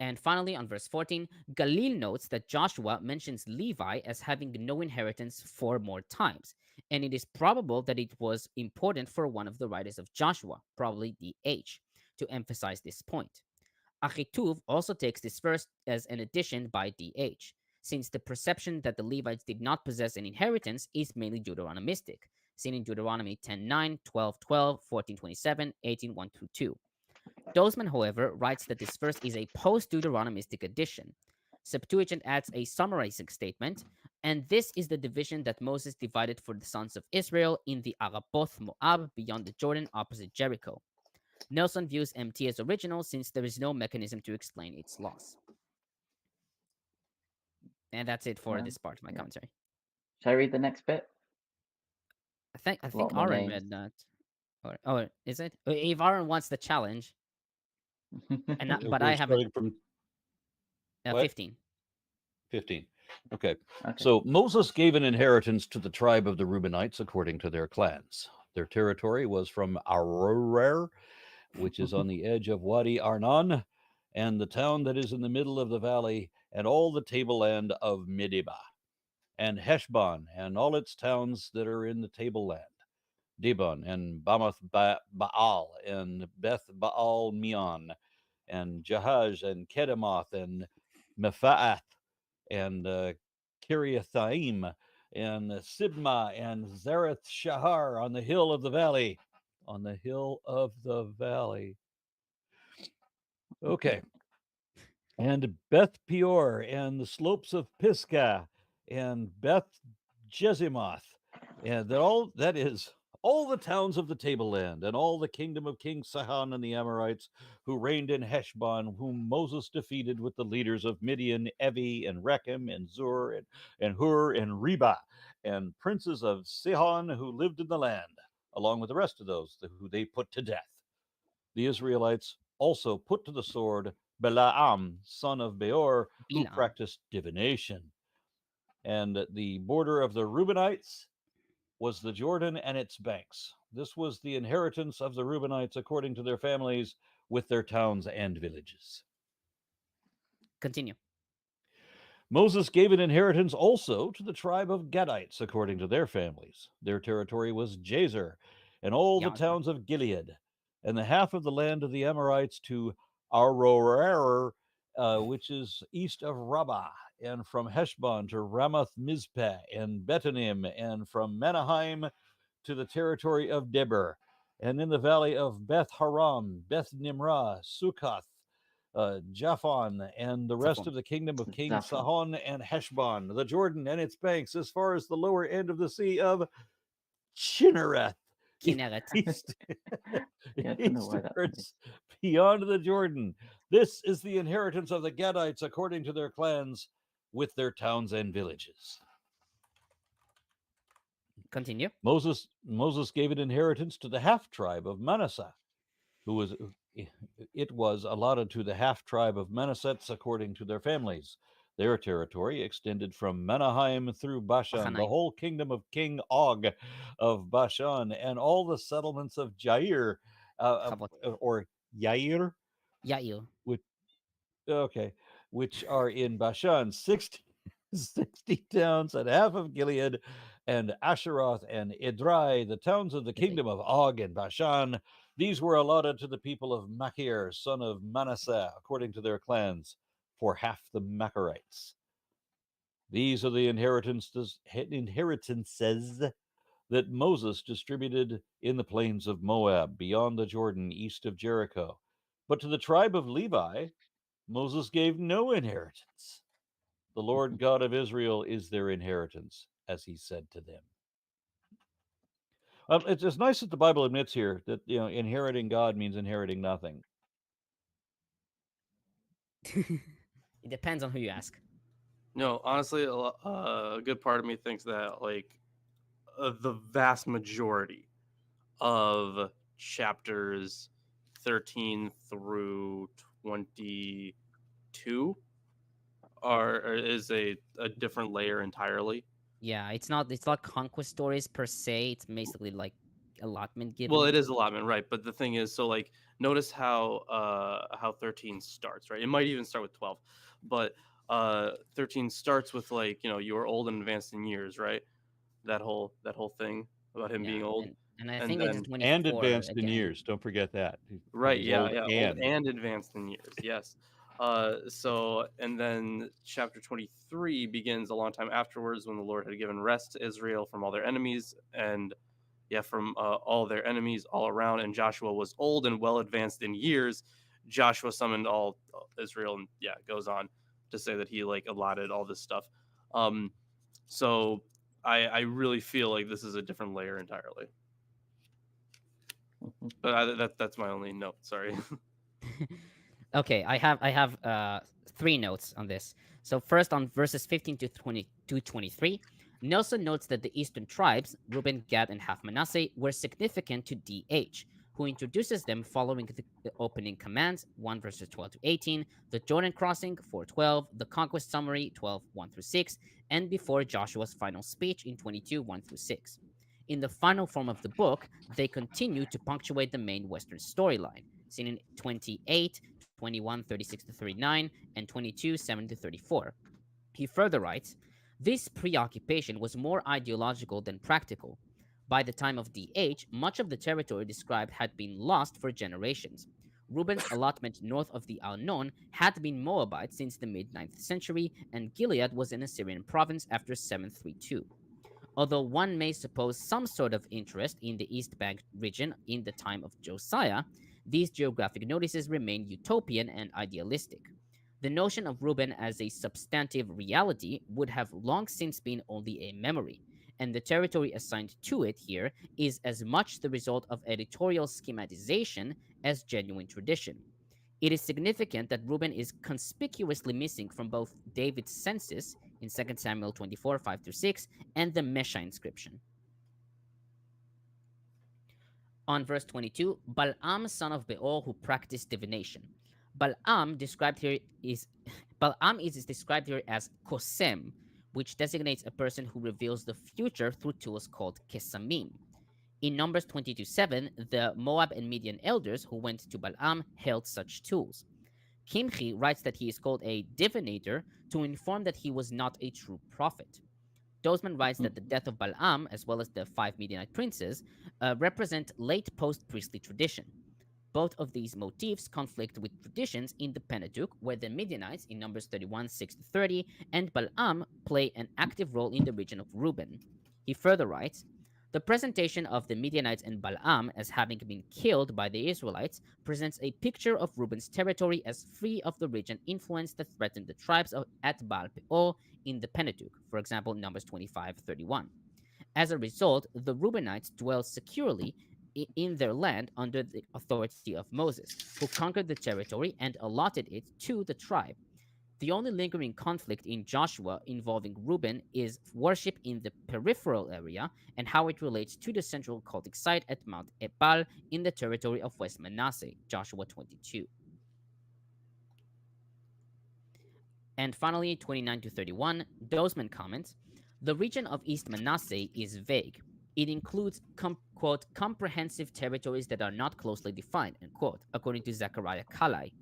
And finally, on verse 14, Galil notes that Joshua mentions Levi as having no inheritance 4 more times, and it is probable that it was important for one of the writers of Joshua, probably DH, to emphasize this point. Ahituv also takes this verse as an addition by DH, since the perception that the Levites did not possess an inheritance is mainly Deuteronomistic, seen in Deuteronomy 10:9, 12:12, 14:27, 18:1-2. Dozeman, however, writes that this verse is a post-Deuteronomistic addition. Septuagint adds a summarizing statement, and this is the division that Moses divided for the sons of Israel in the Araboth Moab beyond the Jordan opposite Jericho. Nelson views MT as original since there is no mechanism to explain its loss. And that's it for this part of my commentary. Shall I read the next bit? I think Aaron read that. Or is it? If Aaron wants the challenge. But I haven't. From 15. 15. Okay. So Moses gave an inheritance to the tribe of the Reubenites according to their clans. Their territory was from Aroer, which is on the edge of Wadi Arnon, and the town that is in the middle of the valley, and all the tableland of Midibah, and Heshbon, and all its towns that are in the tableland, Dibon, and Bamoth Baal, and Beth Baal Meon, and Jahaz, and Kedemoth, and Mephaath, and Kiriathaim, and Sibma, and Zareth Shahar on the hill of the valley. On the hill of the valley. Okay. And Beth Peor, and the slopes of Pisgah, and Beth Jezimoth, and that is all the towns of the tableland, and all the kingdom of King Sihon and the Amorites, who reigned in Heshbon, whom Moses defeated with the leaders of Midian, Evi, and Rechem, and Zur, and Hur, and Reba, and princes of Sihon who lived in the land, along with the rest of those who they put to death. The Israelites also put to the sword Balaam, son of Beor, who practiced divination. And the border of the Reubenites was the Jordan and its banks. This was the inheritance of the Reubenites according to their families, with their towns and villages. Continue. Moses gave an inheritance also to the tribe of Gadites according to their families. Their territory was Jazer, and all the towns of Gilead, and the half of the land of the Amorites to Aroer, which is east of Rabbah, and from Heshbon to Ramoth Mizpeh and Betanim, and from Menaheim to the territory of Debir, and in the valley of Beth Haram, Beth Nimrah, Sukkoth, Japhon, and the rest of the kingdom of King Sihon, and Heshbon, the Jordan and its banks, as far as the lower end of the sea of Chinnereth. East, eastwards, beyond the Jordan. This is the inheritance of the Gadites according to their clans, with their towns and villages. Continue. Moses gave an inheritance to the half tribe of Manasseh, it was allotted to the half tribe of Manassets according to their families. Their territory extended from Menaheim through Bashan, the whole kingdom of King Og of Bashan, and all the settlements of Jair, or Yair, which are in Bashan, 60 towns, and half of Gilead, and Asheroth and Edrei, the towns of the kingdom of Og and Bashan. These were allotted to the people of Machir, son of Manasseh, according to their clans, for half the Machirites. These are the inheritances that Moses distributed in the plains of Moab, beyond the Jordan, east of Jericho. But to the tribe of Levi, Moses gave no inheritance. The Lord God of Israel is their inheritance, as he said to them. It's nice that the Bible admits here that inheriting God means inheriting nothing. It depends on who you ask. No, honestly, a good part of me thinks that the vast majority of chapters 13 through 22 is a different layer entirely. Yeah, it's not conquest stories per se. It's basically like allotment given. Well, it is allotment, right? But the thing is, so notice how 13 starts, right? It might even start with 12, but 13 starts with you are old and advanced in years, right? That whole thing about him being old. And I think it's 24 and advanced in years. Don't forget that. Right? Yeah. Old and advanced in years. Yes. And then chapter 23 begins a long time afterwards, when the Lord had given rest to Israel from all their enemies, and from all their enemies all around. And Joshua was old and well advanced in years. Joshua summoned all Israel, and it goes on to say that he allotted all this stuff. So I really feel like this is a different layer entirely. But that's my only note. Sorry. Okay, I have 3 notes on this. So first, on verses 15 to 23, Nelson notes that the eastern tribes, Reuben, Gad, and half Manasseh, were significant to DH, who introduces them following the opening commands, 1 verses 12 to 18, the Jordan crossing, 4:12, the conquest summary, 12:1 through 6, and before Joshua's final speech in 22:1 through 6. In the final form of the book, they continue to punctuate the main Western storyline, seen in 28, 21, 36 to 39, and 22, 7 to 34. He further writes, this preoccupation was more ideological than practical. By the time of DH, much of the territory described had been lost for generations. Reuben's allotment north of the Arnon had been Moabite since the mid-9th century, and Gilead was an Assyrian province after 732. Although one may suppose some sort of interest in the East Bank region in the time of Josiah, these geographic notices remain utopian and idealistic. The notion of Reuben as a substantive reality would have long since been only a memory, and the territory assigned to it here is as much the result of editorial schematization as genuine tradition. It is significant that Reuben is conspicuously missing from both David's census in 2 Samuel 24, 5-6, and the Mesha inscription. On verse 22, Balaam, son of Beor, who practiced divination. Balaam is described here as Kosem, which designates a person who reveals the future through tools called Kesamim. In Numbers 22:7, the Moab and Midian elders who went to Balaam held such tools. Kimchi writes that he is called a divinator to inform that he was not a true prophet. Dozeman writes that the death of Balaam, as well as the 5 Midianite princes, represent late post-priestly tradition. Both of these motifs conflict with traditions in the Pentateuch, where the Midianites in Numbers 31, 6-30, and Balaam play an active role in the region of Reuben. He further writes, the presentation of the Midianites and Balaam as having been killed by the Israelites presents a picture of Reuben's territory as free of the region influence that threatened the tribes at Baal Peor in the Pentateuch, for example, Numbers 25:31. As a result, the Reubenites dwell securely in their land under the authority of Moses, who conquered the territory and allotted it to the tribe. The only lingering conflict in Joshua involving Reuben is worship in the peripheral area and how it relates to the central cultic site at Mount Ebal in the territory of West Manasseh, Joshua 22. And finally, 29-31, Dozeman comments, the region of East Manasseh is vague. It includes, quote, comprehensive territories that are not closely defined, end quote, according to Zechariah Kalai.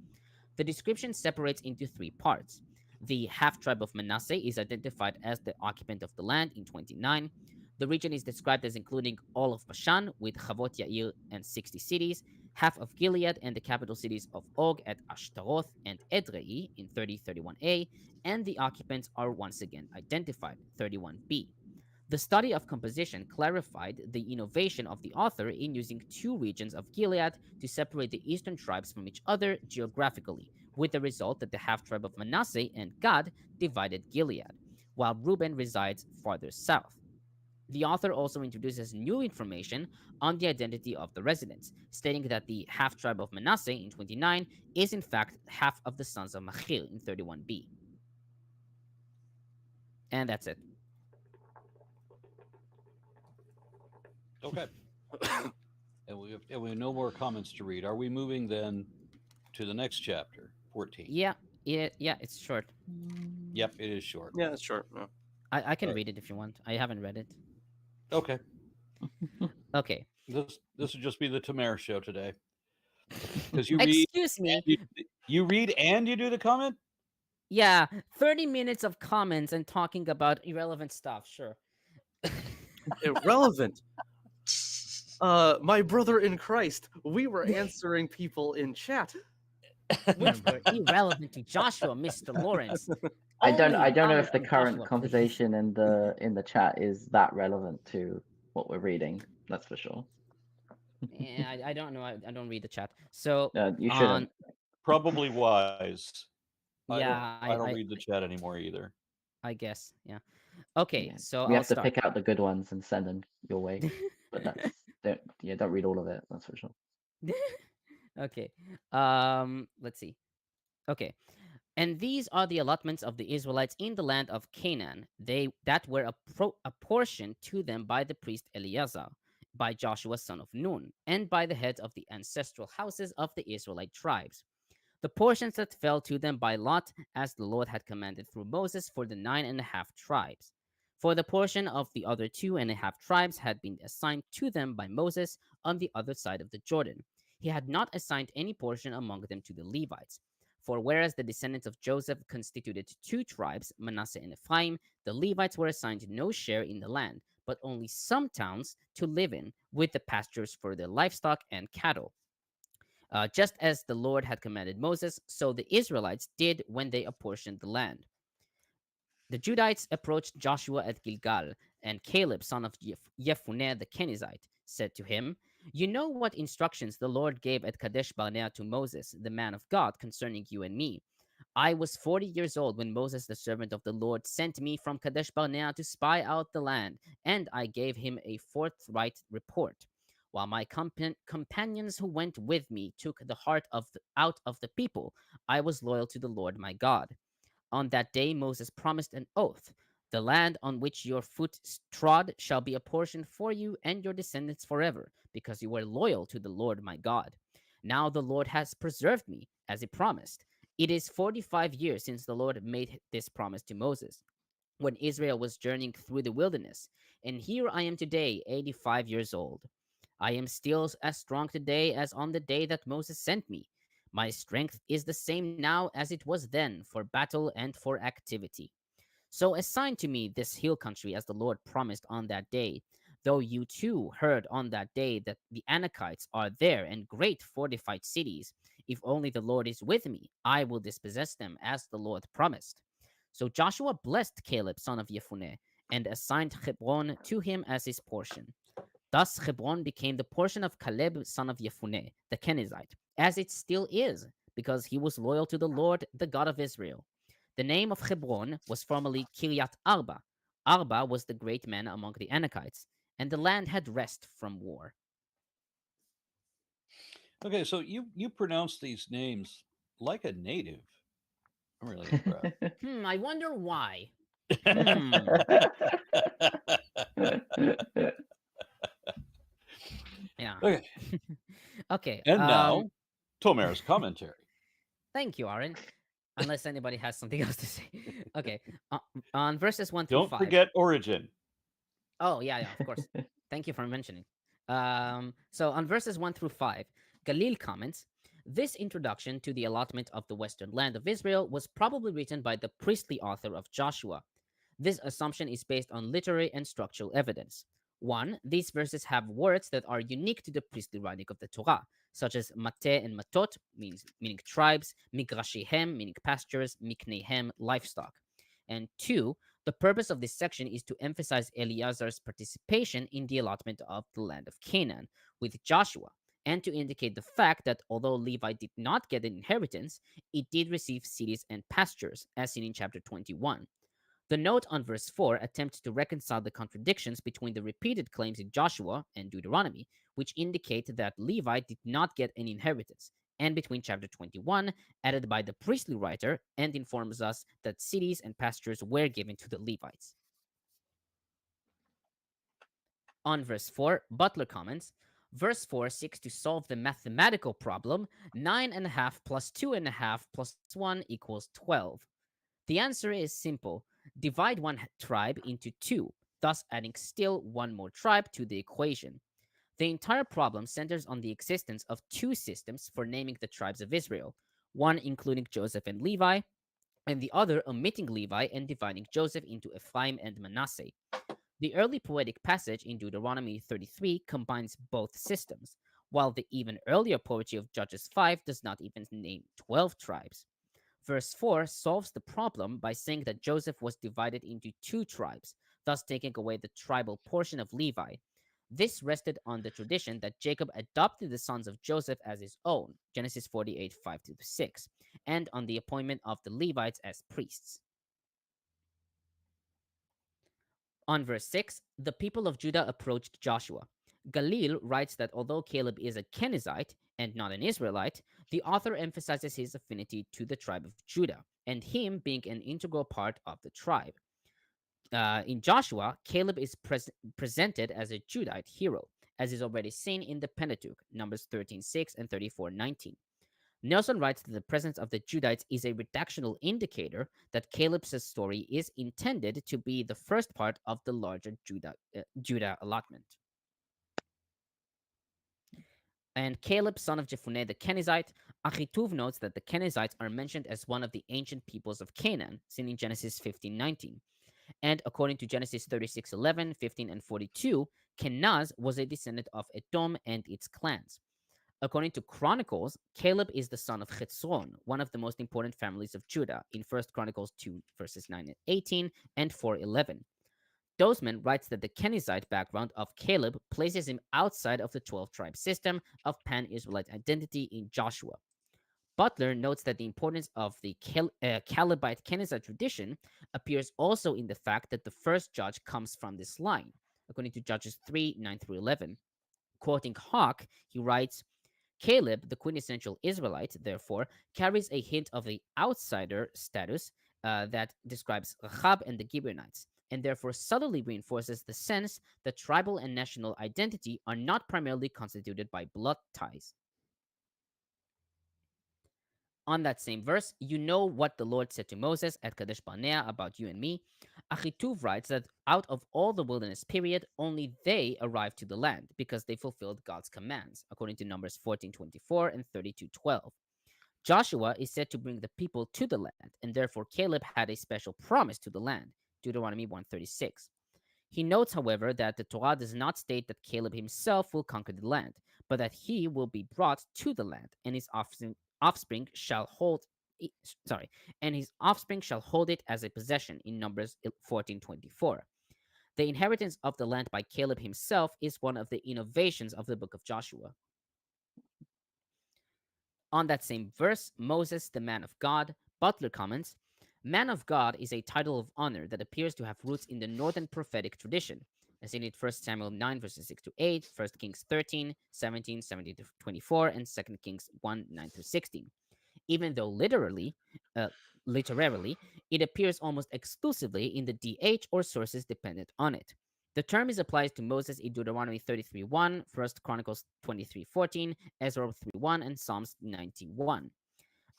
The description separates into 3 parts. The half-tribe of Manasseh is identified as the occupant of the land in 29. The region is described as including all of Bashan, with Chavot Yair and 60 cities, half of Gilead and the capital cities of Og at Ashtaroth and Edrei in 30-31a, and the occupants are once again identified, 31b. The study of composition clarified the innovation of the author in using 2 regions of Gilead to separate the eastern tribes from each other geographically, with the result that the half-tribe of Manasseh and Gad divided Gilead, while Reuben resides farther south. The author also introduces new information on the identity of the residents, stating that the half-tribe of Manasseh in 29 is in fact half of the sons of Machir in 31b. And that's it. Okay. And we have no more comments to read. Are we moving then to the next chapter, 14? Yeah, it's short. Yep, it is short. Yeah, it's short. Yeah. I can read it if you want. I haven't read it. Okay. Okay. This would just be the Tamara show today. Because you Excuse me. You read and you do the comment? Yeah, 30 minutes of comments and talking about irrelevant stuff, sure. Irrelevant. My brother in Christ, we were answering people in chat. Which were irrelevant to Joshua, Mr. Lawrence. I don't know if the Joshua, current please. conversation in the chat is that relevant to what we're reading. That's for sure. Yeah, I don't know. I don't read the chat. So you shouldn't. Probably wise. Yeah, I don't read the chat anymore either. I guess. Yeah. Okay, Yeah. so we I'll have to start. pick out the good ones and send them your way. But don't read all of it. That's for sure. Okay. Let's see. Okay. And these are the allotments of the Israelites in the land of Canaan. That were apportioned to them by the priest Eleazar, by Joshua son of Nun, and by the heads of the ancestral houses of the Israelite tribes. The portions that fell to them by lot, as the Lord had commanded through Moses for the 9.5 tribes. For the portion of the other 2.5 tribes had been assigned to them by Moses on the other side of the Jordan. He had not assigned any portion among them to the Levites. For whereas the descendants of Joseph constituted 2 tribes, Manasseh and Ephraim, the Levites were assigned no share in the land, but only some towns to live in, with the pastures for their livestock and cattle. Just as the Lord had commanded Moses, so the Israelites did when they apportioned the land. The Judites approached Joshua at Gilgal, and Caleb, son of Jephunneh the Kenizzite, said to him, "You know what instructions the Lord gave at Kadesh Barnea to Moses, the man of God, concerning you and me. I was 40 years old when Moses, the servant of the Lord, sent me from Kadesh Barnea to spy out the land, and I gave him a forthright report. While my companions who went with me took the heart out of the people, I was loyal to the Lord my God. On that day Moses promised an oath. The land on which your foot trod shall be apportioned for you and your descendants forever, because you were loyal to the Lord my God. Now the Lord has preserved me, as he promised. It is 45 years since the Lord made this promise to Moses, when Israel was journeying through the wilderness, and here I am today, 85 years old. I am still as strong today as on the day that Moses sent me. My strength is the same now as it was then for battle and for activity. So assign to me this hill country as the Lord promised on that day. Though you too heard on that day that the Anakites are there and great fortified cities, if only the Lord is with me, I will dispossess them as the Lord promised. So Joshua blessed Caleb, son of Yefuneh, and assigned Hebron to him as his portion. Thus Hebron became the portion of Caleb, son of Yefuneh, the Kenizzite, as it still is, because he was loyal to the Lord, the God of Israel. The name of Hebron was formerly Kiryat Arba. Arba was the great man among the Anakites, and the land had rest from war. Okay, so you pronounce these names like a native. I'm really impressed. I wonder why. Yeah. Okay. Okay. And now, Tomer's commentary. Thank you, Aaron. Unless anybody has something else to say. Okay. On verses 1 through 5. Don't forget origin. Oh, yeah, of course. Thank you for mentioning. So on verses 1 through 5, Galil comments, this introduction to the allotment of the western land of Israel was probably written by the priestly author of Joshua. This assumption is based on literary and structural evidence. 1. These verses have words that are unique to the priestly writing of the Torah, such as mateh and matot, meaning tribes, migrashihem, meaning pastures, miknehem, livestock. And 2. The purpose of this section is to emphasize Eleazar's participation in the allotment of the land of Canaan with Joshua, and to indicate the fact that although Levi did not get an inheritance, it did receive cities and pastures, as seen in chapter 21. The note on verse 4 attempts to reconcile the contradictions between the repeated claims in Joshua and Deuteronomy, which indicate that Levi did not get an inheritance, and between chapter 21, added by the priestly writer, and informs us that cities and pastures were given to the Levites. On verse 4, Butler comments, verse 4 seeks to solve the mathematical problem 9.5 plus 2.5 plus 1 equals 12. The answer is simple. Divide one tribe into 2, thus adding still one more tribe to the equation. The entire problem centers on the existence of 2 systems for naming the tribes of Israel, one including Joseph and Levi, and the other omitting Levi and dividing Joseph into Ephraim and Manasseh. The early poetic passage in Deuteronomy 33 combines both systems, while the even earlier poetry of Judges 5 does not even name 12 tribes. Verse 4 solves the problem by saying that Joseph was divided into 2 tribes, thus taking away the tribal portion of Levi. This rested on the tradition that Jacob adopted the sons of Joseph as his own, Genesis 48, 5-6, and on the appointment of the Levites as priests. On verse 6, the people of Judah approached Joshua. Galil writes that although Caleb is a Kenizzite and not an Israelite, the author emphasizes his affinity to the tribe of Judah, and him being an integral part of the tribe. In Joshua, Caleb is presented as a Judite hero, as is already seen in the Pentateuch, Numbers 13:6 and 34:19. Nelson writes that the presence of the Judites is a redactional indicator that Caleb's story is intended to be the first part of the larger Judah allotment. And Caleb, son of Jephunneh the Kenizzite, Ahituv notes that the Kenizzites are mentioned as one of the ancient peoples of Canaan, seen in Genesis 15:19. And according to Genesis 36:11, 15, and 42, Kenaz was a descendant of Edom and its clans. According to Chronicles, Caleb is the son of Chetzron, one of the most important families of Judah, in 1 Chronicles 2, verses 9 and 18, and 4:11. Dozeman writes that the Kenizzite background of Caleb places him outside of the 12-tribe system of pan-Israelite identity in Joshua. Butler notes that the importance of the Calebite Kenizzite tradition appears also in the fact that the first judge comes from this line, according to Judges 3, 9-11. Quoting Hawk, he writes, Caleb, the quintessential Israelite, therefore, carries a hint of the outsider status that describes Rahab and the Gibeonites, and therefore subtly reinforces the sense that tribal and national identity are not primarily constituted by blood ties. On that same verse, you know what the Lord said to Moses at Kadesh Barnea about you and me. Ahituv writes that out of all the wilderness period, only they arrived to the land because they fulfilled God's commands, according to Numbers 14:24 and 32:12. Joshua is said to bring the people to the land, and therefore Caleb had a special promise to the land, Deuteronomy 136. He notes, however, that the Torah does not state that Caleb himself will conquer the land, but that he will be brought to the land, and his offspring shall hold it as a possession in Numbers 14:24. The inheritance of the land by Caleb himself is one of the innovations of the book of Joshua. On that same verse, Moses, the man of God, Butler comments, man of God is a title of honor that appears to have roots in the northern prophetic tradition, as seen in 1 Samuel 9, verses 6 to 8, 1 Kings 13, 17, 17 to 24, and 2 Kings 1, 9 through 16. Even though literarily, it appears almost exclusively in the DH or sources dependent on it. The term is applied to Moses in Deuteronomy 33:1, 1 Chronicles 23:14, Ezra 3:1, and Psalms 91.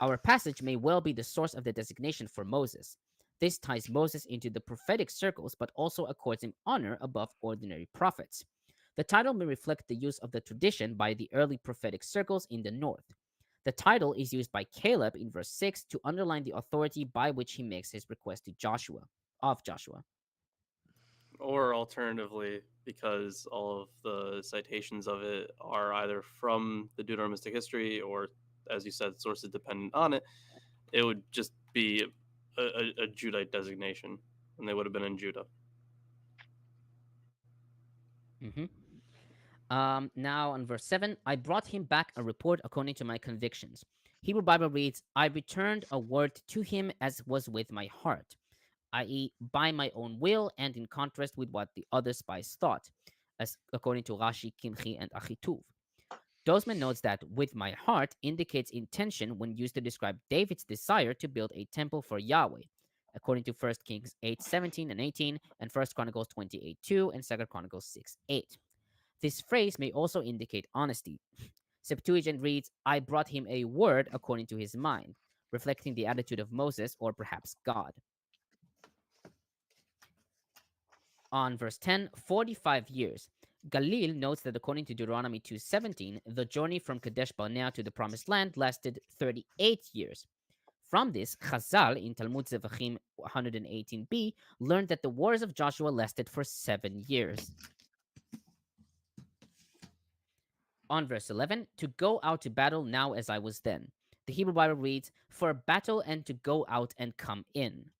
Our passage may well be the source of the designation for Moses. This ties Moses into the prophetic circles, but also accords him honor above ordinary prophets. The title may reflect the use of the tradition by the early prophetic circles in the north. The title is used by Caleb in verse 6 to underline the authority by which he makes his request to Joshua. Or alternatively, because all of the citations of it are either from the Deuteronomistic history or, as you said, sources dependent on it, it would just be a Judite designation, and they would have been in Judah. Now on verse 7, I brought him back a report according to my convictions. Hebrew Bible reads, I returned a word to him as was with my heart, i.e., by my own will and in contrast with what the other spies thought, as according to Rashi, Kimchi, and Ahituv. Dozeman notes that with my heart indicates intention when used to describe David's desire to build a temple for Yahweh, according to 1 Kings 8:17 and 18, and 1 Chronicles 28:2, and 2 Chronicles 6:8. This phrase may also indicate honesty. Septuagint reads, I brought him a word according to his mind, reflecting the attitude of Moses or perhaps God. On verse 10, 45 years. Galil notes that according to Deuteronomy 2:17, the journey from Kadesh Barnea to the Promised Land lasted 38 years. From this, Chazal in Talmud Zevachim 118b learned that the wars of Joshua lasted for 7 years. On verse 11, to go out to battle now as I was then. The Hebrew Bible reads, for battle and to go out and come in.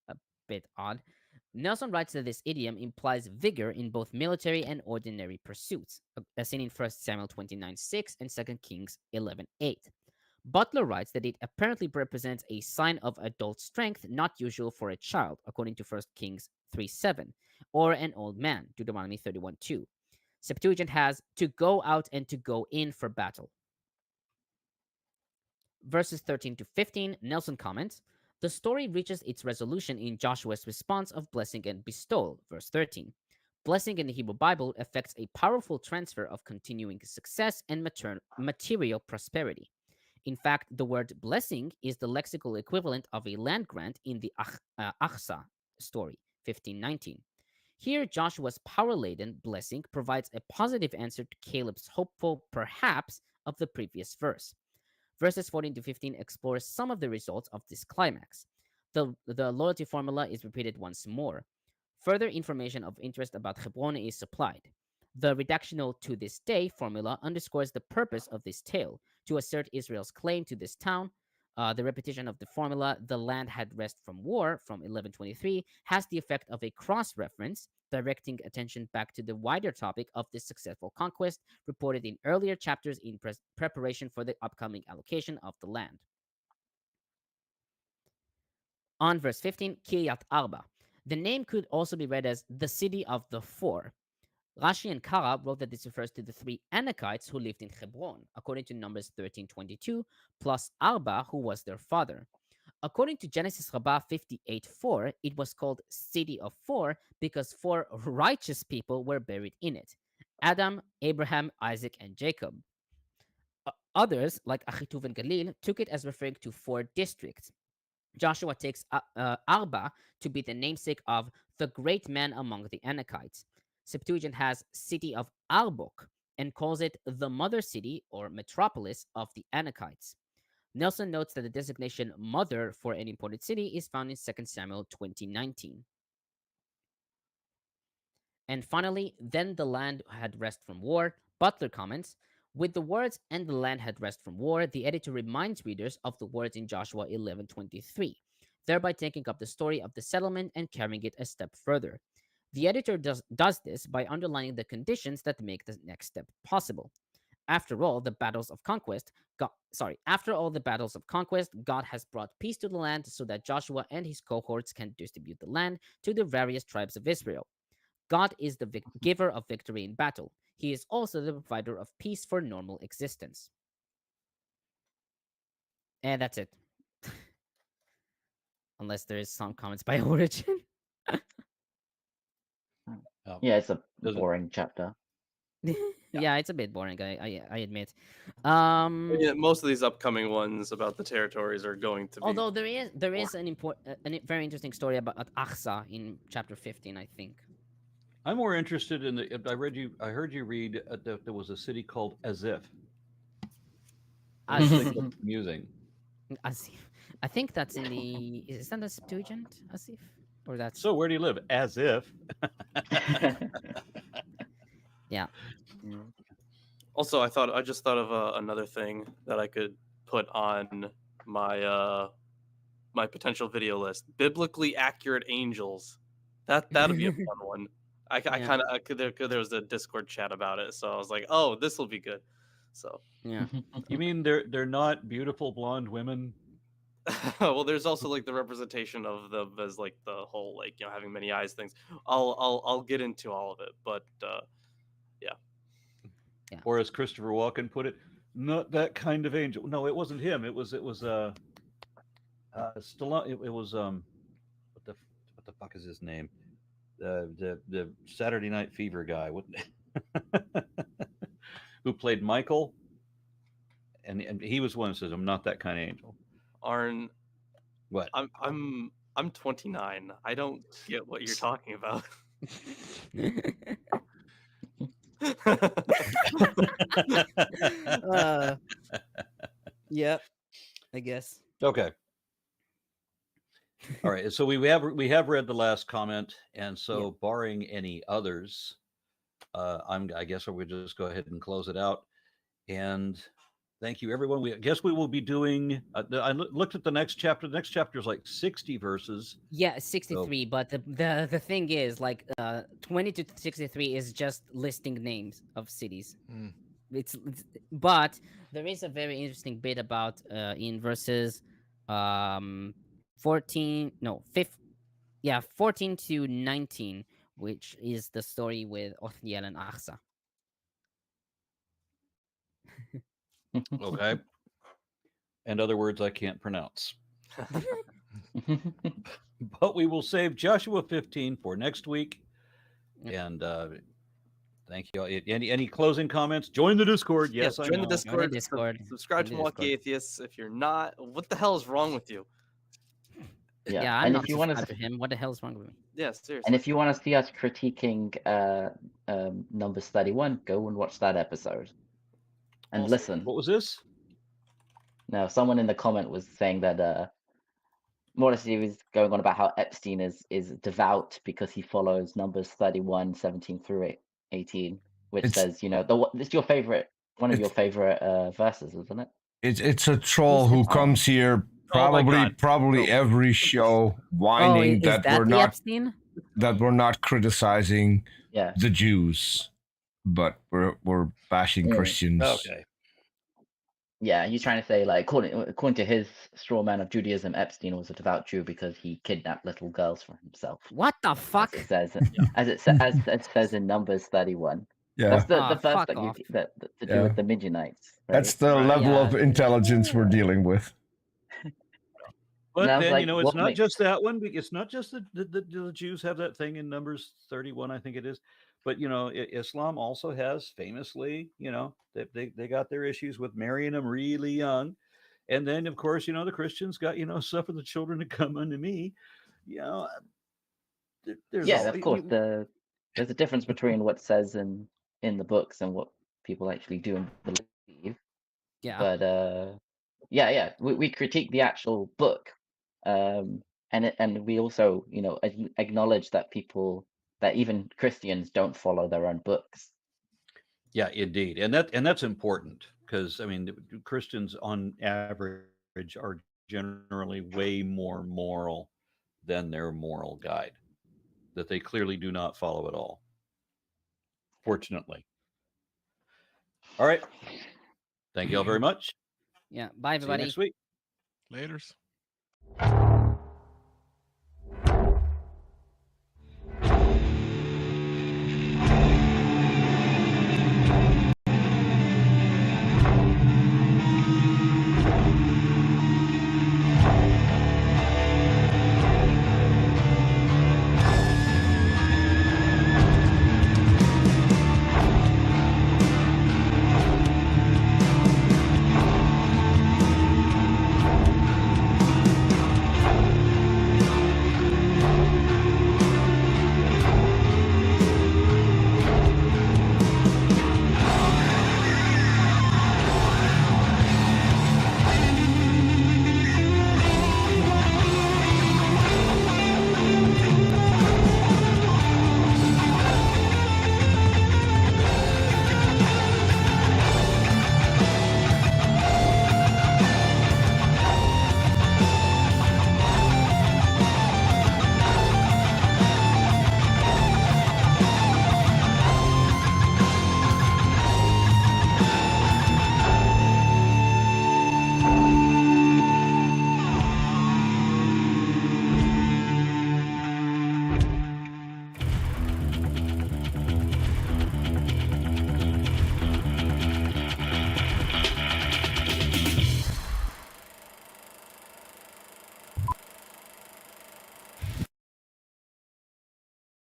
A bit odd. Nelson writes that this idiom implies vigor in both military and ordinary pursuits, as seen in 1 Samuel 29:6 and 2 Kings 11:8. Butler writes that it apparently represents a sign of adult strength not usual for a child, according to 1 Kings 3:7, or an old man, Deuteronomy 31:2. Septuagint has to go out and to go in for battle. Verses 13 to 15, Nelson comments, the story reaches its resolution in Joshua's response of blessing and bestowal, verse 13. Blessing in the Hebrew Bible affects a powerful transfer of continuing success and material prosperity. In fact, the word blessing is the lexical equivalent of a land grant in the Achsa story, 15:19. Here, Joshua's power-laden blessing provides a positive answer to Caleb's hopeful perhaps of the previous verse. Verses 14 to 15 explores some of the results of this climax. The loyalty formula is repeated once more. Further information of interest about Hebron is supplied. The redactional to this day formula underscores the purpose of this tale, to assert Israel's claim to this town. The repetition of the formula, the land had rest from war, from 1123, has the effect of a cross-reference, directing attention back to the wider topic of this successful conquest, reported in earlier chapters in preparation for the upcoming allocation of the land. On verse 15, Kiryat Arba. The name could also be read as the city of the four. Rashi and Kara wrote that this refers to the 3 Anakites who lived in Hebron, according to Numbers 13:22, plus Arba, who was their father. According to Genesis Rabbah 58:4, it was called City of Four because 4 righteous people were buried in it: Adam, Abraham, Isaac, and Jacob. Others, like Ahituv and Galil, took it as referring to 4 districts. Joshua takes Arba to be the namesake of the great man among the Anakites. Septuagint has city of Arbok and calls it the mother city or metropolis of the Anakites. Nelson notes that the designation mother for any important city is found in 2 Samuel 20:19. And finally, then the land had rest from war. Butler comments, with the words "and the land had rest from war," the editor reminds readers of the words in Joshua 11:23, thereby taking up the story of the settlement and carrying it a step further. The editor does this by underlining the conditions that make the next step possible. After all the battles of conquest, God has brought peace to the land so that Joshua and his cohorts can distribute the land to the various tribes of Israel. God is the giver of victory in battle. He is also the provider of peace for normal existence. And that's it. Unless there is some comments by Origin. Yeah, it's a boring chapter. Yeah, it's a bit boring. I admit. Yeah, most of these upcoming ones about the territories are going to be. Although there is an very interesting story about Achsa in chapter 15, I think. I'm more interested in the. I heard you read that there was a city called Asif. I think that's amusing. Asif. I think that's in the. Is that the Septuagint? Asif, or that's. So where do you live? As if. Yeah. Also, I just thought of another thing that I could put on my my potential video list: biblically accurate angels. That'd be a fun one. I kind of there was a Discord chat about it, so I was like, oh, this will be good. So yeah. You mean they're not beautiful blonde women? Well, there's also like the representation of them as like the whole like having many eyes things. I'll get into all of it, but yeah. Or as Christopher Walken put it, not that kind of angel. No, it wasn't him. It was Stallone. It was what the fuck is his name? The Saturday Night Fever guy, who played Michael, and he was one who says, "I'm not that kind of angel." Arn, what? I'm 29. I don't get what you're talking about. Yeah, I guess. Okay. All right. So we have read the last comment, and so barring any others, I guess we'll just go ahead and close it out. And thank you, everyone. I guess we will be doing. I looked at the next chapter. The next chapter is like 60 verses. Yeah, 63. So, but the thing is, like, 20 to 63 is just listing names of cities. But there is a very interesting bit about in verses 14 to 19, which is the story with Othniel and Achsa. Okay. In other words, I can't pronounce. But we will save Joshua 15 for next week. And thank you. Any closing comments? Join the Discord. Yes, I join know. the Discord. Join the Discord. Subscribe to Milwaukee Atheists. If you're not, what the hell is wrong with you? Yeah, I'm not subscribed to him. What the hell is wrong with me? Yeah, seriously. And if you want to see us critiquing Numbers 31, go and watch that episode. And listen. What was this? No, someone in the comment was saying that Morrissey was going on about how Epstein is devout because he follows Numbers 31, 17 through 18, which says, it's your favorite, one of your favorite verses, isn't it? It's a troll who comes here probably every show whining that we're not criticizing the Jews, but we're bashing Christians. Okay. Yeah, he's trying to say, like, according to his straw man of Judaism, Epstein was a devout Jew because he kidnapped little girls for himself. What the fuck? As it says in Numbers 31. Yeah, that's the verse that to do with the Midianites. Right? That's the level of intelligence we're dealing with. But then it's not just that one. It's not just the Jews have that thing in Numbers 31, I think it is. But Islam also has famously, they got their issues with marrying them really young, and then of course the Christians got suffer the children to come unto me. Of course. There's a difference between what says in the books and what people actually do and believe. Yeah. But we critique the actual book, and we also acknowledge that that even Christians don't follow their own books. Yeah, indeed, and that's important, because I mean, Christians on average are generally way more moral than their moral guide, that they clearly do not follow at all. Fortunately. All right. Thank you all very much. Yeah. Bye, everybody. See you next week. Laters.